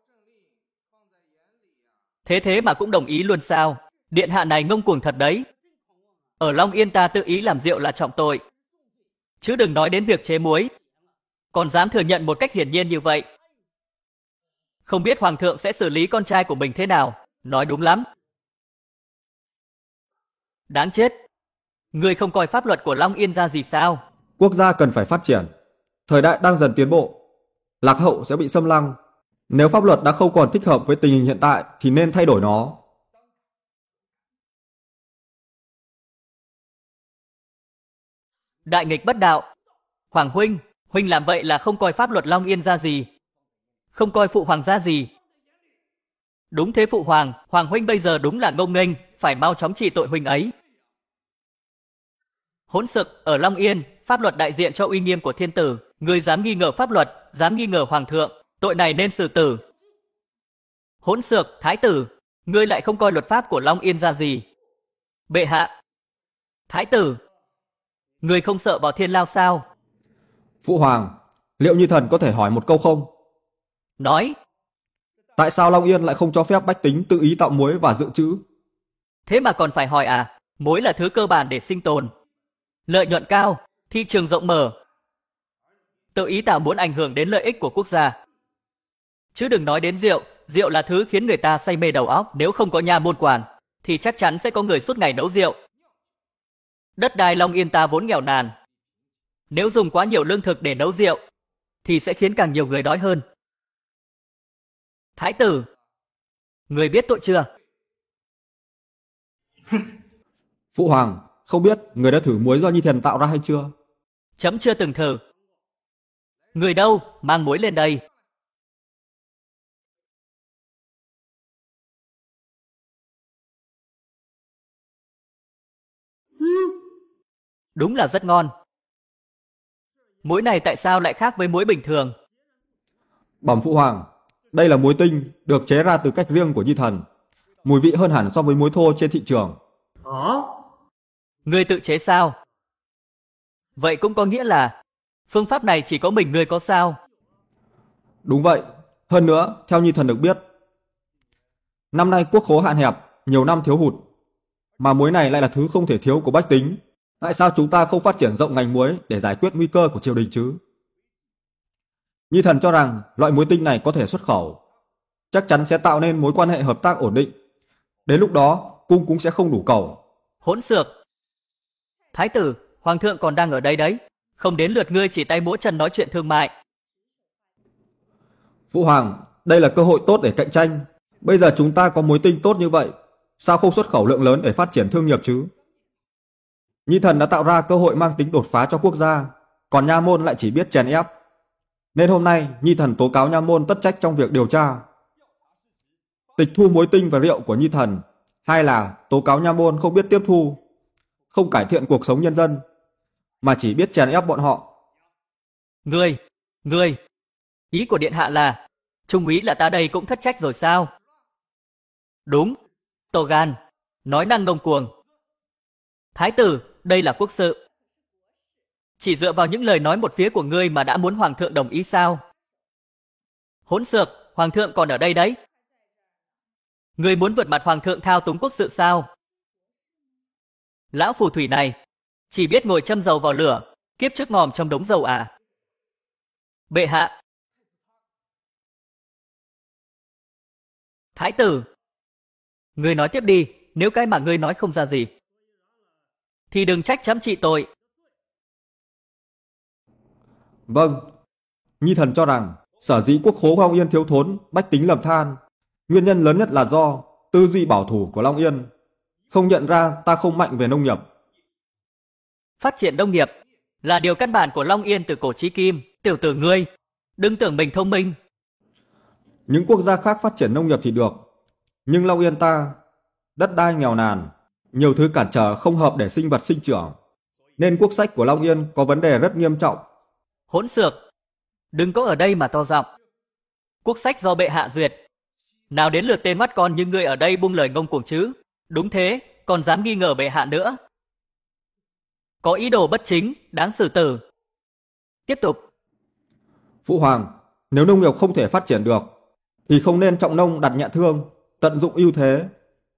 Thế mà cũng đồng ý luôn sao? Điện hạ này ngông cuồng thật đấy. Ở Long Yên ta tự ý làm rượu là trọng tội, chứ đừng nói đến việc chế muối. Còn dám thừa nhận một cách hiển nhiên như vậy. Không biết hoàng thượng sẽ xử lý con trai của mình thế nào? Nói đúng lắm. Đáng chết. Ngươi không coi pháp luật của Long Yên ra gì sao? Quốc gia cần phải phát triển. Thời đại đang dần tiến bộ. Lạc hậu sẽ bị xâm lăng. Nếu pháp luật đã không còn thích hợp với tình hình hiện tại thì nên thay đổi nó. Đại nghịch bất đạo. Hoàng huynh, huynh làm vậy là không coi pháp luật Long Yên ra gì. Không coi phụ hoàng ra gì. Đúng thế phụ hoàng, hoàng huynh bây giờ đúng là ngông nghênh, phải mau chóng trị tội huynh ấy. Hỗn xực, ở Long Yên, pháp luật đại diện cho uy nghiêm của thiên tử, người dám nghi ngờ pháp luật, dám nghi ngờ hoàng thượng, tội này nên xử tử. Hỗn xược, thái tử, ngươi lại không coi luật pháp của Long Yên ra gì. Bệ hạ. Thái tử, ngươi không sợ vào thiên lao sao? Phụ hoàng, liệu Nhi thần có thể hỏi một câu không? Nói. Tại sao Long Yên lại không cho phép bách tính tự ý tạo muối và dự trữ? Thế mà còn phải hỏi à? Muối là thứ cơ bản để sinh tồn. Lợi nhuận cao, thị trường rộng mở. Tự ý tạo muốn ảnh hưởng đến lợi ích của quốc gia. Chứ đừng nói đến rượu, rượu là thứ khiến người ta say mê đầu óc. Nếu không có nhà môn quản, thì chắc chắn sẽ có người suốt ngày nấu rượu. Đất đai Long Yên ta vốn nghèo nàn. Nếu dùng quá nhiều lương thực để nấu rượu, thì sẽ khiến càng nhiều người đói hơn. Thái tử, người biết tội chưa? Phụ hoàng, không biết người đã thử muối do Nhi thần tạo ra hay chưa? Chấm chưa từng thử. Người đâu, mang muối lên đây. Đúng là rất ngon. Muối này tại sao lại khác với muối bình thường? Bẩm phụ hoàng, đây là muối tinh được chế ra từ cách riêng của Nhi thần. Mùi vị hơn hẳn so với muối thô trên thị trường. Ngươi tự chế sao? Vậy cũng có nghĩa là phương pháp này chỉ có mình ngươi có sao? Đúng vậy. Hơn nữa, theo Nhi thần được biết, năm nay quốc khố hạn hẹp, nhiều năm thiếu hụt. Mà muối này lại là thứ không thể thiếu của bách tính. Tại sao chúng ta không phát triển rộng ngành muối để giải quyết nguy cơ của triều đình chứ? Nhi thần cho rằng loại muối tinh này có thể xuất khẩu. Chắc chắn sẽ tạo nên mối quan hệ hợp tác ổn định. Đến lúc đó, cung cũng sẽ không đủ cầu. Hỗn xược. Thái tử, hoàng thượng còn đang ở đây đấy. Không đến lượt ngươi chỉ tay múa chân nói chuyện thương mại. Phụ hoàng, đây là cơ hội tốt để cạnh tranh. Bây giờ chúng ta có muối tinh tốt như vậy, sao không xuất khẩu lượng lớn để phát triển thương nghiệp chứ? Nhi thần đã tạo ra cơ hội mang tính đột phá cho quốc gia, còn nha môn lại chỉ biết chèn ép. Nên hôm nay, Nhi thần tố cáo nha môn tất trách trong việc điều tra. Tịch thu muối tinh và rượu của Nhi thần, hay là tố cáo nha môn không biết tiếp thu, không cải thiện cuộc sống nhân dân, mà chỉ biết chèn ép bọn họ. Ngươi, ý của điện hạ là trung úy là ta đây cũng thất trách rồi sao? Đúng, to gan, nói năng ngông cuồng. Thái tử, đây là quốc sự. Chỉ dựa vào những lời nói một phía của ngươi mà đã muốn hoàng thượng đồng ý sao? Hỗn xược, hoàng thượng còn ở đây đấy. Ngươi muốn vượt mặt hoàng thượng thao túng quốc sự sao? Lão phù thủy này, chỉ biết ngồi châm dầu vào lửa, kiếp trước ngòm trong đống dầu à? Bệ hạ. Thái tử, ngươi nói tiếp đi, nếu cái mà ngươi nói không ra gì, thì đừng trách chấm trị tội. Vâng, Nhi thần cho rằng sở dĩ quốc khố Long Yên thiếu thốn, bách tính lầm than, nguyên nhân lớn nhất là do tư duy bảo thủ của Long Yên, không nhận ra ta không mạnh về nông nghiệp. Phát triển nông nghiệp là điều căn bản của Long Yên từ cổ chí kim. Tiểu tử ngươi, đừng tưởng mình thông minh. Những quốc gia khác phát triển nông nghiệp thì được, nhưng Long Yên ta, đất đai nghèo nàn, nhiều thứ cản trở không hợp để sinh vật sinh trưởng, nên quốc sách của Long Yên có vấn đề rất nghiêm trọng. Hỗn xược, đừng có ở đây mà to giọng. Quốc sách do bệ hạ duyệt. Nào đến lượt tên mắt con như ngươi ở đây buông lời ngông cuồng chứ? Đúng thế, còn dám nghi ngờ bệ hạ nữa. Có ý đồ bất chính, đáng xử tử. Tiếp tục. Phụ hoàng, nếu nông nghiệp không thể phát triển được, thì không nên trọng nông đặt nhẹ thương, tận dụng ưu thế,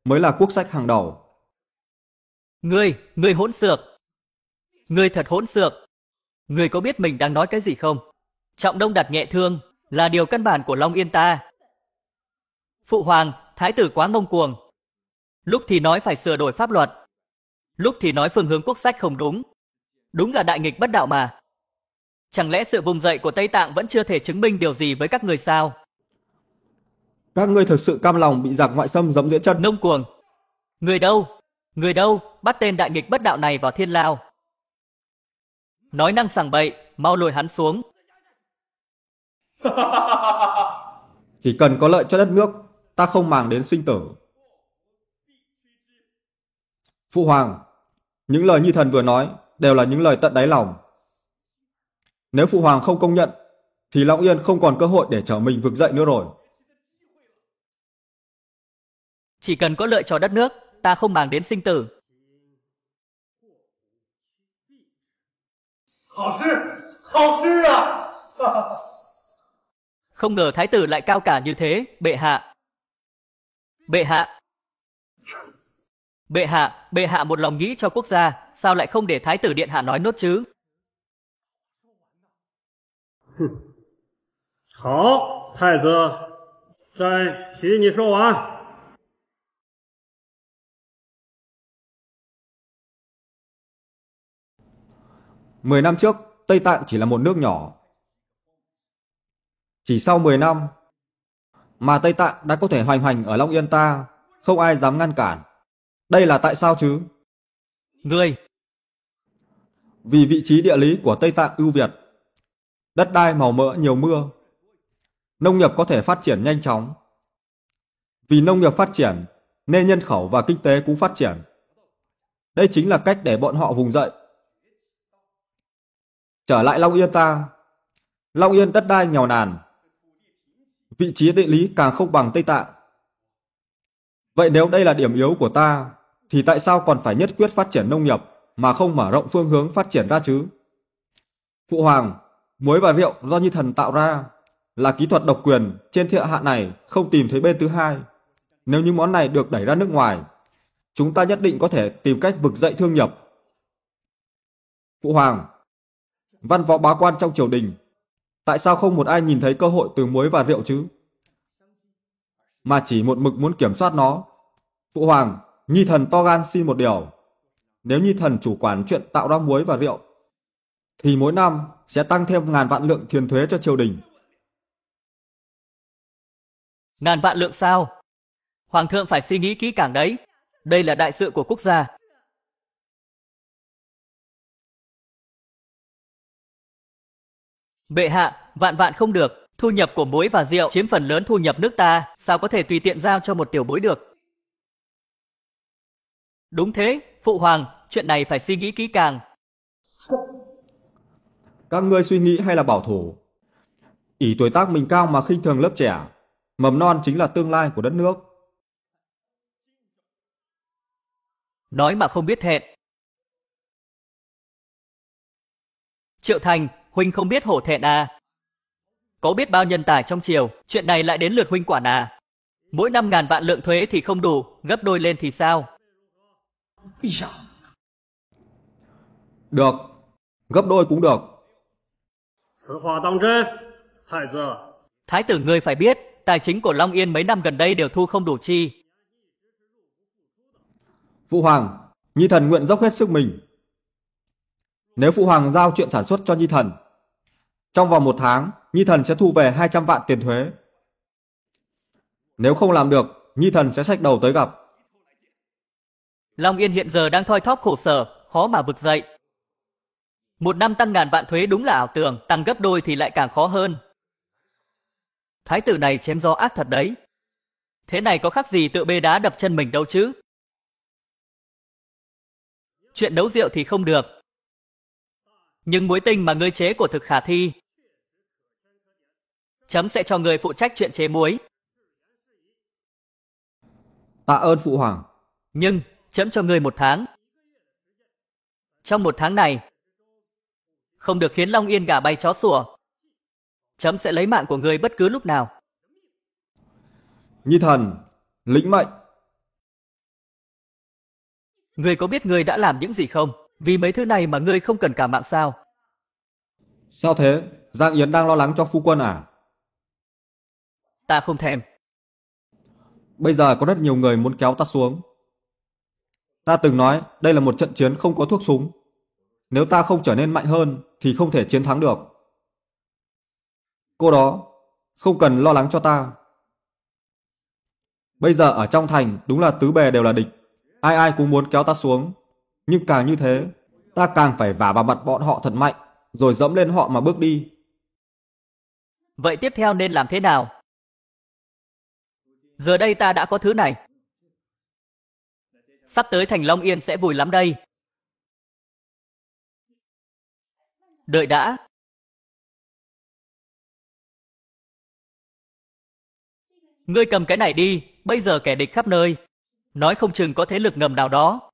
mới là quốc sách hàng đầu. Ngươi hỗn xược. Ngươi thật hỗn xược. Ngươi có biết mình đang nói cái gì không? Trọng nông đặt nhẹ thương là điều căn bản của Long Yên ta. Phụ hoàng, thái tử quá ngông cuồng. Lúc thì nói phải sửa đổi pháp luật, lúc thì nói phương hướng quốc sách không đúng. Đúng là đại nghịch bất đạo mà. Chẳng lẽ sự vùng dậy của Tây Tạng vẫn chưa thể chứng minh điều gì với các người sao? Các ngươi thực sự cam lòng bị giặc ngoại xâm giẫm dưới chân. Ngông cuồng. Người đâu, bắt tên đại nghịch bất đạo này vào thiên lao. Nói năng sảng bậy, mau lôi hắn xuống. Chỉ cần có lợi cho đất nước, ta không màng đến sinh tử. Phụ hoàng, những lời Nhi thần vừa nói đều là những lời tận đáy lòng. Nếu phụ hoàng không công nhận, thì Long Yên không còn cơ hội để trở mình vực dậy nữa rồi. Chỉ cần có lợi cho đất nước, ta không màng đến sinh tử. Không ngờ thái tử lại cao cả như thế, bệ hạ. Bệ hạ một lòng nghĩ cho quốc gia, sao lại không để thái tử điện hạ nói nốt chứ? 好，太子，再许你说完。 10 năm trước, Tây Tạng chỉ là một nước nhỏ. Chỉ sau 10 năm, mà Tây Tạng đã có thể hoành hành ở Long Yên ta, không ai dám ngăn cản. Đây là tại sao chứ? Ngươi! Vì vị trí địa lý của Tây Tạng ưu việt, đất đai màu mỡ nhiều mưa, nông nghiệp có thể phát triển nhanh chóng. Vì nông nghiệp phát triển, nên nhân khẩu và kinh tế cũng phát triển. Đây chính là cách để bọn họ vùng dậy. Trở lại Long Yên ta, Long Yên đất đai nghèo nàn, vị trí địa lý càng không bằng Tây Tạng. Vậy nếu đây là điểm yếu của ta, thì tại sao còn phải nhất quyết phát triển nông nghiệp mà không mở rộng phương hướng phát triển ra chứ? Phụ hoàng, muối và rượu do Nhi thần tạo ra là kỹ thuật độc quyền, trên thiên hạ này không tìm thấy bên thứ hai. Nếu những món này được đẩy ra nước ngoài, chúng ta nhất định có thể tìm cách vực dậy thương nghiệp. Phụ hoàng, văn võ bá quan trong triều đình, tại sao không một ai nhìn thấy cơ hội từ muối và rượu chứ? Mà chỉ một mực muốn kiểm soát nó. Phụ hoàng, Nhi thần to gan xin một điều. Nếu Nhi thần chủ quản chuyện tạo ra muối và rượu, thì mỗi năm sẽ tăng thêm ngàn vạn lượng tiền thuế cho triều đình. Ngàn vạn lượng sao? Hoàng thượng phải suy nghĩ kỹ càng đấy. Đây là đại sự của quốc gia. Bệ hạ, vạn vạn không được. Thu nhập của muối và rượu chiếm phần lớn thu nhập nước ta, sao có thể tùy tiện giao cho một tiểu bối được? Đúng thế, phụ hoàng, chuyện này phải suy nghĩ kỹ càng. Các ngươi suy nghĩ hay là bảo thủ? Ỷ tuổi tác mình cao mà khinh thường lớp trẻ, mầm non chính là tương lai của đất nước. Nói mà không biết thẹn. Triệu Thành, huynh không biết hổ thẹn à? Có biết bao nhân tài trong triều, chuyện này lại đến lượt huynh quản à? Mỗi năm ngàn vạn lượng thuế thì không đủ, gấp đôi lên thì sao? Được, gấp đôi cũng được. Thái tử ngươi phải biết, tài chính của Long Yên mấy năm gần đây đều thu không đủ chi. Phụ hoàng, Nhi thần nguyện dốc hết sức mình. Nếu phụ hoàng giao chuyện sản xuất cho Nhi thần, Trong vòng 1 tháng, Nhi thần sẽ thu về 200 vạn tiền thuế. Nếu không làm được, Nhi thần sẽ xách đầu tới gặp. Long Yên hiện giờ đang thoi thóp khổ sở, khó mà vực dậy. 1 năm tăng ngàn vạn thuế đúng là ảo tưởng, tăng gấp đôi thì lại càng khó hơn. Thái tử này chém gió ác thật đấy. Thế này có khác gì tự bê đá đập chân mình đâu chứ. Chuyện đấu rượu thì không được. Nhưng muối tinh mà ngươi chế của thực khả thi. Chấm sẽ cho ngươi phụ trách chuyện chế muối. Tạ ơn phụ hoàng. Nhưng chấm cho ngươi 1 tháng. Trong 1 tháng này, không được khiến Long Yên gà bay chó sủa. Chấm sẽ lấy mạng của ngươi bất cứ lúc nào. Nhi thần, lĩnh mệnh. Ngươi có biết ngươi đã làm những gì không? Vì mấy thứ này mà ngươi không cần cả mạng sao? Sao thế? Giang Yến đang lo lắng cho phu quân à? Ta không thèm. Bây giờ có rất nhiều người muốn kéo ta xuống. Ta từng nói đây là một trận chiến không có thuốc súng. Nếu ta không trở nên mạnh hơn thì không thể chiến thắng được. Cô đó, không cần lo lắng cho ta. Bây giờ ở trong thành đúng là tứ bề đều là địch. Ai ai cũng muốn kéo ta xuống. Nhưng càng như thế, ta càng phải vả vào mặt bọn họ thật mạnh, rồi dẫm lên họ mà bước đi. Vậy tiếp theo nên làm thế nào? Giờ đây ta đã có thứ này. Sắp tới thành Long Yên sẽ vui lắm đây. Đợi đã. Ngươi cầm cái này đi, bây giờ kẻ địch khắp nơi. Nói không chừng có thế lực ngầm nào đó.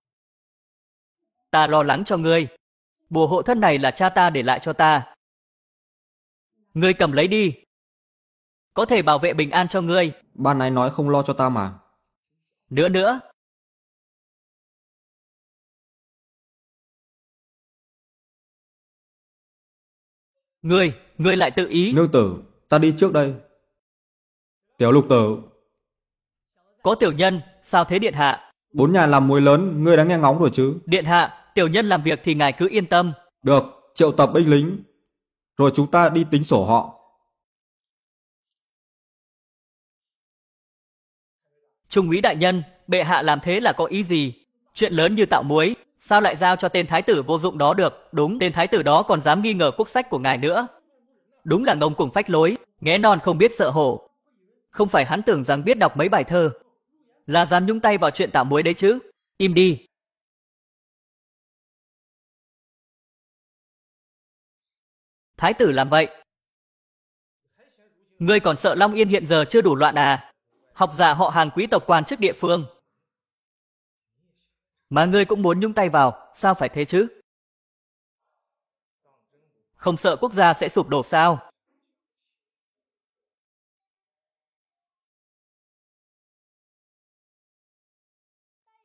Ta lo lắng cho ngươi. Bùa hộ thân này là cha ta để lại cho ta. Ngươi cầm lấy đi. Có thể bảo vệ bình an cho ngươi. Ban nãy nói không lo cho ta mà. Nữa. Ngươi lại tự ý. Nương tử, ta đi trước đây. Tiểu Lục tử. Có tiểu nhân, sao thế điện hạ? 4 nhà làm muối lớn, ngươi đã nghe ngóng rồi chứ? Điện hạ, tiểu nhân làm việc thì ngài cứ yên tâm. Được, triệu tập binh lính. Rồi chúng ta đi tính sổ họ. Trung úy đại nhân, bệ hạ làm thế là có ý gì? Chuyện lớn như tạo muối, sao lại giao cho tên thái tử vô dụng đó được? Đúng, tên thái tử đó còn dám nghi ngờ quốc sách của ngài nữa. Đúng là ngông cuồng phách lối, nghé non không biết sợ hổ. Không phải hắn tưởng rằng biết đọc mấy bài thơ là dám nhúng tay vào chuyện tạo muối đấy chứ. Im đi. Thái tử làm vậy. Ngươi còn sợ Long Yên hiện giờ chưa đủ loạn à? Học giả họ Hàng quý tộc quan chức địa phương. Mà ngươi cũng muốn nhúng tay vào, sao phải thế chứ? Không sợ quốc gia sẽ sụp đổ sao?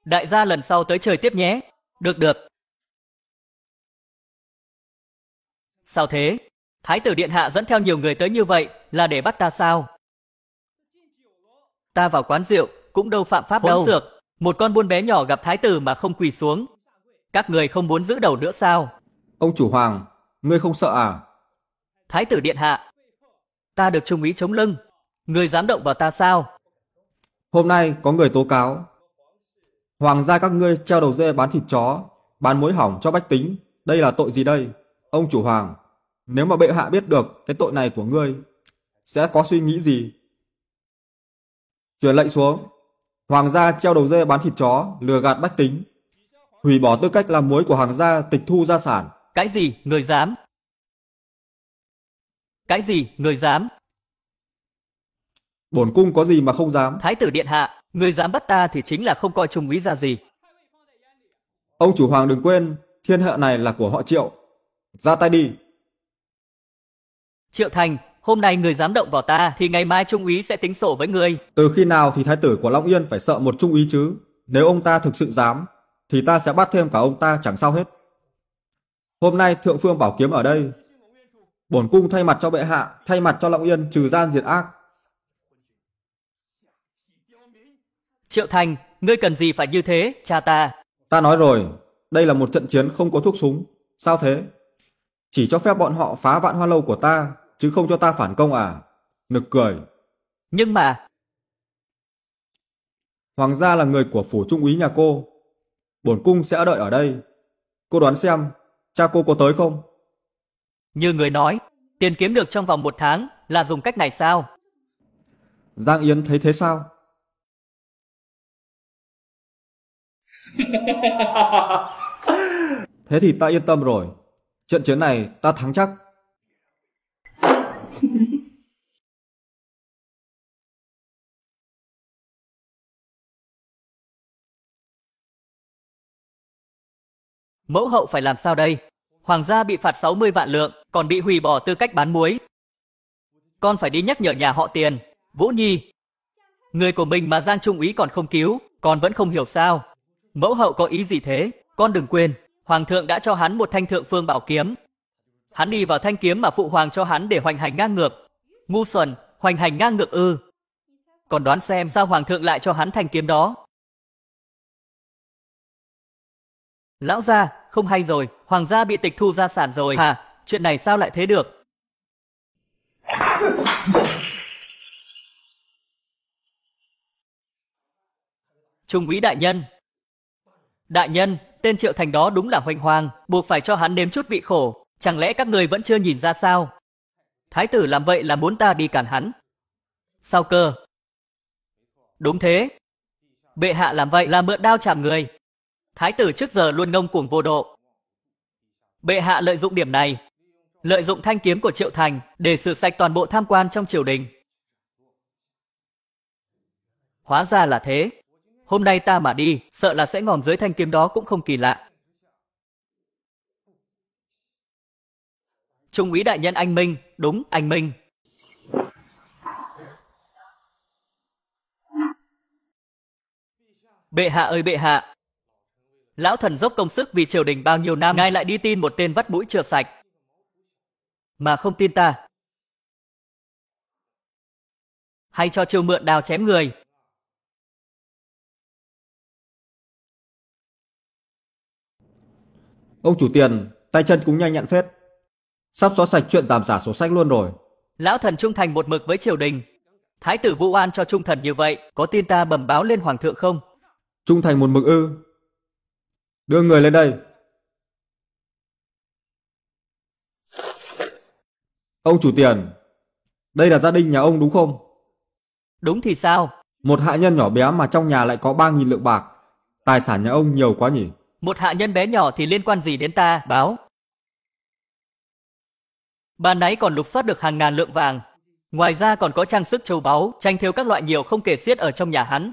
Đại gia lần sau tới chơi tiếp nhé. Được. Sao thế? Thái tử điện hạ dẫn theo nhiều người tới như vậy là để bắt ta sao? Ta vào quán rượu cũng đâu phạm pháp đâu. Hỗn xược, một con buôn bé nhỏ gặp thái tử mà không quỳ xuống. Các người không muốn giữ đầu nữa sao? Ông chủ hoàng, ngươi không sợ à? Thái tử điện hạ, ta được trung úy chống lưng. Ngươi dám động vào ta sao? Hôm nay có người tố cáo. Hoàng gia các ngươi treo đầu dê bán thịt chó, bán muối hỏng cho bách tính. Đây là tội gì đây? Ông chủ hoàng, nếu mà bệ hạ biết được cái tội này của ngươi, sẽ có suy nghĩ gì? Truyền lệnh xuống. Hoàng gia treo đầu dê bán thịt chó, lừa gạt bách tính. Hủy bỏ tư cách làm muối của hoàng gia, tịch thu gia sản. Cái gì? Người dám? Cái gì? Người dám? Bổn cung có gì mà không dám? Thái tử điện hạ, người dám bắt ta thì chính là không coi trung úy ra gì. Ông chủ hoàng đừng quên, thiên hạ này là của họ Triệu. Ra tay đi. Triệu Thành, hôm nay người dám động vào ta thì ngày mai trung úy sẽ tính sổ với người. Từ khi nào thì thái tử của Long Yên phải sợ một trung úy chứ? Nếu ông ta thực sự dám, thì ta sẽ bắt thêm cả ông ta chẳng sao hết. Hôm nay thượng phương bảo kiếm ở đây. Bổn cung thay mặt cho bệ hạ, thay mặt cho Long Yên trừ gian diệt ác. Triệu Thành, ngươi cần gì phải như thế, cha ta? Ta nói rồi, đây là một trận chiến không có thuốc súng. Sao thế? Chỉ cho phép bọn họ phá Vạn Hoa Lâu của ta, chứ không cho ta phản công à? Nực cười. Nhưng mà... Hoàng gia là người của phủ trung úy nhà cô. Bổn cung sẽ đợi ở đây. Cô đoán xem, cha cô có tới không? Như người nói, tiền kiếm được trong vòng 1 tháng là dùng cách này sao? Giang Yến thấy thế sao? Thế thì ta yên tâm rồi. Trận chiến này ta thắng chắc. Mẫu hậu phải làm sao đây? Hoàng gia bị phạt 60 vạn lượng, còn bị hủy bỏ tư cách bán muối. Con phải đi nhắc nhở nhà họ Tiền. Vũ Nhi, người của mình mà Giang Trung úy còn không cứu, con vẫn không hiểu sao. Mẫu hậu có ý gì thế? Con đừng quên, Hoàng thượng đã cho hắn một thanh thượng phương bảo kiếm. Hắn đi vào thanh kiếm mà phụ hoàng cho hắn để hoành hành ngang ngược. Ngu xuẩn, hoành hành ngang ngược ư? Còn đoán xem sao Hoàng thượng lại cho hắn thanh kiếm đó? Lão gia, không hay rồi, Hoàng gia bị tịch thu gia sản rồi. Hả? Chuyện này sao lại thế được? Trung úy đại nhân. Đại nhân, tên Triệu Thành đó đúng là huênh hoang, buộc phải cho hắn nếm chút vị khổ. Chẳng lẽ các người vẫn chưa nhìn ra sao? Thái tử làm vậy là muốn ta đi cản hắn. Sao cơ? Đúng thế. Bệ hạ làm vậy là mượn đao chạm người. Thái tử trước giờ luôn ngông cuồng vô độ. Bệ hạ lợi dụng điểm này, lợi dụng thanh kiếm của Triệu Thành để xử sạch toàn bộ tham quan trong triều đình. Hóa ra là thế. Hôm nay ta mà đi, sợ là sẽ ngòm dưới thanh kiếm đó cũng không kỳ lạ. Trung úy đại nhân anh minh, đúng, anh minh. Bệ hạ ơi bệ hạ. Lão thần dốc công sức vì triều đình bao nhiêu năm, ngài lại đi tin một tên vắt mũi chưa sạch. Mà không tin ta. Hay cho chiêu mượn đao chém người. Ông chủ Tiền, tay chân cũng nhanh nhẹn phết. Sắp xóa sạch chuyện làm giả sổ sách luôn rồi. Lão thần trung thành một mực với triều đình. Thái tử Vũ An cho trung thần như vậy, có tin ta bẩm báo lên hoàng thượng không? Trung thành một mực ư? Đưa người lên đây. Ông chủ Tiền, đây là gia đình nhà ông đúng không? Đúng thì sao? Một hạ nhân nhỏ bé mà trong nhà lại có 3.000 lượng bạc. Tài sản nhà ông nhiều quá nhỉ? Một hạ nhân bé nhỏ thì liên quan gì đến ta, báo? Ban nãy còn lục soát được hàng ngàn lượng vàng. Ngoài ra còn có trang sức châu báu, tranh thêu các loại nhiều không kể xiết ở trong nhà hắn.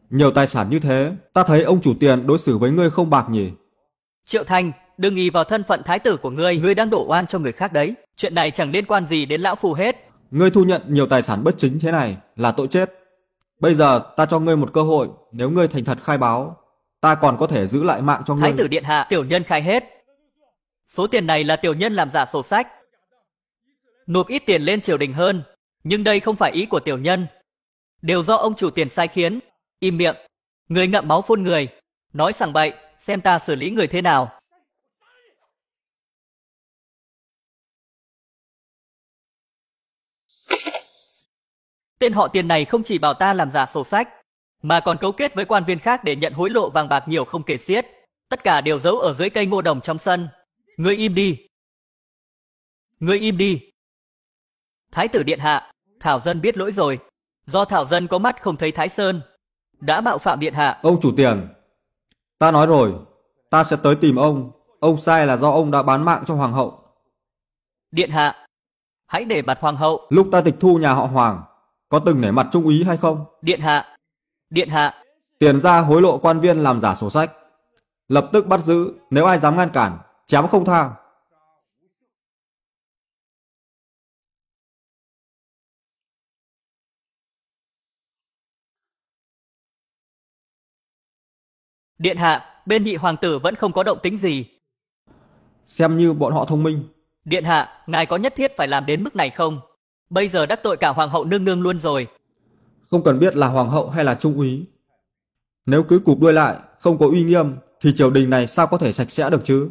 Nhiều tài sản như thế, ta thấy ông chủ Tiền đối xử với ngươi không bạc nhỉ? Triệu Thành, đừng nghi vào thân phận thái tử của ngươi đang đổ oan cho người khác đấy. Chuyện này chẳng liên quan gì đến lão phu hết. Ngươi thu nhận nhiều tài sản bất chính thế này là tội chết. Bây giờ ta cho ngươi một cơ hội, nếu ngươi thành thật khai báo, ta còn có thể giữ lại mạng cho ngươi. Thái tử điện hạ, tiểu nhân khai hết. Số tiền này là tiểu nhân làm giả sổ sách. Nộp ít tiền lên triều đình hơn, nhưng đây không phải ý của tiểu nhân. Đều do ông chủ Tiền sai khiến. Im miệng, người ngậm máu phun người, nói sằng bậy, xem ta xử lý người thế nào. Tên họ Tiền này không chỉ bảo ta làm giả sổ sách, mà còn cấu kết với quan viên khác để nhận hối lộ vàng bạc nhiều không kể xiết. Tất cả đều giấu ở dưới cây ngô đồng trong sân. Ngươi im đi. Ngươi im đi. Thái tử điện hạ, Thảo dân biết lỗi rồi. Do Thảo dân có mắt không thấy Thái Sơn, đã mạo phạm điện hạ. Ông chủ Tiền, ta nói rồi, ta sẽ tới tìm ông. Ông sai là do ông đã bán mạng cho hoàng hậu. Điện hạ, hãy để mặt hoàng hậu. Lúc ta tịch thu nhà họ Hoàng, có từng nể mặt trung úy hay không? Điện hạ, điện hạ. Tiền ra hối lộ quan viên làm giả sổ sách, lập tức bắt giữ, nếu ai dám ngăn cản, chém không tha. Điện hạ, bên nhị hoàng tử vẫn không có động tĩnh gì. Xem như bọn họ thông minh. Điện hạ, ngài có nhất thiết phải làm đến mức này không? Bây giờ đắc tội cả hoàng hậu nương nương luôn rồi. Không cần biết là hoàng hậu hay là trung úy. Nếu cứ cụp đuôi lại, không có uy nghiêm, thì triều đình này sao có thể sạch sẽ được chứ?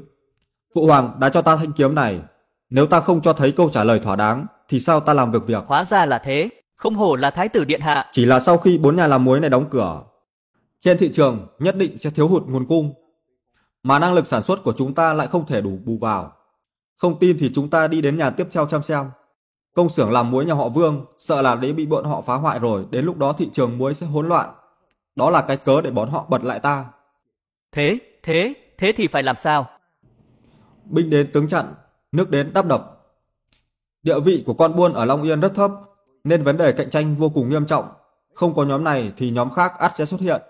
Phụ hoàng đã cho ta thanh kiếm này, nếu ta không cho thấy câu trả lời thỏa đáng thì sao ta làm được việc? Hóa ra là thế, không hổ là thái tử điện hạ. Chỉ là sau khi 4 nhà làm muối này đóng cửa, trên thị trường nhất định sẽ thiếu hụt nguồn cung, mà năng lực sản xuất của chúng ta lại không thể đủ bù vào. Không tin thì chúng ta đi đến nhà tiếp theo xem. Công xưởng làm muối nhà họ Vương sợ là để bị bọn họ phá hoại rồi, đến lúc đó thị trường muối sẽ hỗn loạn. Đó là cái cớ để bọn họ bật lại ta. Thế thì phải làm sao? Binh đến tướng chặn, nước đến đắp đập. Địa vị của con buôn ở Long Yên rất thấp, nên vấn đề cạnh tranh vô cùng nghiêm trọng. Không có nhóm này thì nhóm khác ắt sẽ xuất hiện.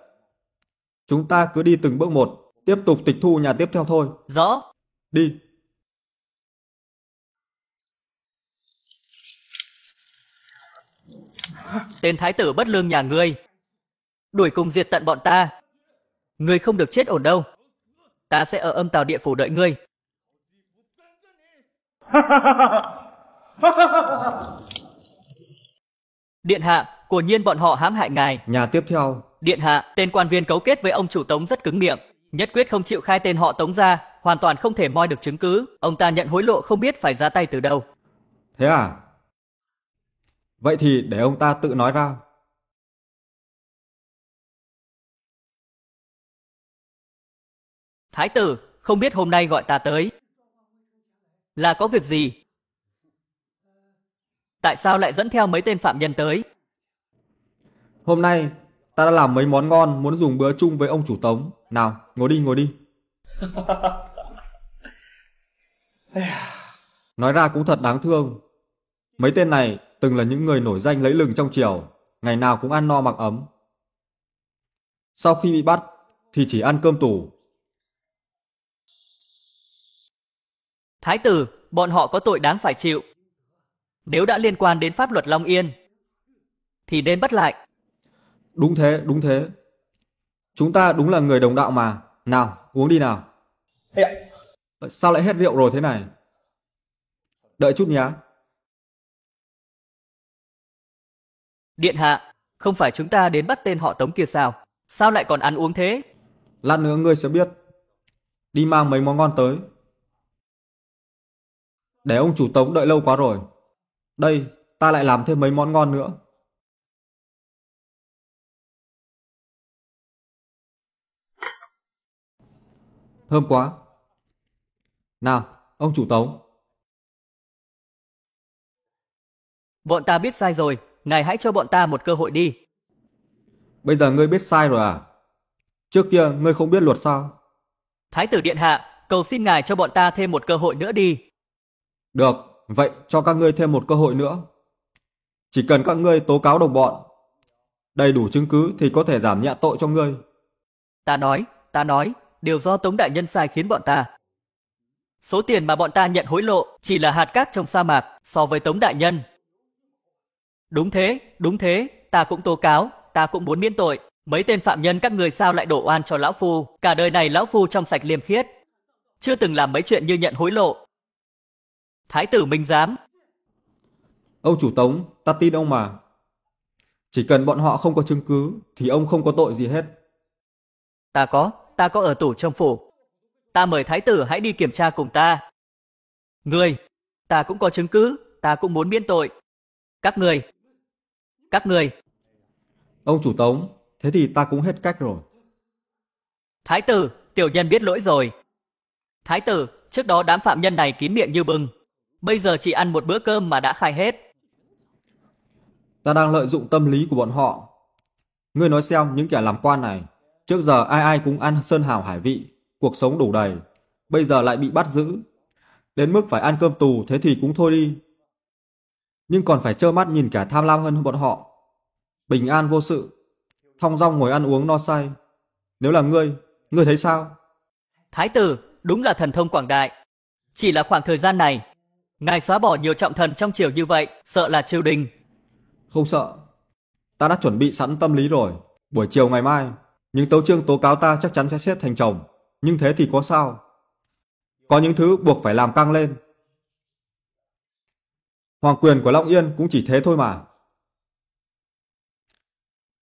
Chúng ta cứ đi từng bước một, tiếp tục tịch thu nhà tiếp theo thôi. Rõ. Đi. Tên thái tử bất lương nhà ngươi, đuổi cùng diệt tận bọn ta. Ngươi không được chết ổn đâu. Ta sẽ ở Âm Tào Địa Phủ đợi ngươi. Điện hạ, quả nhiên bọn họ hãm hại ngài. Nhà tiếp theo. Điện hạ, tên quan viên cấu kết với ông chủ Tống rất cứng miệng, nhất quyết không chịu khai tên họ Tống ra, hoàn toàn không thể moi được chứng cứ. Ông ta nhận hối lộ không biết phải ra tay từ đâu. Thế à? Vậy thì để ông ta tự nói ra. Thái tử, không biết hôm nay gọi ta tới là có việc gì? Tại sao lại dẫn theo mấy tên phạm nhân tới? Hôm nay ta đã làm mấy món ngon muốn dùng bữa chung với ông chủ Tống. Nào, ngồi đi. Nói ra cũng thật đáng thương. Mấy tên này từng là những người nổi danh lấy lừng trong triều, ngày nào cũng ăn no mặc ấm. Sau khi bị bắt thì chỉ ăn cơm tủ. Thái tử, bọn họ có tội đáng phải chịu. Nếu đã liên quan đến pháp luật Long Yên thì nên bắt lại. Đúng thế. Chúng ta đúng là người đồng đạo mà. Nào, uống đi nào. Sao lại hết rượu rồi thế này? Đợi chút nhé. Điện hạ, không phải chúng ta đến bắt tên họ Tống kia sao? Sao lại còn ăn uống thế? Lát nữa ngươi sẽ biết. Đi mang mấy món ngon tới. Để ông chủ Tống đợi lâu quá rồi. Đây, ta lại làm thêm mấy món ngon nữa. Thơm quá. Nào, ông chủ Tống. Bọn ta biết sai rồi, ngài hãy cho bọn ta một cơ hội đi. Bây giờ ngươi biết sai rồi à? Trước kia ngươi không biết luật sao? Thái tử điện hạ, cầu xin ngài cho bọn ta thêm một cơ hội nữa đi. Được, vậy cho các ngươi thêm một cơ hội nữa. Chỉ cần các ngươi tố cáo đồng bọn, đầy đủ chứng cứ thì có thể giảm nhẹ tội cho ngươi. Ta nói, đều do Tống đại nhân sai khiến bọn ta. Số tiền mà bọn ta nhận hối lộ chỉ là hạt cát trong sa mạc so với Tống đại nhân. Đúng thế, ta cũng tố cáo, ta cũng muốn miễn tội. Mấy tên phạm nhân các người sao lại đổ oan cho lão phu? Cả đời này lão phu trong sạch liêm khiết, chưa từng làm mấy chuyện như nhận hối lộ. Thái tử minh giám. Ông chủ Tống, ta tin ông mà. Chỉ cần bọn họ không có chứng cứ thì ông không có tội gì hết. Ta có ở tủ trong phủ. Ta mời thái tử hãy đi kiểm tra cùng ta. Ngươi, ta cũng có chứng cứ, ta cũng muốn miễn tội. Các người. Ông chủ Tống, thế thì ta cũng hết cách rồi. Thái tử, tiểu nhân biết lỗi rồi. Thái tử, trước đó đám phạm nhân này kín miệng như bưng. Bây giờ chỉ ăn một bữa cơm mà đã khai hết. Ta đang lợi dụng tâm lý của bọn họ. Ngươi nói xem những kẻ làm quan này, trước giờ ai ai cũng ăn sơn hào hải vị, cuộc sống đủ đầy. Bây giờ lại bị bắt giữ. Đến mức phải ăn cơm tù thế thì cũng thôi đi. Nhưng còn phải trơ mắt nhìn kẻ tham lam hơn bọn họ. Bình an vô sự, thong dong ngồi ăn uống no say. Nếu là ngươi thấy sao? Thái tử, đúng là thần thông quảng đại. Chỉ là khoảng thời gian này, ngài xóa bỏ nhiều trọng thần trong triều như vậy, sợ là triều đình. Không sợ. Ta đã chuẩn bị sẵn tâm lý rồi. Buổi chiều ngày mai, những tấu chương tố cáo ta chắc chắn sẽ xếp thành chồng. Nhưng thế thì có sao? Có những thứ buộc phải làm căng lên. Hoàng quyền của Long Yên cũng chỉ thế thôi mà.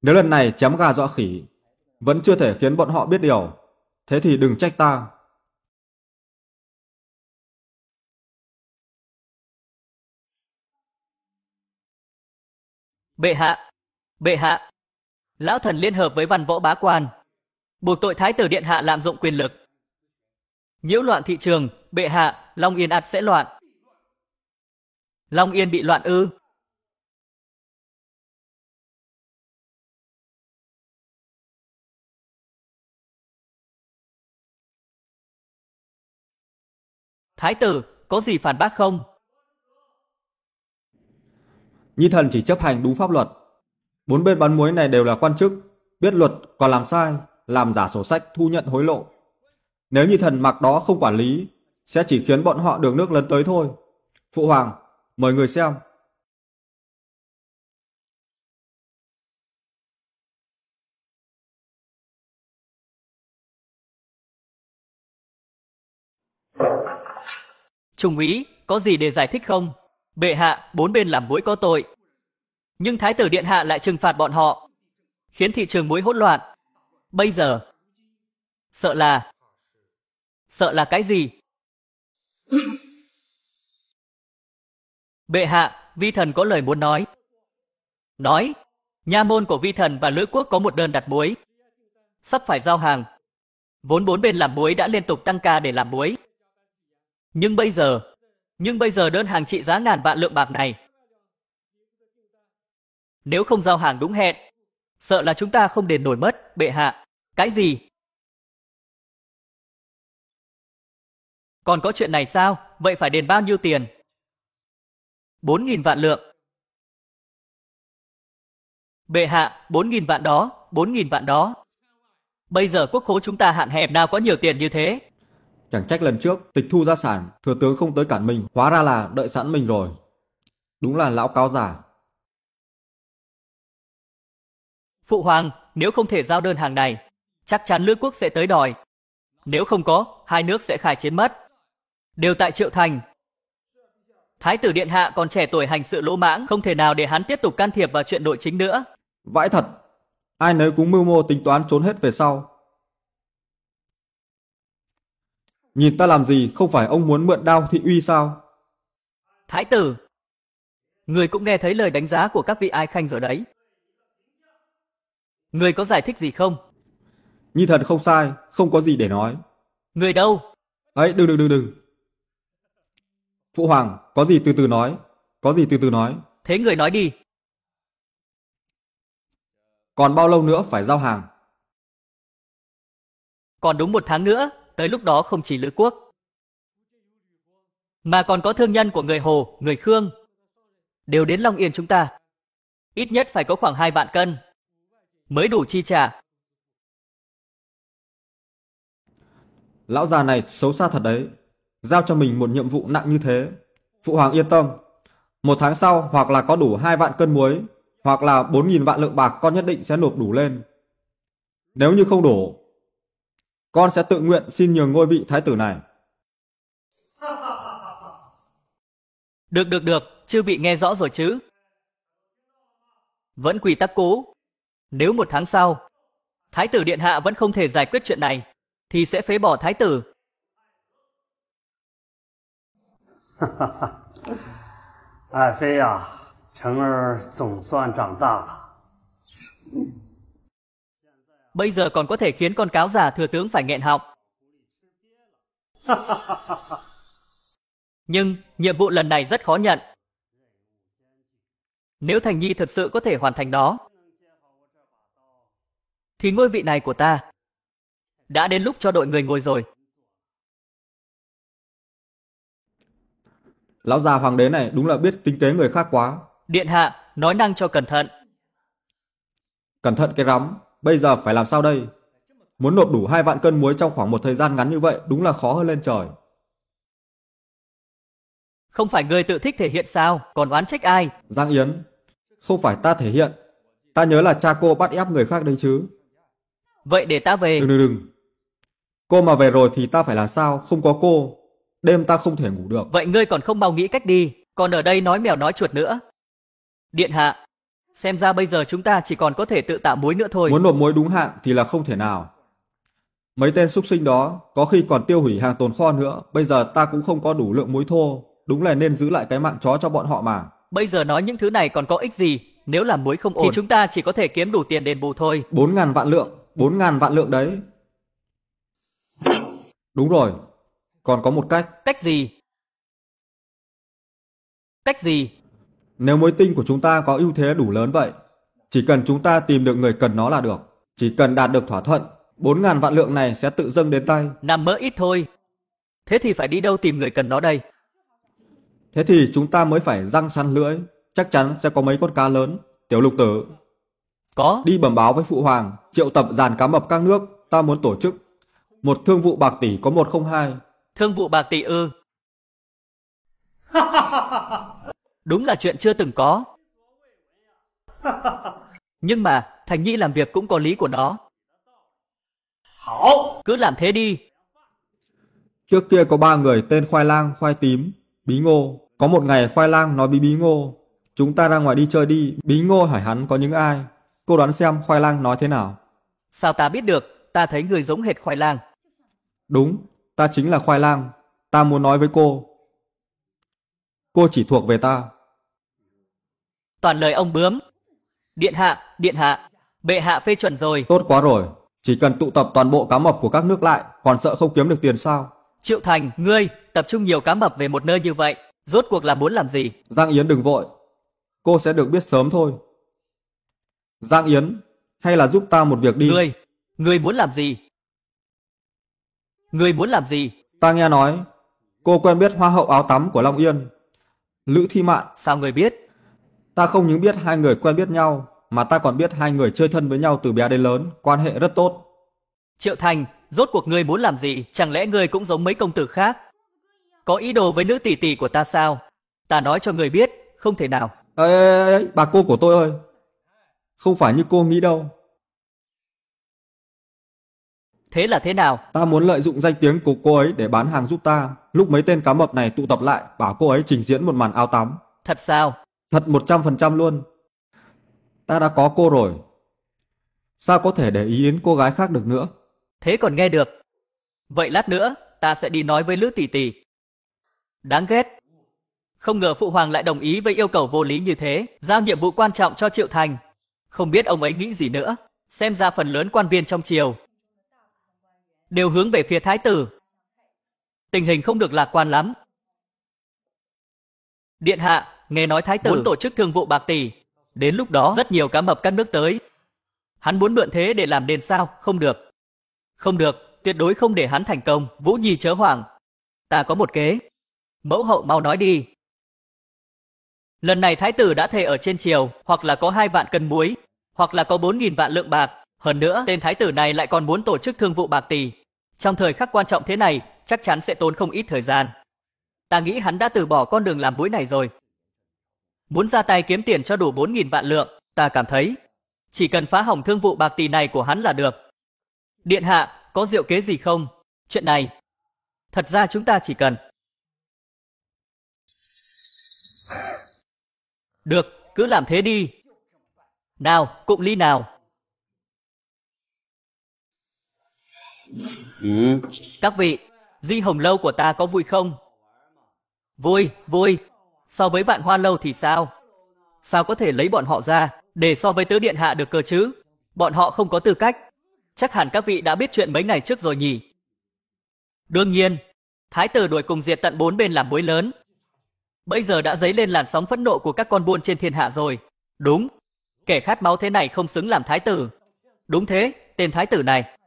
Nếu lần này chém gà dọa khỉ vẫn chưa thể khiến bọn họ biết điều, thế thì đừng trách ta. Bệ hạ, lão thần liên hợp với văn võ bá quan, buộc tội thái tử điện hạ lạm dụng quyền lực, nhiễu loạn thị trường. Bệ hạ, Long Yên ắt sẽ loạn. Long Yên bị loạn ư? Thái tử, có gì phản bác không? Nhi thần chỉ chấp hành đúng pháp luật. Bốn bên bán muối này đều là quan chức, biết luật còn làm sai, làm giả sổ sách thu nhận hối lộ. Nếu Nhi thần mặc đó không quản lý, sẽ chỉ khiến bọn họ đường nước lấn tới thôi. Phụ hoàng, mời người xem. Trung úy, có gì để giải thích không? Bệ hạ, bốn bên làm muối có tội, nhưng thái tử điện hạ lại trừng phạt bọn họ, khiến thị trường muối hỗn loạn. Bây giờ, sợ là cái gì? Bệ hạ, vi thần có lời muốn nói. Nói, nha môn của vi thần và Lữ quốc có một đơn đặt muối, sắp phải giao hàng. Vốn bốn bên làm muối đã liên tục tăng ca để làm muối. Nhưng bây giờ đơn hàng trị giá ngàn vạn lượng bạc này, nếu không giao hàng đúng hẹn, sợ là chúng ta không đền nổi mất. Bệ hạ, cái gì? Còn có chuyện này sao? Vậy phải đền bao nhiêu tiền? 4.000 vạn lượng. Bệ hạ, 4.000 vạn đó, 4.000 vạn đó. Bây giờ quốc khố chúng ta hạn hẹp, nào có nhiều tiền như thế. Chẳng trách lần trước tịch thu gia sản, thừa tướng không tới cản mình, hóa ra là đợi sẵn mình rồi. Đúng là lão cáo giả. Phụ hoàng, nếu không thể giao đơn hàng này, chắc chắn Lữ quốc sẽ tới đòi. Nếu không có, hai nước sẽ khai chiến mất. Đều tại Triệu Thành. Thái tử điện hạ còn trẻ tuổi hành sự lỗ mãng, không thể nào để hắn tiếp tục can thiệp vào chuyện nội chính nữa. Vãi thật, ai nấy cũng mưu mô tính toán trốn hết về sau. Nhìn ta làm gì, không phải ông muốn mượn đao thị uy sao? Thái tử, người cũng nghe thấy lời đánh giá của các vị ai khanh rồi đấy. Người có giải thích gì không? Nhi thần không sai, không có gì để nói. Người đâu? Ấy, đừng. Phụ hoàng, có gì từ từ nói. Thế người nói đi. Còn bao lâu nữa phải giao hàng? Còn đúng 1 tháng nữa, tới lúc đó không chỉ Lữ quốc, mà còn có thương nhân của người Hồ, người Khương, đều đến Long Yên chúng ta. Ít nhất phải có khoảng 2 vạn cân, mới đủ chi trả. Lão già này xấu xa thật đấy. Giao cho mình một nhiệm vụ nặng như thế. Phụ hoàng yên tâm. 1 tháng sau hoặc là có đủ 2 vạn cân muối, hoặc là 4.000 vạn lượng bạc con nhất định sẽ nộp đủ lên. Nếu như không đủ, con sẽ tự nguyện xin nhường ngôi vị thái tử này. Được, chư vị nghe rõ rồi chứ? Vẫn quy tắc cũ. Nếu 1 tháng sau, thái tử điện hạ vẫn không thể giải quyết chuyện này, thì sẽ phế bỏ thái tử. Ai妃啊，臣儿总算长大了。 Bây giờ còn có thể khiến con cáo già thừa tướng phải nghẹn họng. Nhưng nhiệm vụ lần này rất khó nhận. Nếu Thành Nhi thật sự có thể hoàn thành đó, thì ngôi vị này của ta đã đến lúc cho đội người ngồi rồi. Lão già hoàng đế này đúng là biết tính kế người khác quá. Điện hạ, nói năng cho cẩn thận. Cẩn thận cái rắm, bây giờ phải làm sao đây? Muốn nộp đủ 2 vạn cân muối trong khoảng một thời gian ngắn như vậy đúng là khó hơn lên trời. Không phải ngươi tự thích thể hiện sao, còn oán trách ai? Giang Yến, không phải ta thể hiện. Ta nhớ là cha cô bắt ép người khác đấy chứ. Vậy để ta về. Đừng. Cô mà về rồi thì ta phải làm sao? Không có cô, đêm ta không thể ngủ được. Vậy ngươi còn không mau nghĩ cách đi, còn ở đây nói mèo nói chuột nữa. Điện hạ, xem ra bây giờ chúng ta chỉ còn có thể tự tạo muối nữa thôi. Muốn nộp muối đúng hạn thì là không thể nào. Mấy tên súc sinh đó có khi còn tiêu hủy hàng tồn kho nữa. Bây giờ ta cũng không có đủ lượng muối thô. Đúng là nên giữ lại cái mạng chó cho bọn họ mà. Bây giờ nói những thứ này còn có ích gì? Nếu làm muối không ổn thì chúng ta chỉ có thể kiếm đủ tiền đền bù thôi. 4.000 vạn lượng, 4.000 vạn lượng đấy. Đúng rồi, còn có một cách. Cách gì? Cách gì? Nếu muối tinh của chúng ta có ưu thế đủ lớn vậy, chỉ cần chúng ta tìm được người cần nó là được. Chỉ cần đạt được thỏa thuận, 4.000 vạn lượng này sẽ tự dâng đến tay. Nằm mơ ít thôi. Thế thì phải đi đâu tìm người cần nó đây? Thế thì chúng ta mới phải giăng săn lưỡi. Chắc chắn sẽ có mấy con cá lớn. Tiểu Lục Tử, Có. đi bẩm báo với Phụ Hoàng, triệu tập dàn cá mập các nước. Ta muốn tổ chức một thương vụ bạc tỷ có 102. Thương vụ bạc tỷ ư? Đúng là chuyện chưa từng có. Nhưng mà Thành Nhi làm việc cũng có lý của nó. Cứ làm thế đi. Trước kia có 3 người tên Khoai Lang, Khoai Tím, Bí Ngô. Có một ngày Khoai Lang nói với Bí Ngô, chúng ta ra ngoài đi chơi đi. Bí Ngô hỏi hắn có những ai. Cô đoán xem Khoai Lang nói thế nào? Sao ta biết được? Ta thấy người giống hệt Khoai Lang. Đúng, ta chính là Khoai Lang. Ta muốn nói với cô. Cô chỉ thuộc về ta. Toàn lời ông bướm. Điện hạ, bệ hạ phê chuẩn rồi. Tốt quá rồi, chỉ cần tụ tập toàn bộ cá mập của các nước lại, còn sợ không kiếm được tiền sao? Triệu Thành, ngươi tập trung nhiều cá mập về một nơi như vậy, rốt cuộc là muốn làm gì? Giang Yến đừng vội, cô sẽ được biết sớm thôi. Giang Yến, hay là giúp ta một việc đi. Ngươi muốn làm gì? Ngươi muốn làm gì? Ta nghe nói, cô quen biết hoa hậu áo tắm của Long Yên, Lữ Thi Mạn. Sao ngươi biết? Ta không những biết hai người quen biết nhau, mà ta còn biết hai người chơi thân với nhau từ bé đến lớn, quan hệ rất tốt. Triệu Thành, rốt cuộc ngươi muốn làm gì? Chẳng lẽ ngươi cũng giống mấy công tử khác? Có ý đồ với nữ tỷ tỷ của ta sao? Ta nói cho ngươi biết, không thể nào. Ê, bà cô của tôi ơi, không phải như cô nghĩ đâu. Thế là thế nào? Ta muốn lợi dụng danh tiếng của cô ấy để bán hàng giúp ta. Lúc mấy tên cá mập này tụ tập lại, bảo cô ấy trình diễn một màn áo tắm. Thật sao? Thật 100% luôn. Ta đã có cô rồi, sao có thể để ý đến cô gái khác được nữa? Thế còn nghe được. Vậy lát nữa, ta sẽ đi nói với Lữ tỷ tỷ. Đáng ghét. Không ngờ Phụ Hoàng lại đồng ý với yêu cầu vô lý như thế, giao nhiệm vụ quan trọng cho Triệu Thành. Không biết ông ấy nghĩ gì nữa. Xem ra phần lớn quan viên trong triều đều hướng về phía Thái tử. Tình hình không được lạc quan lắm. Điện hạ, nghe nói Thái tử muốn tổ chức thương vụ bạc tỷ. Đến lúc đó rất nhiều cá mập các nước tới. Hắn muốn mượn thế để làm đền sao? Không được. Không được, tuyệt đối không để hắn thành công. Vũ Nhi chớ hoảng. Ta có một kế. Mẫu hậu mau nói đi. Lần này Thái tử đã thề ở trên triều, hoặc là có 2 vạn cân muối, hoặc là có 4.000 vạn lượng bạc. Hơn nữa, tên Thái tử này lại còn muốn tổ chức thương vụ bạc tỷ. Trong thời khắc quan trọng thế này, chắc chắn sẽ tốn không ít thời gian. Ta nghĩ hắn đã từ bỏ con đường làm muối này rồi. Muốn ra tay kiếm tiền cho đủ 4.000 vạn lượng, ta cảm thấy chỉ cần phá hỏng thương vụ bạc tỷ này của hắn là được. Điện hạ, có diệu kế gì không? Chuyện này, thật ra chúng ta chỉ cần... Được, cứ làm thế đi. Nào, cụng ly nào. Các vị, Di Hồng Lâu của ta có vui không? Vui, vui. So với Vạn Hoa Lâu thì sao? Sao có thể lấy bọn họ ra để so với Tứ Điện Hạ được cơ chứ? Bọn họ không có tư cách. Chắc hẳn các vị đã biết chuyện mấy ngày trước rồi nhỉ? Đương nhiên, Thái tử đuổi cùng diệt tận 4 bên làm muối lớn. Bây giờ đã dấy lên làn sóng phẫn nộ của các con buôn trên thiên hạ rồi. Đúng, kẻ khát máu thế này không xứng làm thái tử. Đúng thế, tên thái tử này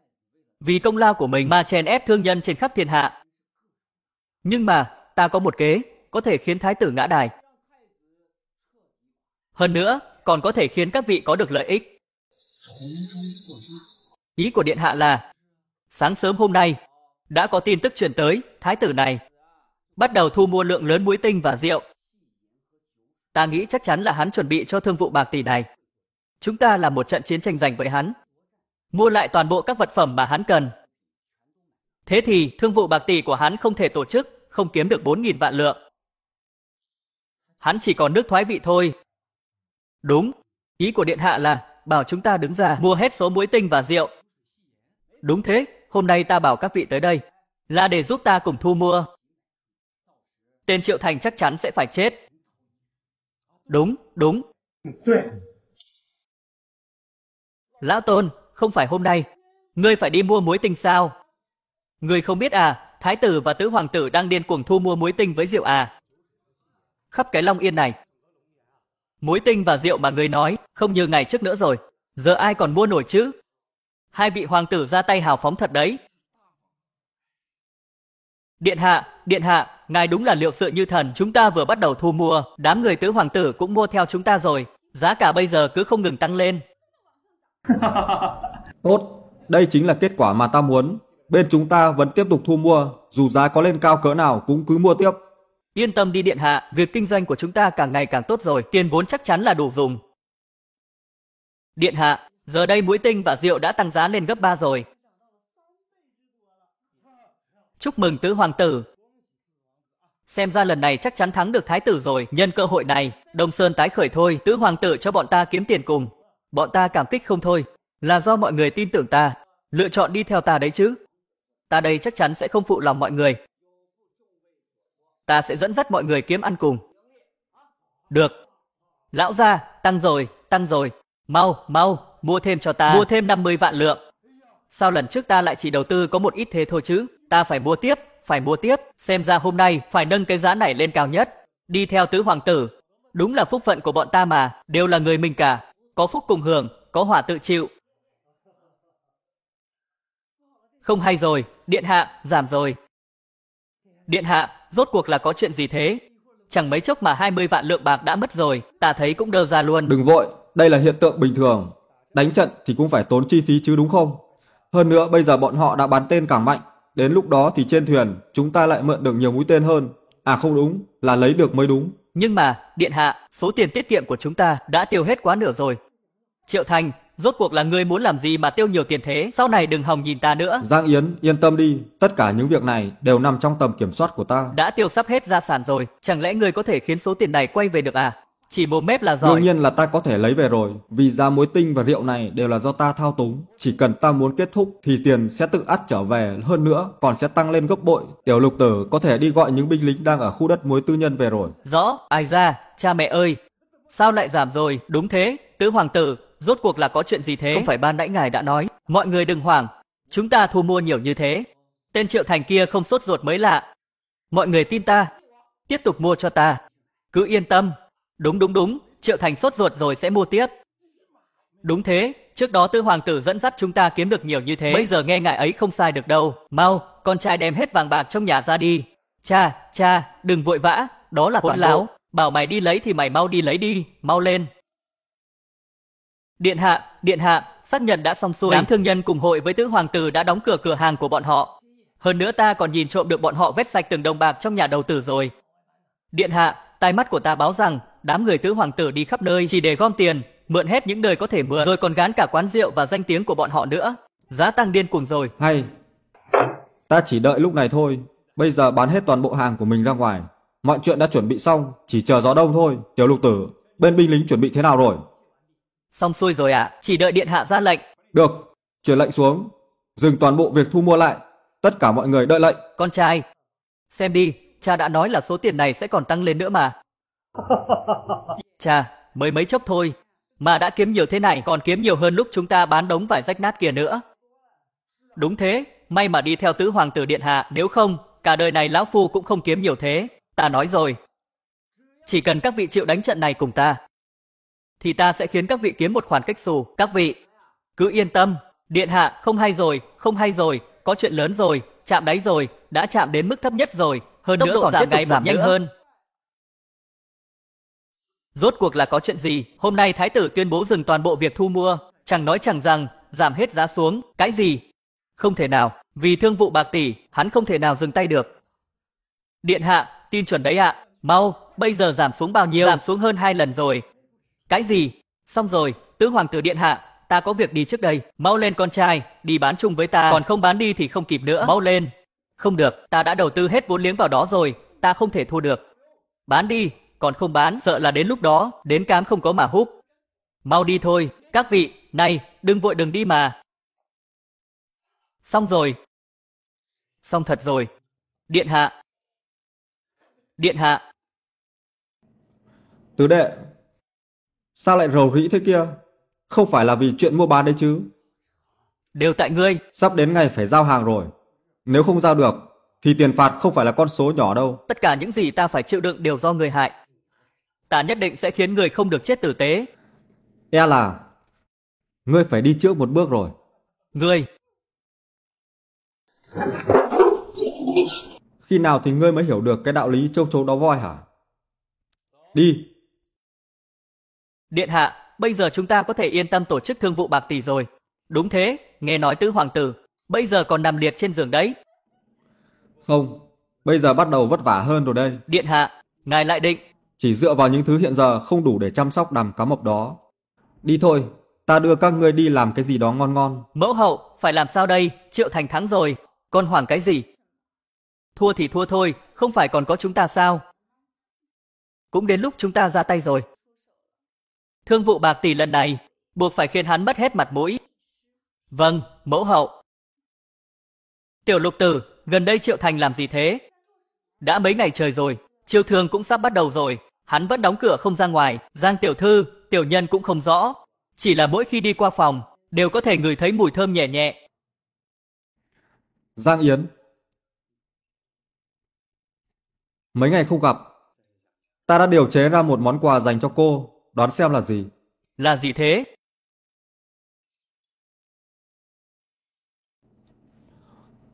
vì công lao của mình mà chèn ép thương nhân trên khắp thiên hạ. Nhưng mà ta có một kế có thể khiến thái tử ngã đài. Hơn nữa, còn có thể khiến các vị có được lợi ích. Ý của điện hạ là sáng sớm hôm nay đã có tin tức truyền tới thái tử này bắt đầu thu mua lượng lớn muối tinh và rượu. Ta nghĩ chắc chắn là hắn chuẩn bị cho thương vụ bạc tỷ này. Chúng ta làm một trận chiến tranh giành với hắn, mua lại toàn bộ các vật phẩm mà hắn cần. Thế thì thương vụ bạc tỷ của hắn không thể tổ chức, không kiếm được 4.000 vạn lượng. Hắn chỉ còn nước thoái vị thôi. Đúng, ý của điện hạ là bảo chúng ta đứng ra mua hết số muối tinh và rượu. Đúng thế, hôm nay ta bảo các vị tới đây là để giúp ta cùng thu mua. Tên Triệu Thành chắc chắn sẽ phải chết. Đúng, đúng, 对， Lão Tôn, không phải hôm nay, ngươi phải đi mua muối tinh sao? Ngươi không biết à, thái tử và tứ hoàng tử đang điên cuồng thu mua muối tinh với rượu à? Khắp cái Long Yên này, muối tinh và rượu mà ngươi nói, không như ngày trước nữa rồi, giờ ai còn mua nổi chứ? Hai vị hoàng tử ra tay hào phóng thật đấy. Điện hạ, ngài đúng là liệu sự như thần, chúng ta vừa bắt đầu thu mua, đám người tứ hoàng tử cũng mua theo chúng ta rồi, giá cả bây giờ cứ không ngừng tăng lên. Tốt, đây chính là kết quả mà ta muốn. Bên chúng ta vẫn tiếp tục thu mua, dù giá có lên cao cỡ nào cũng cứ mua tiếp. Yên tâm đi điện hạ, việc kinh doanh của chúng ta càng ngày càng tốt rồi, tiền vốn chắc chắn là đủ dùng. Điện hạ, giờ đây muối tinh và rượu đã tăng giá lên gấp 3 rồi. Chúc mừng tứ hoàng tử. Xem ra lần này chắc chắn thắng được thái tử rồi, nhân cơ hội này, Đông Sơn tái khởi thôi, tứ hoàng tử cho bọn ta kiếm tiền cùng. Bọn ta cảm kích không thôi, là do mọi người tin tưởng ta, lựa chọn đi theo ta đấy chứ. Ta đây chắc chắn sẽ không phụ lòng mọi người. Ta sẽ dẫn dắt mọi người kiếm ăn cùng. Được. Lão gia, tăng rồi. Mau, mua thêm cho ta, mua thêm 50 vạn lượng. Sao lần trước ta lại chỉ đầu tư có một ít thế thôi chứ? Ta phải mua tiếp, xem ra hôm nay phải nâng cái giá này lên cao nhất. Đi theo tứ hoàng tử, đúng là phúc phận của bọn ta mà, đều là người mình cả, có phúc cùng hưởng, có họa tự chịu. Không hay rồi, điện hạ, giảm rồi. Điện hạ, rốt cuộc là có chuyện gì thế? Chẳng mấy chốc mà 20 vạn lượng bạc đã mất rồi, ta thấy cũng đơ ra luôn. Đừng vội, đây là hiện tượng bình thường. Đánh trận thì cũng phải tốn chi phí chứ đúng không? Hơn nữa bây giờ bọn họ đã bắn tên càng mạnh. Đến lúc đó thì trên thuyền chúng ta lại mượn được nhiều mũi tên hơn. À không đúng, là lấy được mới đúng. Nhưng mà, điện hạ, số tiền tiết kiệm của chúng ta đã tiêu hết quá nửa rồi. Triệu Thành, rốt cuộc là ngươi muốn làm gì mà tiêu nhiều tiền thế? Sau này đừng hòng nhìn ta nữa. Giang Yến, yên tâm đi, tất cả những việc này đều nằm trong tầm kiểm soát của ta. Đã tiêu sắp hết gia sản rồi, chẳng lẽ ngươi có thể khiến số tiền này quay về được à? Chỉ mồm mép là giỏi. Đương nhiên là ta có thể lấy về rồi, vì giá muối tinh và rượu này đều là do ta thao túng. Chỉ cần ta muốn kết thúc thì tiền sẽ tự ắt trở về, hơn nữa còn sẽ tăng lên gấp bội. Tiểu Lục Tử có thể đi gọi những binh lính đang ở khu đất muối tư nhân về rồi. Rõ, ai ra, cha mẹ ơi, sao lại giảm rồi? Đúng thế, tứ hoàng tử, rốt cuộc là có chuyện gì thế? Không phải ban nãy ngài đã nói, mọi người đừng hoảng, chúng ta thu mua nhiều như thế. Tên Triệu Thành kia không sốt ruột mới lạ. Mọi người tin ta, tiếp tục mua cho ta. Cứ yên tâm. Đúng, Triệu Thành sốt ruột rồi sẽ mua tiếp. Đúng thế, trước đó tứ hoàng tử dẫn dắt chúng ta kiếm được nhiều như thế. Bây giờ nghe ngài ấy không sai được đâu. Mau, con trai đem hết vàng bạc trong nhà ra đi. Cha, đừng vội vã, đó là hỗn láo. Bảo mày đi lấy thì mày mau đi lấy đi, mau lên. Điện hạ, xác nhận đã xong xuôi. Đám thương nhân cùng hội với tứ hoàng tử đã đóng cửa cửa hàng của bọn họ. Hơn nữa ta còn nhìn trộm được bọn họ vét sạch từng đồng bạc trong nhà đầu tử rồi. Điện hạ, tai mắt của ta báo rằng đám người tứ hoàng tử đi khắp nơi chỉ để gom tiền, mượn hết những nơi có thể mượn, rồi còn gán cả quán rượu và danh tiếng của bọn họ nữa. Giá tăng điên cuồng rồi. Hay, ta chỉ đợi lúc này thôi. Bây giờ bán hết toàn bộ hàng của mình ra ngoài. Mọi chuyện đã chuẩn bị xong, chỉ chờ gió đông thôi. Tiểu Lục Tử, bên binh lính chuẩn bị thế nào rồi? Xong xuôi rồi ạ, chỉ đợi điện hạ ra lệnh. Được, truyền lệnh xuống, dừng toàn bộ việc thu mua lại. Tất cả mọi người đợi lệnh. Con trai, xem đi, cha đã nói là số tiền này sẽ còn tăng lên nữa mà. Cha, mới mấy chốc thôi, mà đã kiếm nhiều thế này, còn kiếm nhiều hơn lúc chúng ta bán đống vải rách nát kia nữa. Đúng thế, may mà đi theo tứ hoàng tử điện hạ, nếu không, cả đời này lão phu cũng không kiếm nhiều thế. Ta nói rồi, chỉ cần các vị chịu đánh trận này cùng ta, thì ta sẽ khiến các vị kiếm một khoản cách xù. Các vị, cứ yên tâm, điện hạ, không hay rồi, có chuyện lớn rồi, chạm đáy rồi, đã chạm đến mức thấp nhất rồi, hơn nữa còn giảm ngày một nhanh hơn. Rốt cuộc là có chuyện gì? Hôm nay thái tử tuyên bố dừng toàn bộ việc thu mua, chẳng nói chẳng rằng, giảm hết giá xuống, cái gì? Không thể nào, vì thương vụ bạc tỷ, hắn không thể nào dừng tay được. Điện hạ, tin chuẩn đấy ạ, mau, bây giờ giảm xuống bao nhiêu? Giảm xuống hơn 2 lần rồi. Cái gì? Xong rồi, tứ hoàng tử điện hạ, ta có việc đi trước đây, mau lên con trai, đi bán chung với ta, còn không bán đi thì không kịp nữa, mau lên. Không được, ta đã đầu tư hết vốn liếng vào đó rồi, ta không thể thua được. Bán đi, còn không bán, sợ là đến lúc đó, đến cám không có mà húp. Mau đi thôi, các vị, này, đừng vội đừng đi mà. Xong rồi. Xong thật rồi. Điện hạ. Điện hạ. Tứ đệ, Sao lại rầu rĩ thế kia? Không phải là vì chuyện mua bán đấy chứ? Đều tại ngươi. Sắp đến ngày phải giao hàng rồi. Nếu không giao được, thì tiền phạt không phải là con số nhỏ đâu. Tất cả những gì ta phải chịu đựng đều do ngươi hại. Ta nhất định sẽ khiến ngươi không được chết tử tế. E là ngươi phải đi trước một bước rồi. Ngươi. Khi nào thì ngươi mới hiểu được cái đạo lý châu chấu đóng voi hả? Đi. Điện hạ, bây giờ chúng ta có thể yên tâm tổ chức thương vụ bạc tỷ rồi. Đúng thế, nghe nói tứ hoàng tử, bây giờ còn nằm liệt trên giường đấy. Không, bây giờ bắt đầu vất vả hơn rồi đây. Điện hạ, ngài lại định. Chỉ dựa vào những thứ hiện giờ không đủ để chăm sóc đàn cá mập đó. Đi thôi, ta đưa các ngươi đi làm cái gì đó ngon ngon. Mẫu hậu, phải làm sao đây? Triệu Thành thắng rồi, còn hoảng cái gì? Thua thì thua thôi, không phải còn có chúng ta sao? Cũng đến lúc chúng ta ra tay rồi. Thương vụ bạc tỷ lần này, buộc phải khiến hắn mất hết mặt mũi. Vâng, mẫu hậu. Tiểu Lục Tử, gần đây Triệu Thành làm gì thế? Đã mấy ngày trời rồi, chiêu thương cũng sắp bắt đầu rồi, hắn vẫn đóng cửa không ra ngoài. Giang tiểu thư, tiểu nhân cũng không rõ, chỉ là mỗi khi đi qua phòng đều có thể ngửi thấy mùi thơm nhẹ nhẹ. Giang Yến, mấy ngày không gặp, ta đã điều chế ra một món quà dành cho cô, đoán xem là gì? Là gì thế?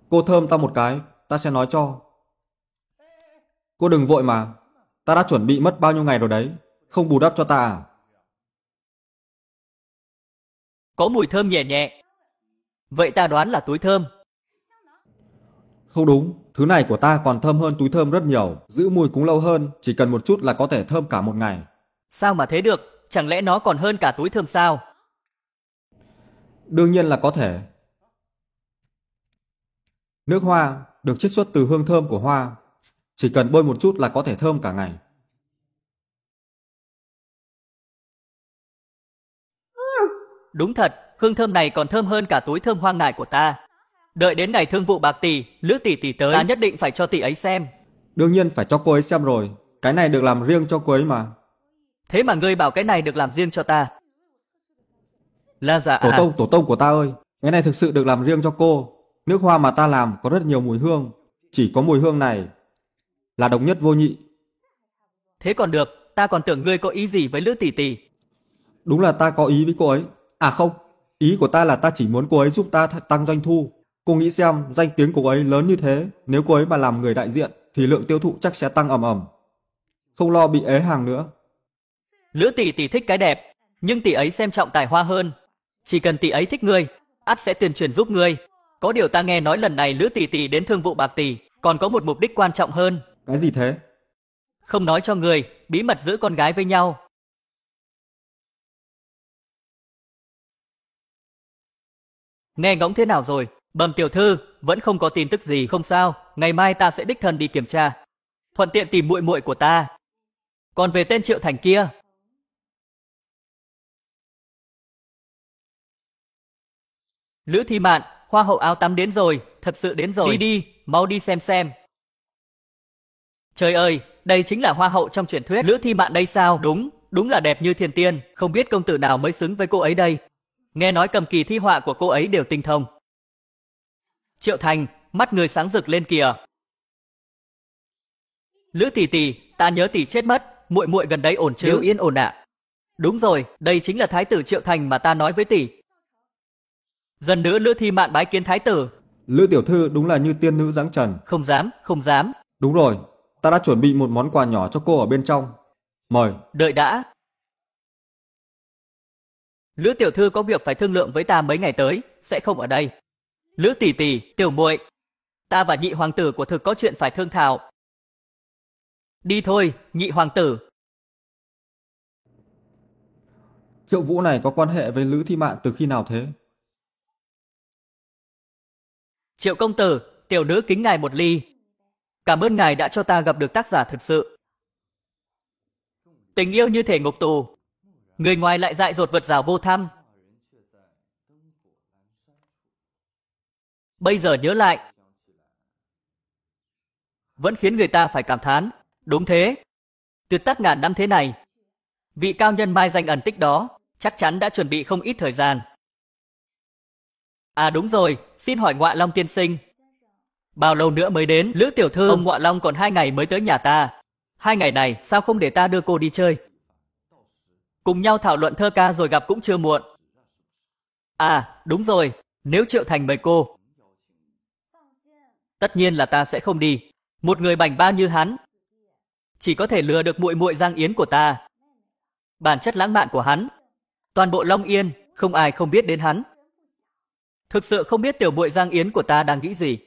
Cô thơm ta một cái, ta sẽ nói cho. Cô đừng vội mà, ta đã chuẩn bị mất bao nhiêu ngày rồi đấy, không bù đắp cho ta à? Có mùi thơm nhẹ nhẹ. Vậy ta đoán là túi thơm. Không đúng, thứ này của ta còn thơm hơn túi thơm rất nhiều, giữ mùi cũng lâu hơn, chỉ cần một chút là có thể thơm cả một ngày. Sao mà thế được, chẳng lẽ nó còn hơn cả túi thơm sao? Đương nhiên là có thể. Nước hoa được chiết xuất từ hương thơm của hoa, chỉ cần bôi một chút là có thể thơm cả ngày. Đúng thật, hương thơm này còn thơm hơn cả túi thơm hoang nại của ta. Đợi đến ngày thương vụ bạc tỷ, Lữ tỷ tỷ tới, ta nhất định phải cho tỷ ấy xem. Đương nhiên phải cho cô ấy xem rồi, cái này được làm riêng cho cô ấy mà. Thế mà ngươi bảo cái này được làm riêng cho ta. Là giả à? Tổ tông của ta ơi, cái này thực sự được làm riêng cho cô. Nước hoa mà ta làm có rất nhiều mùi hương, chỉ có mùi hương này là độc nhất vô nhị. Thế còn được, ta còn tưởng ngươi có ý gì với Lữ tỷ tỷ. Đúng là ta có ý với cô ấy. À không, ý của ta là ta chỉ muốn cô ấy giúp ta tăng doanh thu. Cô nghĩ xem, danh tiếng của cô ấy lớn như thế, nếu cô ấy mà làm người đại diện thì lượng tiêu thụ chắc sẽ tăng ầm ầm. Không lo bị ế hàng nữa. Lữ tỷ tỷ thích cái đẹp, nhưng tỷ ấy xem trọng tài hoa hơn. Chỉ cần tỷ ấy thích ngươi, ắt sẽ tuyên truyền giúp ngươi. Có điều ta nghe nói lần này Lữ tỷ tỷ đến thương vụ bạc tỷ còn có một mục đích quan trọng hơn. Cái gì thế? Không nói cho người, bí mật giữ con gái với nhau. Nghe ngóng thế nào rồi? Bẩm tiểu thư, vẫn không có tin tức gì. Không sao, ngày mai ta sẽ đích thân đi kiểm tra, thuận tiện tìm muội muội của ta. Còn về tên Triệu Thành kia, Lữ Thi Mạn, hoa hậu áo tắm đến rồi, thật sự đến rồi. Đi đi, mau đi xem. Trời ơi, đây chính là hoa hậu trong truyền thuyết. Lữ Thi Mạn đây sao? Đúng là đẹp như thiên tiên, không biết công tử nào mới xứng với cô ấy đây. Nghe nói cầm kỳ thi họa của cô ấy đều tinh thông. Triệu Thành, mắt người sáng rực lên kìa. Lữ tỷ tỷ, ta nhớ tỷ chết mất, muội muội gần đây ổn chứ? Đều yên ổn ạ. Đúng rồi, đây chính là thái tử Triệu Thành mà ta nói với tỷ. Dần nữa Lữ Thi Mạn bái kiến thái tử. Lữ tiểu thư đúng là như tiên nữ giáng trần. Không dám. Đúng rồi, ta đã chuẩn bị một món quà nhỏ cho cô ở bên trong. Mời. Đợi đã. Lữ tiểu thư có việc phải thương lượng với ta mấy ngày tới, sẽ không ở đây. Lữ tỷ tỷ, tiểu muội, ta và nhị hoàng tử của thực có chuyện phải thương thảo. Đi thôi, nhị hoàng tử. Triệu Vũ này có quan hệ với Lữ Thi Mạn từ khi nào thế? Triệu công tử, tiểu nữ kính ngài một ly. Cảm ơn ngài đã cho ta gặp được tác giả thực sự. Tình yêu như thể ngục tù, người ngoài lại dại dột vượt rào vô thăm. Bây giờ nhớ lại, vẫn khiến người ta phải cảm thán. Đúng thế, tuyệt tác ngàn năm thế này, Vị cao nhân mai danh ẩn tích đó chắc chắn đã chuẩn bị không ít thời gian. À đúng rồi, xin hỏi Ngọa Long tiên sinh, bao lâu nữa mới đến? Lữ tiểu thư, ông Ngọa Long còn 2 ngày mới tới nhà ta. 2 ngày này sao không để ta đưa cô đi chơi? Cùng nhau thảo luận thơ ca rồi gặp cũng chưa muộn. À đúng rồi, nếu Triệu Thành mời cô, tất nhiên là ta sẽ không đi. Một người bảnh bao như hắn chỉ có thể lừa được muội muội Giang Yến của ta. Bản chất lãng mạn của hắn, toàn bộ Long Yên không ai không biết đến hắn. Thực sự không biết tiểu muội Giang Yến của ta đang nghĩ gì.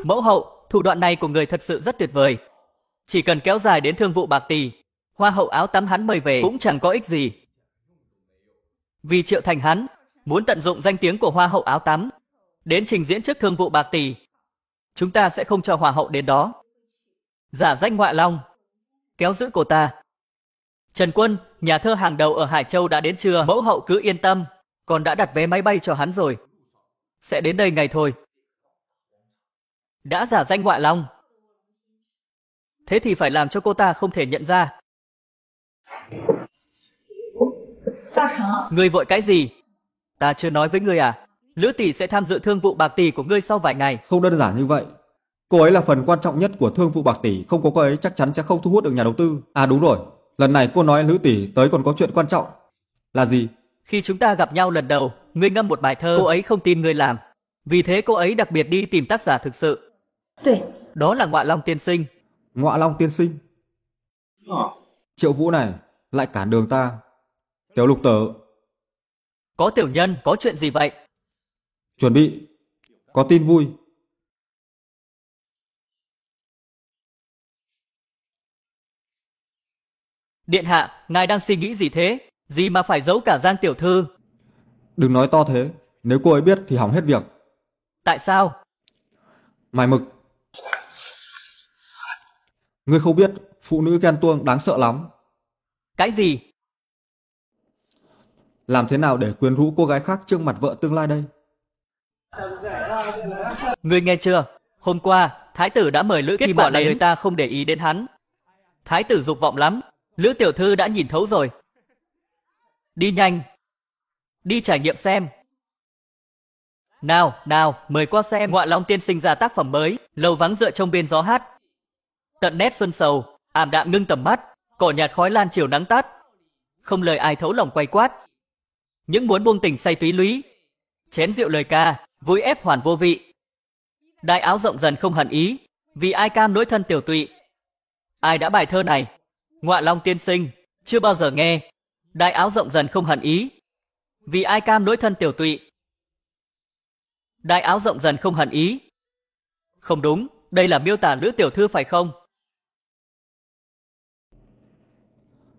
Mẫu hậu, thủ đoạn này của người thật sự rất tuyệt vời. Chỉ cần kéo dài đến thương vụ bạc tỷ, hoa hậu áo tắm hắn mời về cũng chẳng có ích gì. Vì Triệu Thành hắn muốn tận dụng danh tiếng của hoa hậu áo tắm đến trình diễn trước thương vụ bạc tỷ, chúng ta sẽ không cho hoa hậu đến đó. Giả danh Ngọa Long, kéo giữ cô ta. Trần Quân, nhà thơ hàng đầu ở Hải Châu đã đến chưa? Mẫu hậu cứ yên tâm, con đã đặt vé máy bay cho hắn rồi. Sẽ đến đây ngày thôi. Đã giả danh Ngọa Long, thế thì phải làm cho cô ta không thể nhận ra. Ngươi vội cái gì? Ta chưa nói với ngươi à? Lữ tỷ sẽ tham dự thương vụ bạc tỷ của ngươi sau vài ngày. Không đơn giản như vậy. Cô ấy là phần quan trọng nhất của thương vụ bạc tỷ, không có cô ấy chắc chắn sẽ không thu hút được nhà đầu tư. À đúng rồi, lần này cô nói Lữ tỷ tới còn có chuyện quan trọng. Là gì? Khi chúng ta gặp nhau lần đầu, ngươi ngâm một bài thơ, cô ấy không tin ngươi làm. Vì thế cô ấy đặc biệt đi tìm tác giả thực sự. Đó là Ngọa Long tiên sinh. Ngọa Long tiên sinh? Triệu Vũ này lại cản đường ta. Tiểu Lục Tử. Có tiểu nhân, có chuyện gì vậy? Chuẩn bị, có tin vui. Điện hạ, ngài đang suy nghĩ gì thế? Gì mà phải giấu cả Giang tiểu thư? Đừng nói to thế, nếu cô ấy biết thì hỏng hết việc. Tại sao? Mày mực. Ngươi không biết phụ nữ ghen tuông đáng sợ lắm. Cái gì? Làm thế nào để quyến rũ cô gái khác trước mặt vợ tương lai đây? Ngươi nghe chưa? Hôm qua, thái tử đã mời Lữ Kết quả là người ta không để ý đến hắn. Thái tử dục vọng lắm, Lữ tiểu thư đã nhìn thấu rồi. Đi nhanh, đi trải nghiệm xem. Nào, mời qua xem. Ngọa Long tiên sinh ra tác phẩm mới, Lầu vắng dựa trong bên gió hát. Tận nét xuân sầu, ảm đạm ngưng tầm mắt, cỏ nhạt khói lan chiều nắng tắt. Không lời ai thấu lòng quay quát. Những muốn buông tình say túy lúy, chén rượu lời ca, vui ép hoàn vô vị. Đai áo rộng dần không hẳn ý, vì ai cam nỗi thân tiểu tụy. Ai đã bài thơ này? Ngọa Long tiên sinh, chưa bao giờ nghe. Đai áo rộng dần không hẳn ý, vì ai cam nỗi thân tiểu tụy. Đai áo rộng dần không hẳn ý. Không đúng, đây là miêu tả Lữ tiểu thư phải không?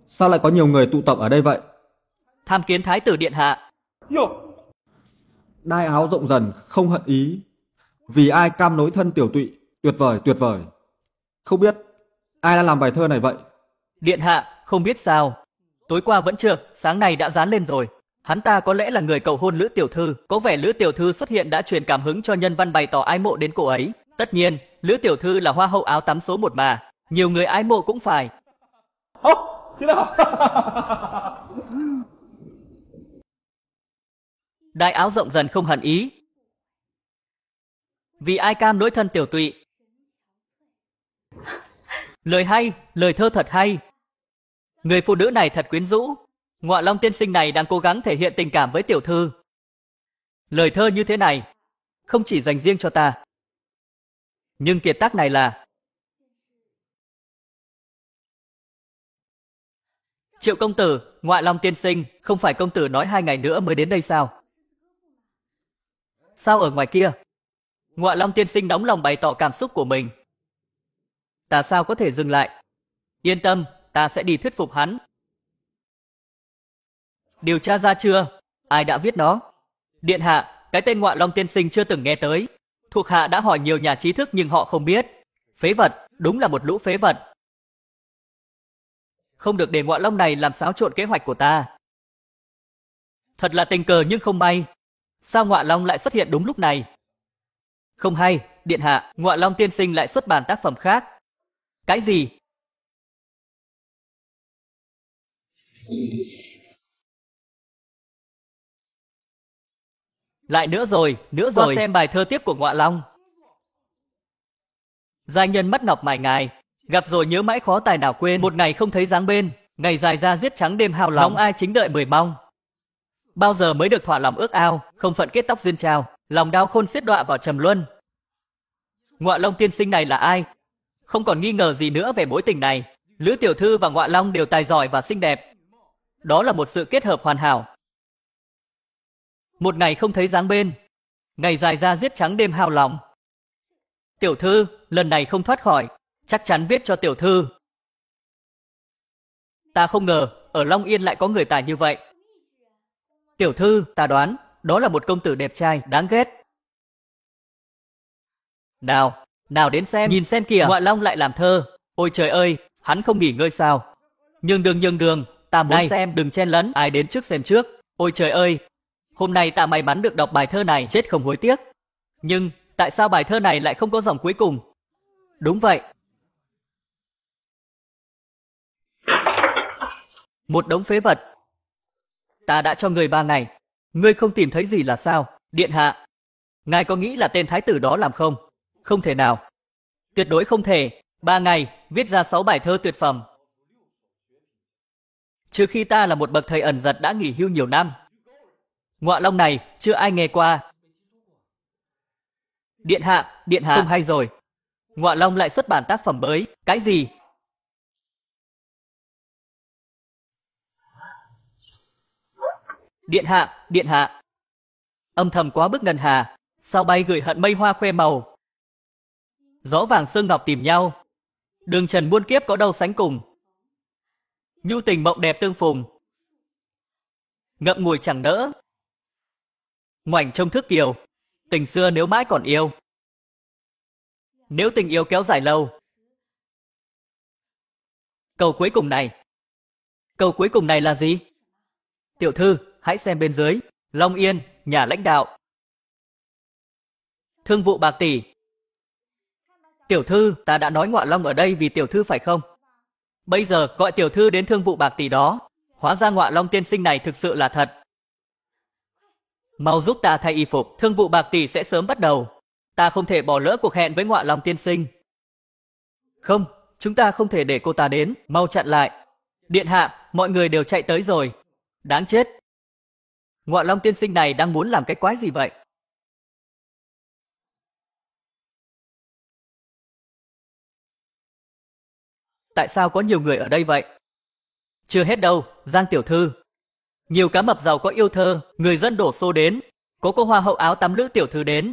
Sao lại có nhiều người tụ tập ở đây vậy? Tham kiến thái tử điện hạ. Đai áo rộng dần không hận ý, vì ai cam nối thân tiểu tụy. Tuyệt vời, tuyệt vời. Không biết ai đã làm bài thơ này vậy? Điện hạ, không biết sao. Tối qua vẫn chưa, sáng nay đã dán lên rồi. Hắn ta có lẽ là người cầu hôn Lữ tiểu thư. Có vẻ Lữ tiểu thư xuất hiện đã truyền cảm hứng cho nhân văn bày tỏ ái mộ đến cô ấy. Tất nhiên, Lữ tiểu thư là hoa hậu áo tắm số 1 mà. Nhiều người ái mộ cũng phải. Đai áo rộng dần không hẳn ý, vì ai cam nỗi thân tiểu tụy. Lời hay, lời thơ thật hay. Người phụ nữ này thật quyến rũ. Ngọa Long tiên sinh này đang cố gắng thể hiện tình cảm với tiểu thư. Lời thơ như thế này không chỉ dành riêng cho ta, nhưng kiệt tác này là Triệu công tử. Ngọa Long tiên sinh, không phải công tử nói 2 ngày nữa mới đến đây sao? Sao ở ngoài kia? Ngọa Long tiên sinh nóng lòng bày tỏ cảm xúc của mình. Ta sao có thể dừng lại? Yên tâm, ta sẽ đi thuyết phục hắn. Điều tra ra chưa? Ai đã viết nó? Điện hạ, cái tên Ngọa Long tiên sinh chưa từng nghe tới. Thuộc hạ đã hỏi nhiều nhà trí thức nhưng họ không biết. Phế vật, đúng là một lũ phế vật. Không được để Ngọa Long này làm xáo trộn kế hoạch của ta. Thật là tình cờ nhưng không may. Sao Ngọa Long lại xuất hiện đúng lúc này? Không hay, điện hạ, Ngọa Long tiên sinh lại xuất bản tác phẩm khác. Cái gì? Lại nữa rồi. Qua xem bài thơ tiếp của Ngọa Long. Giai nhân mắt ngọc mải ngài, gặp rồi nhớ mãi khó tài nào quên, một ngày không thấy dáng bên, ngày dài ra giết trắng đêm hao lòng, ai chính đợi mười mong. Bao giờ mới được thỏa lòng ước ao, không phận kết tóc duyên trao, lòng đau khôn xiết đọa vào trầm luân. Ngọa Long tiên sinh này là ai? Không còn nghi ngờ gì nữa về mối tình này. Lữ tiểu thư và Ngọa Long đều tài giỏi và xinh đẹp. Đó là một sự kết hợp hoàn hảo. Một ngày không thấy dáng bên, ngày dài ra giết trắng đêm hao lòng. Tiểu thư, lần này không thoát khỏi, chắc chắn viết cho tiểu thư. Ta không ngờ, ở Long Yên lại có người tài như vậy. Tiểu thư, ta đoán, đó là một công tử đẹp trai, đáng ghét. Nào đến xem, nhìn xem kìa, Ngọa Long lại làm thơ. Ôi trời ơi, hắn không nghỉ ngơi sao? Nhường đường, ta muốn xem, đừng chen lấn, ai đến trước xem trước. Ôi trời ơi, hôm nay ta may mắn được đọc bài thơ này, chết không hối tiếc. Nhưng, tại sao bài thơ này lại không có dòng cuối cùng? Đúng vậy. Một đống phế vật. Ta đã cho người 3 ngày. Ngươi không tìm thấy gì là sao? Điện hạ, ngài có nghĩ là tên thái tử đó làm không? Không thể nào. Tuyệt đối không thể. 3 ngày, viết ra 6 bài thơ tuyệt phẩm. Trừ khi ta là một bậc thầy ẩn giật đã nghỉ hưu nhiều năm. Ngọa Long này, chưa ai nghe qua. Điện hạ, không hay rồi. Ngọa Long lại xuất bản tác phẩm mới. Cái gì? Điện hạ. Âm thầm quá bức ngân hà, sao bay gửi hận mây hoa khoe màu. Gió vàng sương ngọc tìm nhau, đường trần muôn kiếp có đâu sánh cùng. Nhu tình mộng đẹp tương phùng, ngậm ngùi chẳng nỡ. Ngoảnh trông thức kiều, tình xưa nếu mãi còn yêu. Nếu tình yêu kéo dài lâu. Câu cuối cùng này là gì? Tiểu thư, hãy xem bên dưới. Long Yên, nhà lãnh đạo. Thương vụ bạc tỷ. Tiểu thư, ta đã nói Ngọa Long ở đây vì tiểu thư phải không? Bây giờ gọi tiểu thư đến thương vụ bạc tỷ đó. Hóa ra Ngọa Long tiên sinh này thực sự là thật. Mau giúp ta thay y phục, thương vụ bạc tỷ sẽ sớm bắt đầu. Ta không thể bỏ lỡ cuộc hẹn với Ngọa Long tiên sinh. Không, chúng ta không thể để cô ta đến, mau chặn lại. Điện hạ, mọi người đều chạy tới rồi. Đáng chết. Ngọa Long tiên sinh này đang muốn làm cái quái gì vậy? Tại sao có nhiều người ở đây vậy? Chưa hết đâu, Giang tiểu thư. Nhiều cá mập giàu có yêu thơ, người dân đổ xô đến. Có cô hoa hậu áo tắm Lữ tiểu thư đến.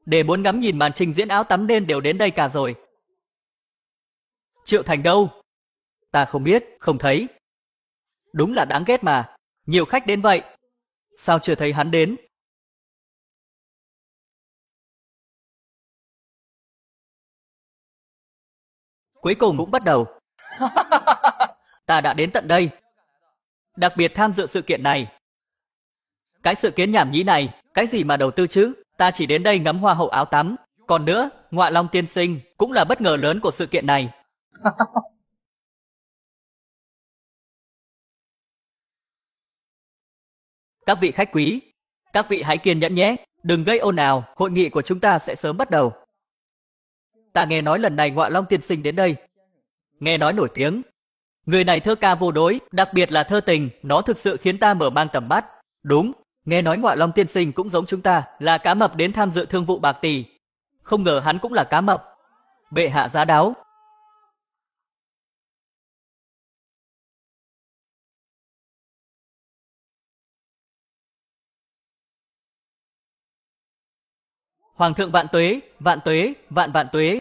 Để muốn ngắm nhìn màn trình diễn áo tắm nên đều đến đây cả rồi. Triệu Thành đâu? Ta không biết, không thấy. Đúng là đáng ghét mà. Nhiều khách đến vậy. Sao chưa thấy hắn đến? Cuối cùng cũng bắt đầu. Ta đã đến tận đây. Đặc biệt tham dự sự kiện này. Cái sự kiến nhảm nhí này, cái gì mà đầu tư chứ? Ta chỉ đến đây ngắm hoa hậu áo tắm. Còn nữa, Ngọa Long tiên sinh cũng là bất ngờ lớn của sự kiện này. Các vị khách quý, các vị hãy kiên nhẫn nhé, đừng gây ồn ào, hội nghị của chúng ta sẽ sớm bắt đầu. Ta nghe nói lần này Ngọa Long tiên sinh đến đây. Nghe nói nổi tiếng. Người này thơ ca vô đối, đặc biệt là thơ tình, nó thực sự khiến ta mở mang tầm mắt. Đúng, nghe nói Ngọa Long tiên sinh cũng giống chúng ta, là cá mập đến tham dự thương vụ bạc tỷ. Không ngờ hắn cũng là cá mập. Bệ hạ giá đáo. Hoàng thượng vạn tuế, vạn tuế, vạn tuế.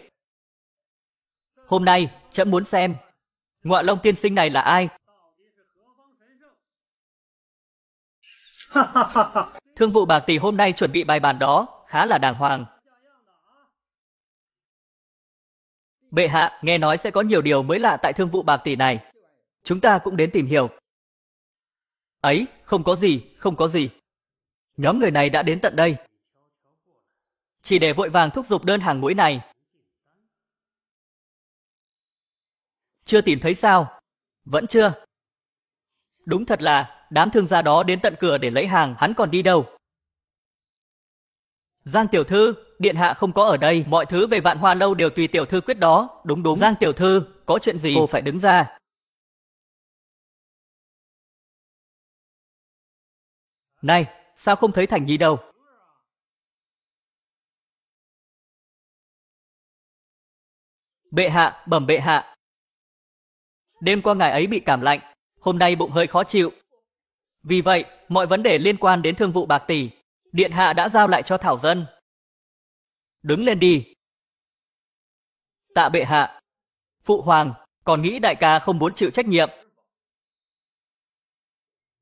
Hôm nay, trẫm muốn xem Ngọa Long tiên sinh này là ai? Thương vụ bạc tỷ hôm nay chuẩn bị bài bản đó, khá là đàng hoàng. Bệ hạ, nghe nói sẽ có nhiều điều mới lạ tại thương vụ bạc tỷ này. Chúng ta cũng đến tìm hiểu. Ấy, không có gì. Nhóm người này đã đến tận đây. chỉ để vội vàng thúc giục đơn hàng mũi này. Chưa tìm thấy sao? Vẫn chưa. Đúng thật là, đám thương gia đó đến tận cửa để lấy hàng, hắn còn đi đâu? Giang tiểu thư, điện hạ không có ở đây, mọi thứ về Vạn Hoa lâu đều tùy tiểu thư quyết đó. Đúng đúng, Giang tiểu thư, có chuyện gì? Cô phải đứng ra. Này, sao không thấy Thành Nhi đâu? Bệ hạ, bẩm bệ hạ. Đêm qua ngài ấy bị cảm lạnh, hôm nay bụng hơi khó chịu. Vì vậy, mọi vấn đề liên quan đến thương vụ bạc tỷ, điện hạ đã giao lại cho Thảo Dân. Đứng lên đi. Tạ bệ hạ. Phụ hoàng, còn nghĩ đại ca không muốn chịu trách nhiệm.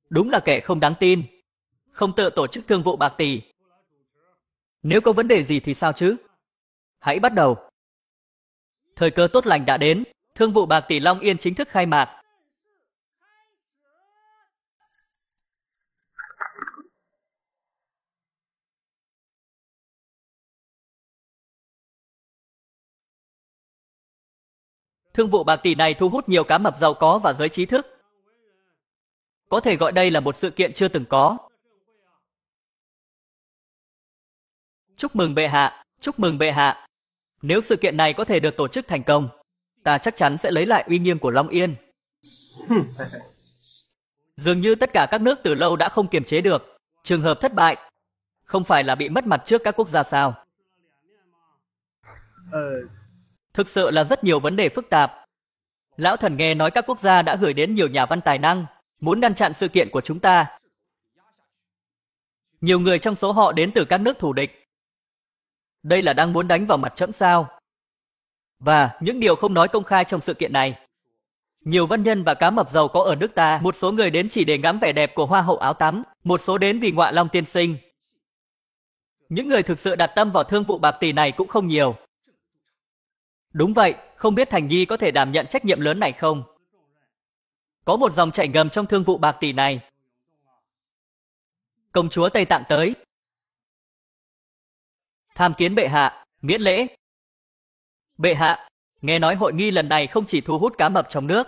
Đúng là kẻ không đáng tin. Không tự tổ chức thương vụ bạc tỷ. Nếu có vấn đề gì thì sao chứ? Hãy bắt đầu. Thời cơ tốt lành đã đến, thương vụ bạc tỷ Long Yên chính thức khai mạc. Thương vụ bạc tỷ này thu hút nhiều cá mập giàu có và giới trí thức. Có thể gọi đây là một sự kiện chưa từng có. Chúc mừng bệ hạ, chúc mừng bệ hạ. Nếu sự kiện này có thể được tổ chức thành công, ta chắc chắn sẽ lấy lại uy nghiêm của Long Yên. Dường như tất cả các nước từ lâu đã không kiềm chế được. Trường hợp thất bại, không phải là bị mất mặt trước các quốc gia sao? Thực sự là rất nhiều vấn đề phức tạp. Lão thần nghe nói các quốc gia đã gửi đến nhiều nhà văn tài năng, muốn ngăn chặn sự kiện của chúng ta. Nhiều người trong số họ đến từ các nước thù địch. Đây là đang muốn đánh vào mặt trẫm sao? Và những điều không nói công khai trong sự kiện này. Nhiều văn nhân và cá mập giàu có ở nước ta, một số người đến chỉ để ngắm vẻ đẹp của hoa hậu áo tắm, một số đến vì Ngọa Long tiên sinh. Những người thực sự đặt tâm vào thương vụ bạc tỷ này cũng không nhiều. Đúng vậy, không biết Thành Nhi có thể đảm nhận trách nhiệm lớn này không? Có một dòng chảy ngầm trong thương vụ bạc tỷ này. Công chúa Tây Tạng tới. Tham kiến bệ hạ, miễn lễ. Bệ hạ, nghe nói hội nghi lần này không chỉ thu hút cá mập trong nước,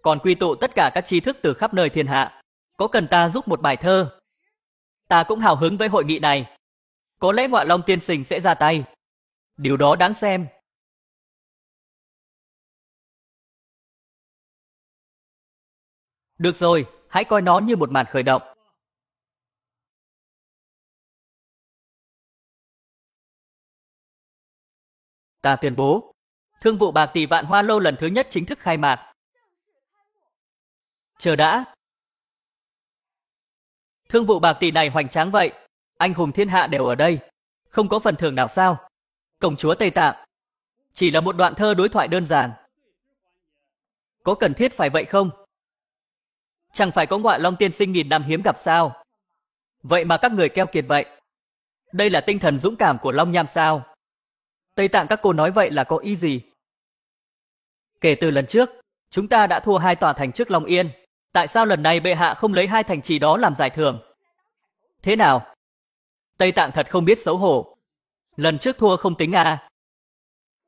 còn quy tụ tất cả các tri thức từ khắp nơi thiên hạ. Có cần ta giúp một bài thơ? Ta cũng hào hứng với hội nghị này. Có lẽ Ngọa Long tiên sinh sẽ ra tay. Điều đó đáng xem. Được rồi, hãy coi nó như một màn khởi động. Ta tuyên bố, thương vụ bạc tỷ Vạn Hoa lâu lần thứ nhất chính thức khai mạc. Chờ đã. Thương vụ bạc tỷ này hoành tráng vậy, anh hùng thiên hạ đều ở đây, không có phần thưởng nào sao? Công chúa Tây Tạng, chỉ là một đoạn thơ đối thoại đơn giản. Có cần thiết phải vậy không? Chẳng phải có Ngọa Long tiên sinh nghìn năm hiếm gặp sao? Vậy mà các người keo kiệt vậy. Đây là tinh thần dũng cảm của Long Nham sao? Tây Tạng các cô nói vậy là có ý gì? Kể từ lần trước, chúng ta đã thua 2 tòa thành trước Long Yên. Tại sao lần này bệ hạ không lấy 2 thành trì đó làm giải thưởng? Thế nào? Tây Tạng thật không biết xấu hổ. Lần trước thua không tính à?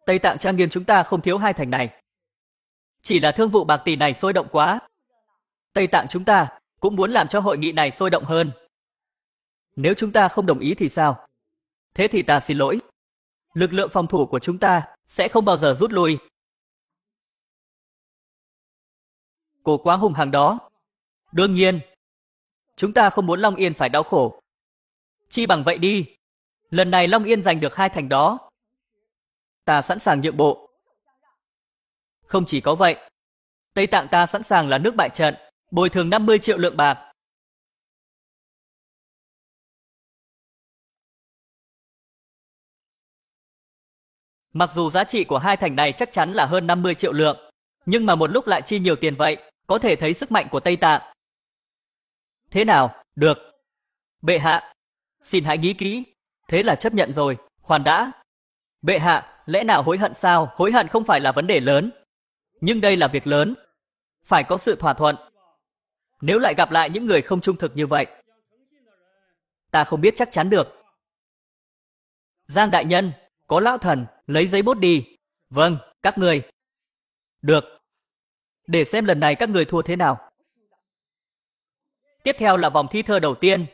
Tây Tạng trang nghiêm chúng ta không thiếu 2 thành này. Chỉ là thương vụ bạc tỷ này sôi động quá. Tây Tạng chúng ta cũng muốn làm cho hội nghị này sôi động hơn. Nếu chúng ta không đồng ý thì sao? Thế thì ta xin lỗi. Lực lượng phòng thủ của chúng ta sẽ không bao giờ rút lui. Cô quá hung hăng đó. Đương nhiên, chúng ta không muốn Long Yên phải đau khổ. Chi bằng vậy đi. Lần này Long Yên giành được 2 thành đó. Ta sẵn sàng nhượng bộ. Không chỉ có vậy, Tây Tạng ta sẵn sàng là nước bại trận, bồi thường 50 triệu lượng bạc. Mặc dù giá trị của 2 thành này chắc chắn là hơn 50 triệu lượng, nhưng mà một lúc lại chi nhiều tiền vậy, có thể thấy sức mạnh của Tây Tạng. Thế nào? Được. Bệ hạ, xin hãy nghĩ kỹ. Thế là chấp nhận rồi, khoan đã. Bệ hạ, lẽ nào hối hận sao? Hối hận không phải là vấn đề lớn. Nhưng đây là việc lớn. Phải có sự thỏa thuận. Nếu lại gặp lại những người không trung thực như vậy, ta không biết chắc chắn được. Giang đại nhân, có lão thần, lấy giấy bút đi. Vâng, các người. Được. Để xem lần này các người thua thế nào. Tiếp theo là vòng thi thơ đầu tiên.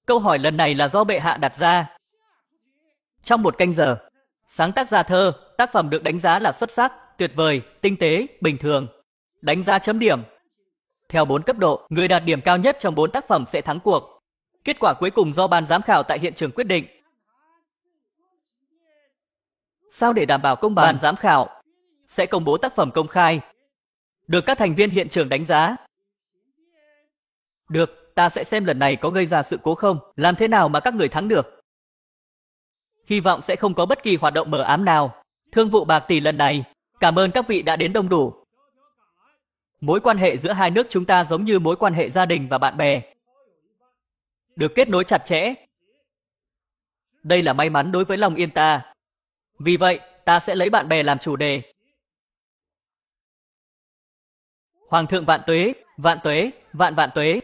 Câu hỏi lần này là do bệ hạ đặt ra. Trong 1 canh giờ, sáng tác ra thơ, tác phẩm được đánh giá là xuất sắc, tuyệt vời, tinh tế, bình thường. Đánh giá chấm điểm. Theo 4 cấp độ, người đạt điểm cao nhất trong 4 tác phẩm sẽ thắng cuộc. Kết quả cuối cùng do ban giám khảo tại hiện trường quyết định. Sao để đảm bảo công bằng, ban giám khảo sẽ công bố tác phẩm công khai, được các thành viên hiện trường đánh giá. Được, ta sẽ xem lần này có gây ra sự cố không, làm thế nào mà các người thắng được. Hy vọng sẽ không có bất kỳ hoạt động mờ ám nào. Thương vụ bạc tỷ lần này, cảm ơn các vị đã đến đông đủ. Mối quan hệ giữa hai nước chúng ta giống như mối quan hệ gia đình và bạn bè, được kết nối chặt chẽ. Đây là may mắn đối với Long Yên ta. Vì vậy, ta sẽ lấy bạn bè làm chủ đề. Hoàng thượng vạn tuế, vạn tuế, vạn vạn tuế.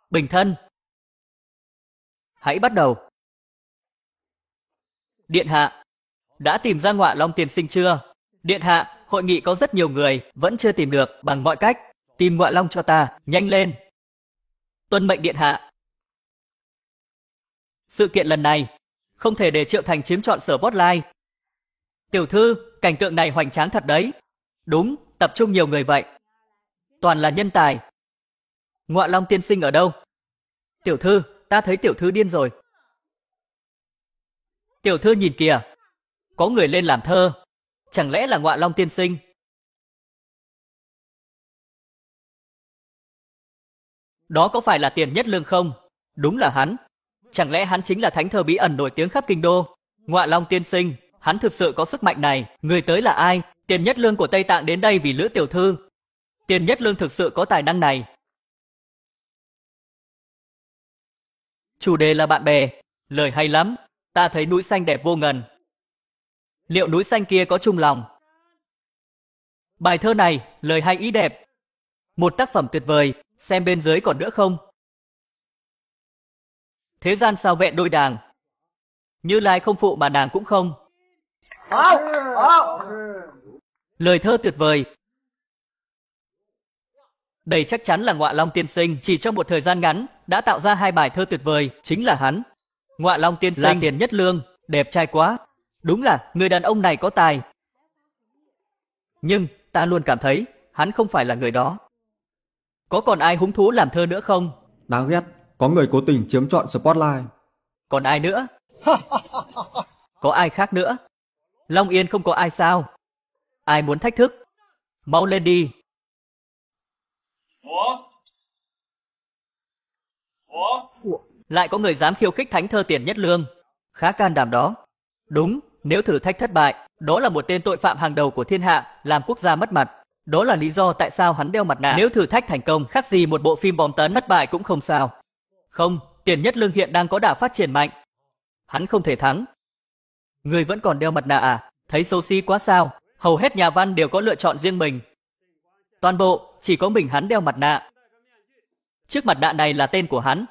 Bình thân. Hãy bắt đầu. Điện hạ, đã tìm ra Ngọa Long tiên sinh chưa? Điện hạ, hội nghị có rất nhiều người, vẫn chưa tìm được, bằng mọi cách. Tìm Ngọa Long cho ta, nhanh lên. Tuân mệnh điện hạ. Sự kiện lần này, không thể để Triệu Thành chiếm trọn spotlight. Tiểu thư, cảnh tượng này hoành tráng thật đấy. Đúng, tập trung nhiều người vậy. Toàn là nhân tài. Ngọa Long tiên sinh ở đâu? Tiểu thư, ta thấy tiểu thư điên rồi. Tiểu thư nhìn kìa, có người lên làm thơ. Chẳng lẽ là Ngọa Long tiên sinh? Đó có phải là Tiền Nhất Lương không? Đúng là hắn. Chẳng lẽ hắn chính là thánh thơ bí ẩn nổi tiếng khắp kinh đô? Ngọa Long tiên sinh, hắn thực sự có sức mạnh này. Người tới là ai? Tiền Nhất Lương của Tây Tạng đến đây vì Lữ tiểu thư. Tiền Nhất Lương thực sự có tài năng này. Chủ đề là bạn bè. Lời hay lắm. Ta thấy núi xanh đẹp vô ngần. Liệu núi xanh kia có chung lòng? Bài thơ này, lời hay ý đẹp. Một tác phẩm tuyệt vời, xem bên dưới còn nữa không? Thế gian sao vẹn đôi đàng. Như Lai không phụ mà nàng cũng không. Lời thơ tuyệt vời. Đây chắc chắn là Ngọa Long tiên sinh, chỉ trong một thời gian ngắn đã tạo ra 2 bài thơ tuyệt vời, chính là hắn. Ngọa Long tiên sinh là Tiền Nhất Lương, đẹp trai quá. Đúng là người đàn ông này có tài. Nhưng ta luôn cảm thấy hắn không phải là người đó. Có còn ai hứng thú làm thơ nữa không? Đáng ghét, có người cố tình chiếm trọn spotlight. Còn ai nữa? Có ai khác nữa? Long Yên không có ai sao? Ai muốn thách thức? Mau lên đi. Lại có người dám khiêu khích thánh thơ Tiền Nhất Lương. Khá can đảm đó. Đúng, nếu thử thách thất bại, đó là một tên tội phạm hàng đầu của thiên hạ, làm quốc gia mất mặt. Đó là lý do tại sao hắn đeo mặt nạ. Nếu thử thách thành công, khác gì một bộ phim bom tấn, thất bại cũng không sao. Không, Tiền Nhất Lương hiện đang có đà phát triển mạnh. Hắn không thể thắng. Người vẫn còn đeo mặt nạ à? Thấy xấu xí quá sao? Hầu hết nhà văn đều có lựa chọn riêng mình. Toàn bộ, chỉ có mình hắn đeo mặt nạ. Chiếc mặt nạ này là tên của hắn.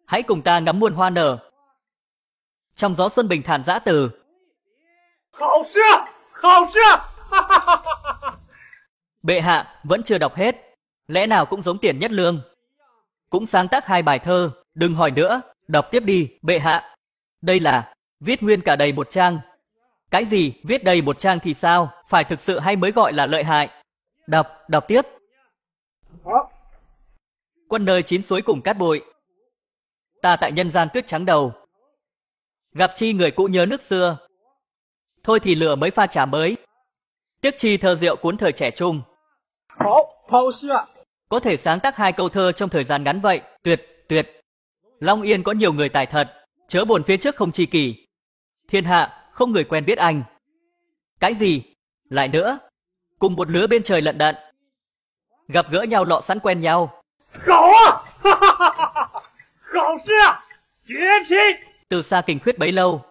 Hãy cùng ta ngắm muôn hoa nở. Trong gió xuân bình thản dã từ. Bệ hạ vẫn chưa đọc hết. Lẽ nào cũng giống Tiền Nhất Lương. Cũng sáng tác 2 bài thơ. Đừng hỏi nữa, đọc tiếp đi, bệ hạ. Đây là viết nguyên cả đầy 1 trang. Cái gì, viết đầy 1 trang thì sao? Phải thực sự hay mới gọi là lợi hại. Đọc tiếp. Quân nơi 9 suối cùng cát bụi. Ta tại nhân gian tuyết trắng đầu. Gặp chi người cũ nhớ nước xưa. Thôi thì lựa mấy pha trà mới. Tiếc chi thơ rượu cuốn thời trẻ trung. 好诗啊！ Có thể sáng tác 2 câu thơ trong thời gian ngắn vậy, tuyệt, tuyệt. Long Yên có nhiều người tài thật, chớ buồn phía trước không chi kỷ. Thiên hạ, không người quen biết anh. Cái gì? Lại nữa, cùng một lứa bên trời lận đận. Gặp gỡ nhau lọ sẵn quen nhau. 好啊！好诗啊！绝品！ Từ xa kinh khuyết bấy lâu.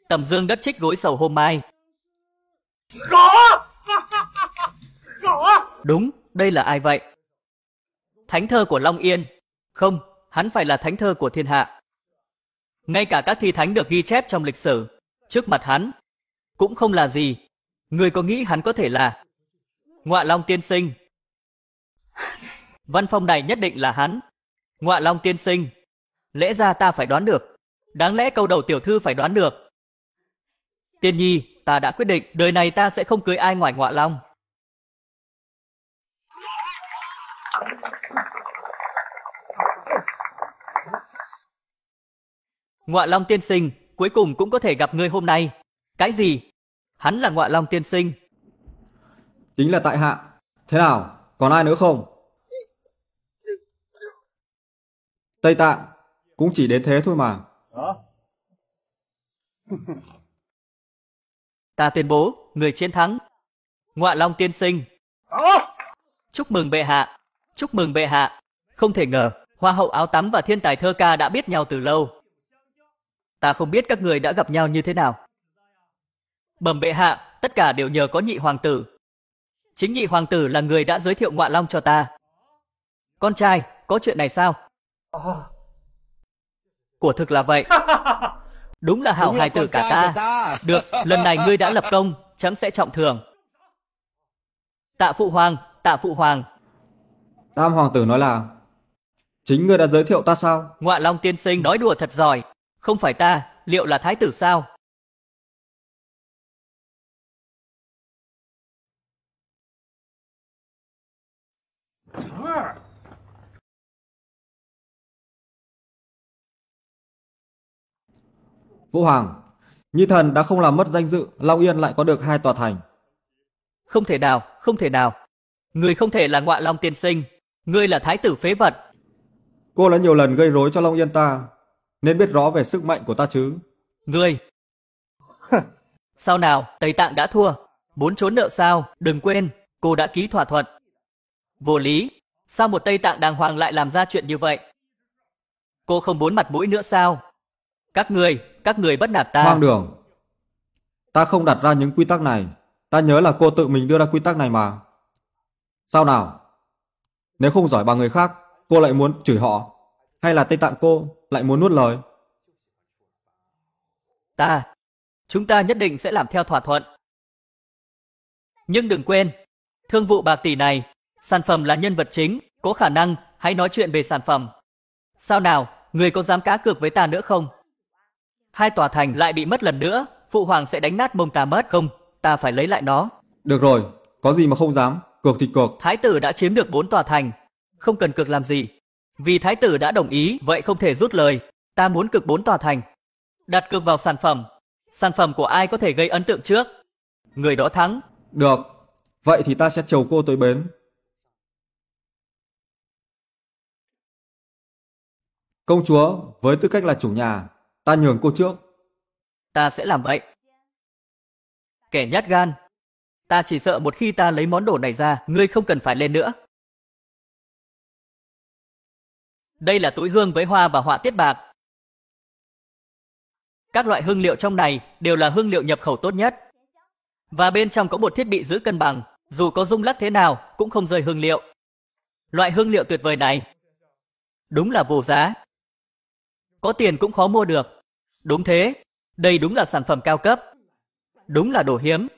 Tầm dương đất trích gối sầu hôm mai. 好啊！好啊！ Đúng, đây là ai vậy? Thánh thơ của Long Yên. Không, hắn phải là thánh thơ của thiên hạ. Ngay cả các thi thánh được ghi chép trong lịch sử, trước mặt hắn, cũng không là gì. Người có nghĩ hắn có thể là Ngọa Long tiên sinh? Văn phong này nhất định là hắn. Ngọa Long tiên sinh. Lẽ ra ta phải đoán được. Đáng lẽ câu đầu tiểu thư phải đoán được. Tiên nhi, ta đã quyết định đời này ta sẽ không cưới ai ngoài Ngọa Long. Ngọa Long tiên sinh, cuối cùng cũng có thể gặp ngươi hôm nay. Cái gì? Hắn là Ngọa Long tiên sinh. Chính là tại hạ. Thế nào, còn ai nữa không? Tây Tạng cũng chỉ đến thế thôi mà. Ta tuyên bố, người chiến thắng. Ngọa Long tiên sinh. Chúc mừng bệ hạ. Chúc mừng bệ hạ. Không thể ngờ, Hoa hậu áo tắm và thiên tài thơ ca đã biết nhau từ lâu. Ta không biết các người đã gặp nhau như thế nào. Bẩm bệ hạ, tất cả đều nhờ có nhị hoàng tử. Chính nhị hoàng tử là người đã giới thiệu Ngọa Long cho ta. Con trai, có chuyện này sao? Của thực là vậy. Đúng là hảo hài tử cả ta. Được, lần này ngươi đã lập công, chấm sẽ trọng thưởng. Tạ phụ hoàng, tạ phụ hoàng. Tam hoàng tử nói là chính ngươi đã giới thiệu ta sao? Ngọa Long tiên sinh nói đùa thật giỏi. Không phải ta, liệu là thái tử sao? Vũ hoàng, Nhi thần đã không làm mất danh dự, Long Yên lại có được 2 tòa thành. Không thể nào, không thể nào. Ngươi không thể là Ngọa Long tiên sinh. Ngươi là thái tử phế vật. Cô đã nhiều lần gây rối cho Long Yên ta, nên biết rõ về sức mạnh của ta chứ. Ngươi. Sao nào, Tây Tạng đã thua. Muốn trốn nợ sao? Đừng quên, cô đã ký thỏa thuận. Vô lý. Sao một Tây Tạng đàng hoàng lại làm ra chuyện như vậy? Cô không muốn mặt mũi nữa sao? Các người bắt nạt ta. Hoang đường. Ta không đặt ra những quy tắc này. Ta nhớ là cô tự mình đưa ra quy tắc này mà. Sao nào? Nếu không giỏi bằng người khác, cô lại muốn chửi họ? Hay là Tây Tạng cô lại muốn nuốt lời? Chúng ta nhất định sẽ làm theo thỏa thuận. Nhưng đừng quên, thương vụ bạc tỷ này, sản phẩm là nhân vật chính, có khả năng hãy nói chuyện về sản phẩm. Sao nào, người có dám cá cược với ta nữa không? 2 tòa thành lại bị mất lần nữa, phụ hoàng sẽ đánh nát mông ta mất. Không, ta phải lấy lại nó. Được rồi, có gì mà không dám, cược thì cược. Thái tử đã chiếm được 4 tòa thành, không cần cược làm gì. Vì thái tử đã đồng ý, vậy không thể rút lời. Ta muốn cược 4 tòa thành. Đặt cược vào sản phẩm. Sản phẩm của ai có thể gây ấn tượng trước, người đó thắng. Được, vậy thì ta sẽ chầu cô tới bến. Công chúa, với tư cách là chủ nhà, ta nhường cô trước. Ta sẽ làm vậy. Kẻ nhát gan. Ta chỉ sợ một khi ta lấy món đồ này ra, ngươi không cần phải lên nữa. Đây là túi hương với hoa và họa tiết bạc. Các loại hương liệu trong này đều là hương liệu nhập khẩu tốt nhất. Và bên trong có một thiết bị giữ cân bằng, dù có rung lắc thế nào cũng không rơi hương liệu. Loại hương liệu tuyệt vời này đúng là vô giá. Có tiền cũng khó mua được. Đúng thế, đây đúng là sản phẩm cao cấp. Đúng là đồ hiếm.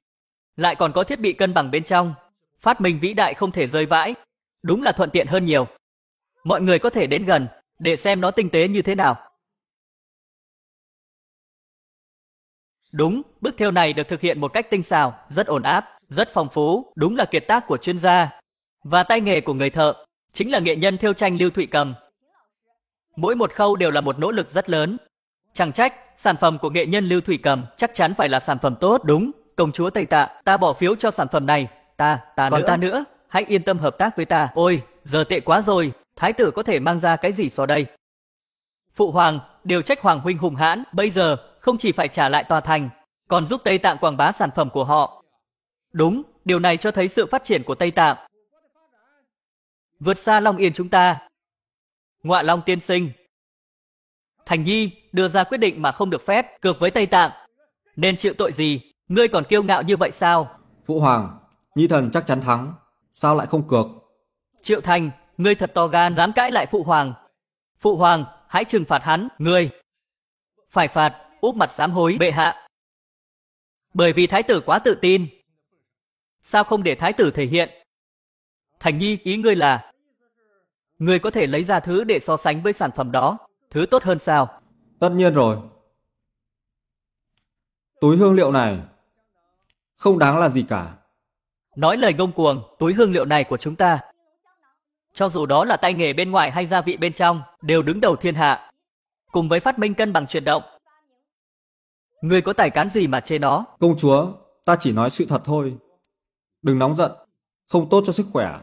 Lại còn có thiết bị cân bằng bên trong. Phát minh vĩ đại không thể rơi vãi. Đúng là thuận tiện hơn nhiều. Mọi người có thể đến gần để xem nó tinh tế như thế nào. Đúng, bức thêu này được thực hiện một cách tinh xảo, rất ổn áp, rất phong phú. Đúng là kiệt tác của chuyên gia. Và tay nghề của người thợ chính là nghệ nhân thêu tranh Lưu Thụy Cầm. Mỗi một khâu đều là một nỗ lực rất lớn. Chẳng trách, sản phẩm của nghệ nhân Lưu Thụy Cầm chắc chắn phải là sản phẩm tốt. Đúng, công chúa Tây Tạ, ta bỏ phiếu cho sản phẩm này. Ta nữa. hãy yên tâm hợp tác với ta. Ôi, giờ tệ quá rồi, thái tử có thể mang ra cái gì sau đây? Phụ hoàng, điều trách hoàng huynh hùng hãn, bây giờ không chỉ phải trả lại tòa thành, còn giúp Tây Tạng quảng bá sản phẩm của họ. Đúng, điều này cho thấy sự phát triển của Tây Tạng vượt xa Long Yên chúng ta. Ngọa Long tiên sinh, Thành Nhi đưa ra quyết định mà không được phép, cược với Tây Tạng, nên chịu tội gì? Ngươi còn kiêu ngạo như vậy sao? Phụ hoàng, Nhi thần chắc chắn thắng, sao lại không cược? Triệu Thành, ngươi thật to gan, dám cãi lại phụ hoàng. Phụ hoàng, hãy trừng phạt hắn, ngươi phải phạt, úp mặt sám hối bệ hạ. Bởi vì thái tử quá tự tin. Sao không để thái tử thể hiện? Thành Nhi, ý ngươi là ngươi có thể lấy ra thứ để so sánh với sản phẩm đó, thứ tốt hơn sao? Tất nhiên rồi. Túi hương liệu này không đáng là gì cả. Nói lời ngông cuồng, túi hương liệu này của chúng ta, cho dù đó là tay nghề bên ngoài hay gia vị bên trong, đều đứng đầu thiên hạ, cùng với phát minh cân bằng chuyển động. Ngươi có tài cán gì mà chê nó? Công chúa, ta chỉ nói sự thật thôi. Đừng nóng giận, không tốt cho sức khỏe.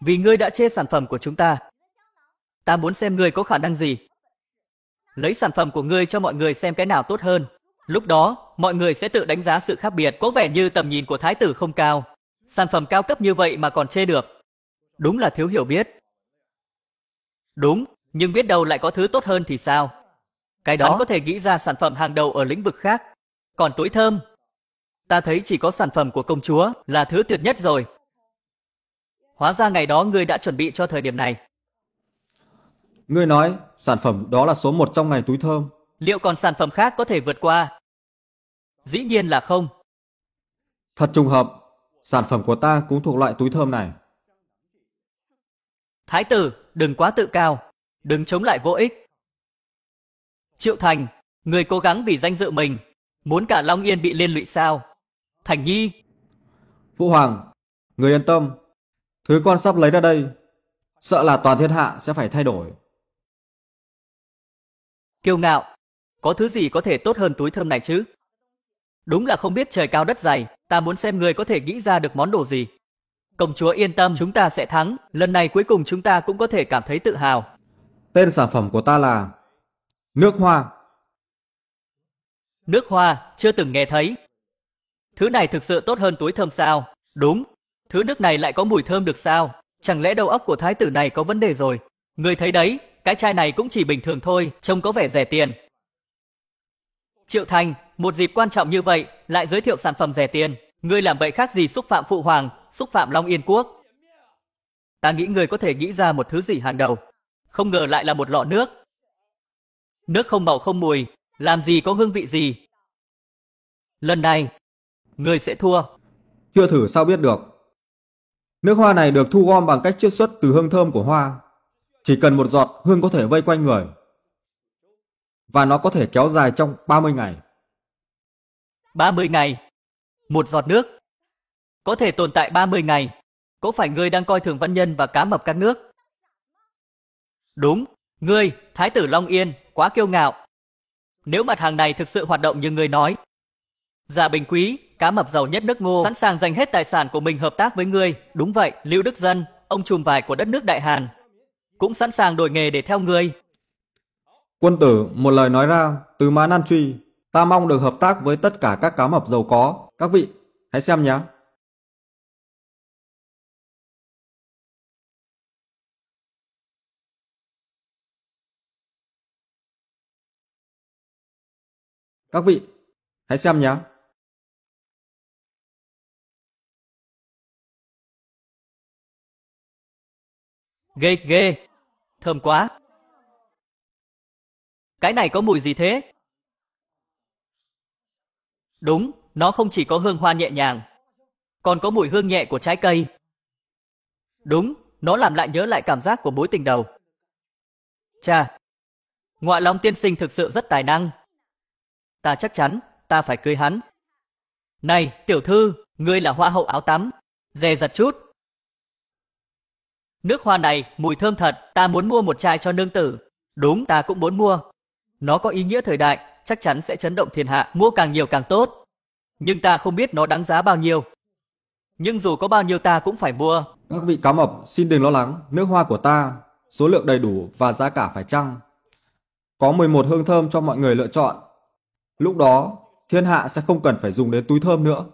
Vì ngươi đã chê sản phẩm của chúng ta muốn xem ngươi có khả năng gì. Lấy sản phẩm của ngươi cho mọi người xem cái nào tốt hơn. Lúc đó, mọi người sẽ tự đánh giá sự khác biệt. Có vẻ như tầm nhìn của thái tử không cao. Sản phẩm cao cấp như vậy mà còn chê được. Đúng là thiếu hiểu biết. Đúng, nhưng biết đâu lại có thứ tốt hơn thì sao? Cái đó có thể nghĩ ra sản phẩm hàng đầu ở lĩnh vực khác. Còn túi thơm, ta thấy chỉ có sản phẩm của công chúa là thứ tuyệt nhất rồi. Hóa ra ngày đó ngươi đã chuẩn bị cho thời điểm này. Ngươi nói sản phẩm đó là số 1 trong ngành túi thơm. Liệu còn sản phẩm khác có thể vượt qua? Dĩ nhiên là không. Thật trùng hợp, sản phẩm của ta cũng thuộc loại túi thơm này. Thái tử, đừng quá tự cao, đừng chống lại vô ích. Triệu Thành, người cố gắng vì danh dự mình, muốn cả Long Yên bị liên lụy sao? Thành Nhi. Phụ hoàng, người yên tâm, thứ con sắp lấy ra đây, sợ là toàn thiên hạ sẽ phải thay đổi. Kiêu ngạo, có thứ gì có thể tốt hơn túi thơm này chứ? Đúng là không biết trời cao đất dày, ta muốn xem người có thể nghĩ ra được món đồ gì. Công chúa yên tâm, chúng ta sẽ thắng, lần này cuối cùng chúng ta cũng có thể cảm thấy tự hào. Tên sản phẩm của ta là nước hoa. Nước hoa, chưa từng nghe thấy. Thứ này thực sự tốt hơn túi thơm sao? Đúng, thứ nước này lại có mùi thơm được sao? Chẳng lẽ đầu óc của thái tử này có vấn đề rồi? Người thấy đấy, cái chai này cũng chỉ bình thường thôi, trông có vẻ rẻ tiền. Triệu Thành, một dịp quan trọng như vậy, lại giới thiệu sản phẩm rẻ tiền. Ngươi làm vậy khác gì xúc phạm phụ hoàng, xúc phạm Long Yên quốc. Ta nghĩ ngươi có thể nghĩ ra một thứ gì hàng đầu. Không ngờ lại là một lọ nước. Nước không màu không mùi, làm gì có hương vị gì. Lần này, ngươi sẽ thua. Chưa thử sao biết được. Nước hoa này được thu gom bằng cách chiết xuất từ hương thơm của hoa. Chỉ cần một giọt hương có thể vây quanh người. Và nó có thể kéo dài trong 30 ngày. 30 ngày? Một giọt nước có thể tồn tại 30 ngày. Có phải ngươi đang coi thường văn nhân và cá mập các nước? Đúng, ngươi, Thái tử Long Yên, quá kiêu ngạo. Nếu mặt hàng này thực sự hoạt động như ngươi nói, Dạ Bình Quý, cá mập giàu nhất nước Ngô, sẵn sàng dành hết tài sản của mình hợp tác với ngươi. Đúng vậy, Lưu Đức Dân, ông trùm vải của đất nước Đại Hàn, cũng sẵn sàng đổi nghề để theo ngươi. Quân tử một lời nói ra, từ má nan truy. Ta mong được hợp tác với tất cả các cá mập giàu có. Các vị, hãy xem nhé. Các vị, hãy xem nhé. Ghê ghê, thơm quá. Cái này có mùi gì thế? Đúng, nó không chỉ có hương hoa nhẹ nhàng, còn có mùi hương nhẹ của trái cây. Đúng, nó làm lại nhớ lại cảm giác của mối tình đầu. Chà, Ngọa Long tiên sinh thực sự rất tài năng. Ta chắc chắn, ta phải cưới hắn. Này, tiểu thư, ngươi là hoa hậu áo tắm, dè dặt chút. Nước hoa này, mùi thơm thật, ta muốn mua một chai cho nương tử. Đúng, ta cũng muốn mua. Nó có ý nghĩa thời đại, chắc chắn sẽ chấn động thiên hạ, mua càng nhiều càng tốt. Nhưng ta không biết nó đáng giá bao nhiêu. Nhưng dù có bao nhiêu ta cũng phải mua, Các vị cá mập xin đừng lo lắng, nước hoa của ta số lượng đầy đủ và giá cả phải chăng. Có 11 hương thơm cho mọi người lựa chọn. Lúc đó, thiên hạ sẽ không cần phải dùng đến túi thơm nữa.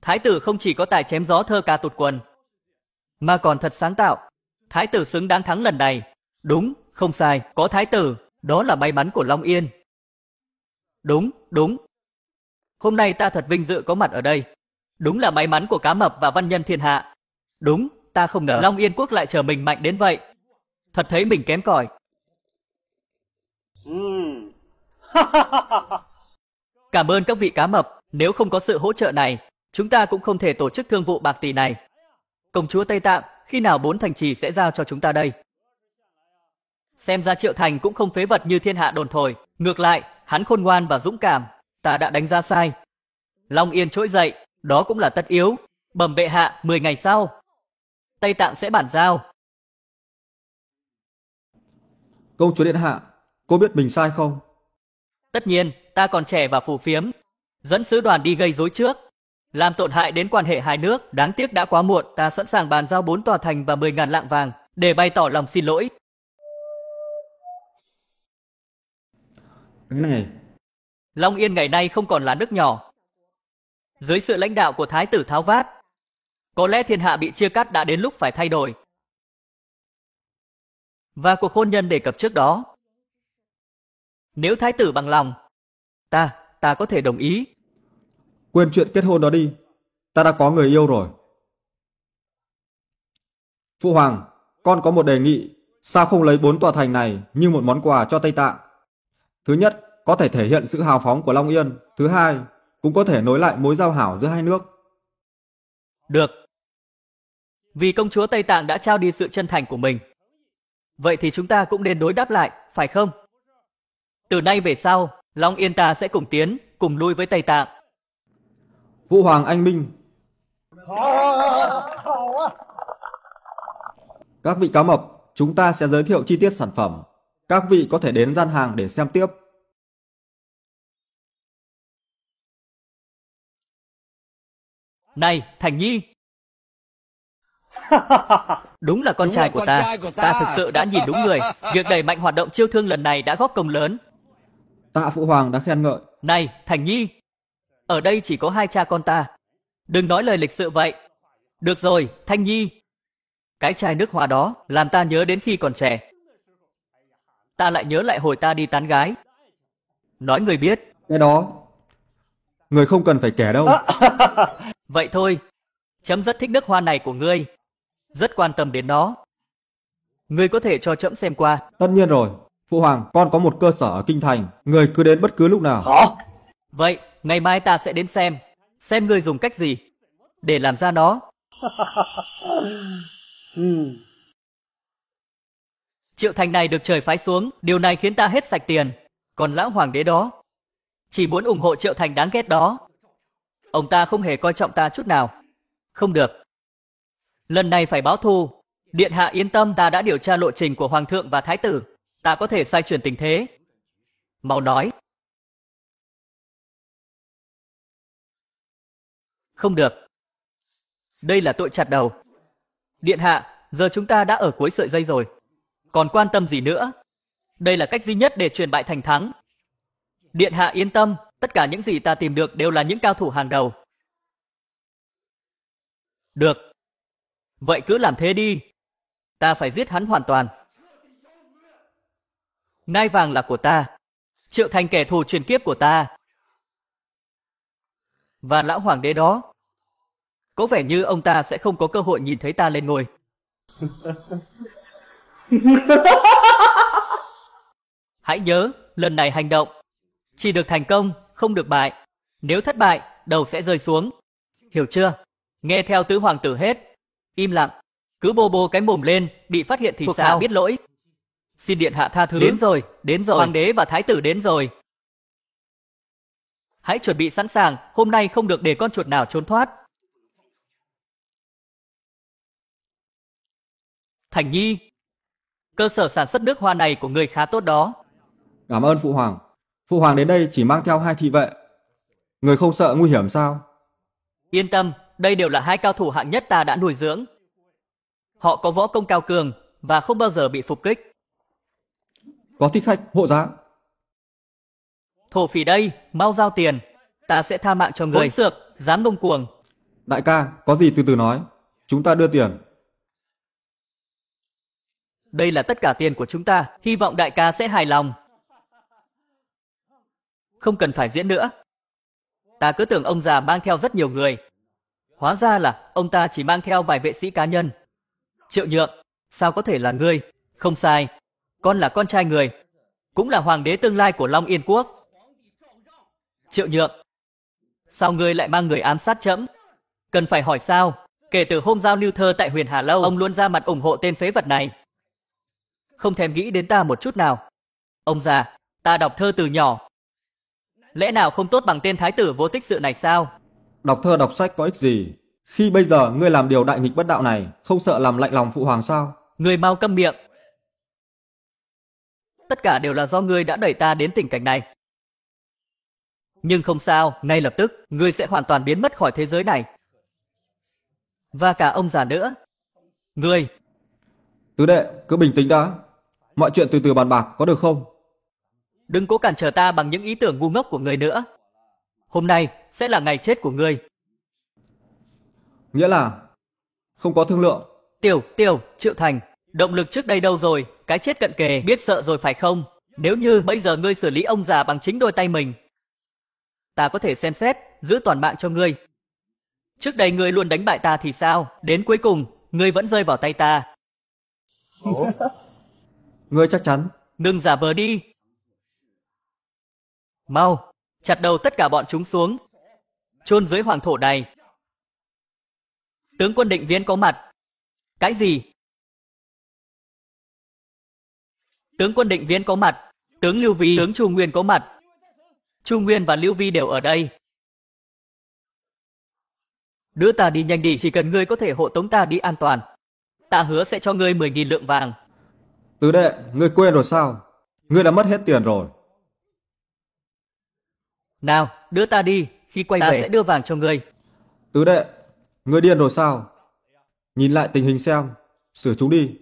Thái tử không chỉ có tài chém gió thơ ca tụt quần, mà còn thật sáng tạo. Thái tử xứng đáng thắng lần này. Đúng, không sai, có thái tử, đó là may mắn của Long Yên. Đúng, đúng. Hôm nay ta thật vinh dự có mặt ở đây. Đúng là may mắn của cá mập và văn nhân thiên hạ. Đúng, ta không ngờ Long Yên quốc lại chờ mình mạnh đến vậy. Thật thấy mình kém cỏi. Cảm ơn các vị cá mập, nếu không có sự hỗ trợ này, chúng ta cũng không thể tổ chức thương vụ bạc tỷ này. Công chúa Tây Tạng, khi nào 4 thành trì sẽ giao cho chúng ta đây? Xem ra Triệu Thành cũng không phế vật như thiên hạ đồn thổi. Ngược lại, hắn khôn ngoan và dũng cảm. Ta đã đánh giá sai. Long Yên trỗi dậy, đó cũng là tất yếu. Bẩm bệ hạ, 10 ngày sau, Tây Tạng sẽ bản giao. Công chúa điện hạ, cô biết mình sai không? Tất nhiên, ta còn trẻ và phù phiếm. Dẫn sứ đoàn đi gây rối trước, làm tổn hại đến quan hệ hai nước. Đáng tiếc đã quá muộn, ta sẵn sàng bàn giao 4 tòa thành và 10.000 lạng vàng để bày tỏ lòng xin lỗi. Cái này, Long Yên ngày nay không còn là nước nhỏ. Dưới sự lãnh đạo của Thái tử Tháo Vát, có lẽ thiên hạ bị chia cắt đã đến lúc phải thay đổi. Và cuộc hôn nhân đề cập trước đó, nếu Thái tử bằng lòng, ta có thể đồng ý. quên chuyện kết hôn đó đi. Ta đã có người yêu rồi. Phụ hoàng, con có một đề nghị. Sao không lấy 4 tòa thành này như một món quà cho Tây Tạng? Thứ nhất, có thể thể hiện sự hào phóng của Long Yên. Thứ hai, cũng có thể nối lại mối giao hảo giữa hai nước. Được. Vì công chúa Tây Tạng đã trao đi sự chân thành của mình, vậy thì chúng ta cũng nên đối đáp lại, phải không? Từ nay về sau, Long Yên ta sẽ cùng tiến, cùng lui với Tây Tạng. Phụ hoàng anh minh. Các vị cá mập, chúng ta sẽ giới thiệu chi tiết sản phẩm. Các vị có thể đến gian hàng để xem tiếp. Này, Thành Nhi! Đúng là con trai của ta. Ta thực sự đã nhìn đúng người. Việc đẩy mạnh hoạt động chiêu thương lần này đã góp công lớn. Tạ phụ hoàng đã khen ngợi. Này, Thành Nhi! Ở đây chỉ có 2 cha con ta. Đừng nói lời lịch sự vậy. Được rồi, Thanh Nhi. Cái chai nước hoa đó làm ta nhớ đến khi còn trẻ. Ta lại nhớ lại hồi ta đi tán gái. Nói người biết. Cái đó, người không cần phải kể đâu. Vậy thôi, chấm rất thích nước hoa này của ngươi. Rất quan tâm đến nó. Ngươi có thể cho trẫm xem qua. Tất nhiên rồi. Phụ hoàng, con có một cơ sở ở Kinh Thành. Người cứ đến bất cứ lúc nào. Vậy, ngày mai ta sẽ đến xem ngươi dùng cách gì để làm ra nó. Triệu Thành này được trời phái xuống, điều này khiến ta hết sạch tiền. Còn lão hoàng đế đó chỉ muốn ủng hộ Triệu Thành đáng ghét đó. Ông ta không hề coi trọng ta chút nào. Không được. Lần này phải báo thù. Điện hạ yên tâm, ta đã điều tra lộ trình của hoàng thượng và thái tử. Ta có thể xoay chuyển tình thế. Mau nói. Không được. Đây là tội chặt đầu. Điện hạ, giờ chúng ta đã ở cuối sợi dây rồi. Còn quan tâm gì nữa? Đây là cách duy nhất để truyền bại thành thắng. Điện hạ yên tâm, tất cả những gì ta tìm được đều là những cao thủ hàng đầu. Được. Vậy cứ làm thế đi. Ta phải giết hắn hoàn toàn. Ngai vàng là của ta. Triệu Thành kẻ thù truyền kiếp của ta. Và lão hoàng đế đó, có vẻ như ông ta sẽ không có cơ hội nhìn thấy ta lên ngôi. Hãy nhớ, lần này hành động chỉ được thành công, không được bại. Nếu thất bại, đầu sẽ rơi xuống. Hiểu chưa? Nghe theo tứ hoàng tử hết. Im lặng. Cứ bô bô cái mồm lên, bị phát hiện thì sao? Biết lỗi. Xin điện hạ tha thứ. Đến rồi. Hoàng đế và thái tử đến rồi. Hãy chuẩn bị sẵn sàng, hôm nay không được để con chuột nào trốn thoát. Thành Nhi, cơ sở sản xuất nước hoa này của người khá tốt đó. Cảm ơn phụ hoàng. Phụ hoàng đến đây chỉ mang theo 2 thị vệ. Người không sợ nguy hiểm sao? Yên tâm, đây đều là 2 cao thủ hạng nhất ta đã nuôi dưỡng. Họ có võ công cao cường và không bao giờ bị phục kích. Có thích khách hộ giá. Thổ phỉ đây, mau giao tiền. Ta sẽ tha mạng cho người. Hỗn xược, dám ngông cuồng. Đại ca, có gì từ từ nói. Chúng ta đưa tiền. Đây là tất cả tiền của chúng ta, hy vọng đại ca sẽ hài lòng. Không cần phải diễn nữa. Ta cứ tưởng ông già mang theo rất nhiều người. Hóa ra là ông ta chỉ mang theo vài vệ sĩ cá nhân. Triệu Nhượng, sao có thể là ngươi? Không sai, con là con trai người, cũng là hoàng đế tương lai của Long Yên Quốc. Triệu Nhượng, sao ngươi lại mang người ám sát trẫm? Cần phải hỏi sao? Kể từ hôm giao lưu thơ tại Huyền Hà Lâu, ông luôn ra mặt ủng hộ tên phế vật này. Không thèm nghĩ đến ta một chút nào. Ông già, ta đọc thơ từ nhỏ. Lẽ nào không tốt bằng tên thái tử vô tích sự này sao? Đọc thơ đọc sách có ích gì? Khi bây giờ ngươi làm điều đại nghịch bất đạo này, không sợ làm lạnh lòng phụ hoàng sao? Ngươi mau câm miệng. Tất cả đều là do ngươi đã đẩy ta đến tình cảnh này. Nhưng không sao, ngay lập tức, ngươi sẽ hoàn toàn biến mất khỏi thế giới này. Và cả ông già nữa. Ngươi... Tứ đệ, cứ bình tĩnh đã. Mọi chuyện từ từ bàn bạc có được không? Đừng cố cản trở ta bằng những ý tưởng ngu ngốc của ngươi nữa. Hôm nay sẽ là ngày chết của ngươi. Nghĩa là không có thương lượng. Triệu Thành, động lực trước đây đâu rồi? Cái chết cận kề, biết sợ rồi phải không? Nếu như bây giờ ngươi xử lý ông già bằng chính đôi tay mình, ta có thể xem xét giữ toàn mạng cho ngươi. Trước đây ngươi luôn đánh bại ta thì sao? Đến cuối cùng, ngươi vẫn rơi vào tay ta. Ngươi chắc chắn? Đừng giả vờ đi. Mau, chặt đầu tất cả bọn chúng xuống, chôn dưới hoàng thổ này. Tướng quân Định Viễn có mặt. Cái gì? Tướng quân Định Viễn có mặt, tướng Lưu Vi, tướng Chu Nguyên có mặt. Chu Nguyên và Lưu Vi đều ở đây. Đưa ta đi nhanh đi, chỉ cần ngươi có thể hộ tống ta đi an toàn, ta hứa sẽ cho ngươi 10.000 lượng vàng. Tứ đệ, ngươi quên rồi sao? Ngươi đã mất hết tiền rồi. Nào, đưa ta đi, khi quay về ta sẽ đưa vàng cho ngươi. Tứ đệ, ngươi điên rồi sao? Nhìn lại tình hình xem, xử chúng đi.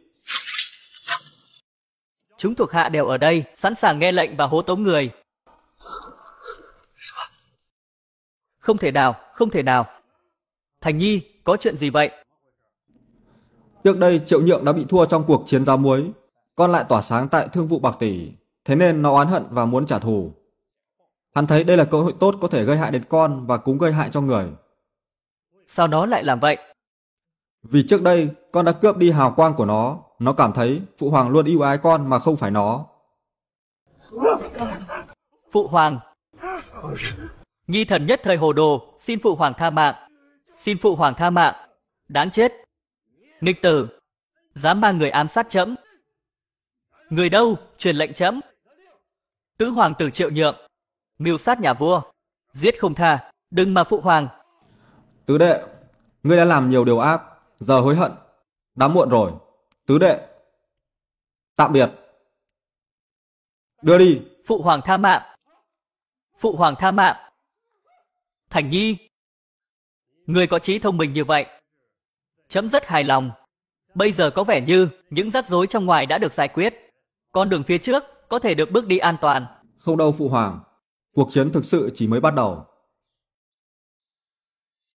Chúng thuộc hạ đều ở đây, sẵn sàng nghe lệnh và hố tống người. Không thể nào. Thành Nhi, có chuyện gì vậy? Trước đây Triệu Nhượng đã bị thua trong cuộc chiến giáo muối, con lại tỏa sáng tại thương vụ bạc tỷ, thế nên nó oán hận và muốn trả thù. Hắn thấy đây là cơ hội tốt có thể gây hại đến con và cũng gây hại cho người. Sao nó lại làm vậy? Vì trước đây con đã cướp đi hào quang của nó cảm thấy phụ hoàng luôn ưu ái con mà không phải nó. Phụ hoàng. Nhi thần nhất thời hồ đồ, xin phụ hoàng tha mạng. Xin phụ hoàng tha mạng. Đáng chết. Nghịch tử, dám mang người ám sát trẫm. Người đâu, truyền lệnh trẫm. Tứ hoàng tử Triệu Nhượng, mưu sát nhà vua, giết không tha, đừng mà phụ hoàng. Tứ đệ, ngươi đã làm nhiều điều ác, giờ hối hận, đã muộn rồi. Tứ đệ, tạm biệt. Đưa đi. Phụ hoàng tha mạng. Phụ hoàng tha mạng. Thành Nhi, ngươi có trí thông minh như vậy, trẫm rất hài lòng. Bây giờ có vẻ như những rắc rối trong ngoài đã được giải quyết, con đường phía trước có thể được bước đi an toàn. Không đâu phụ hoàng, cuộc chiến thực sự chỉ mới bắt đầu.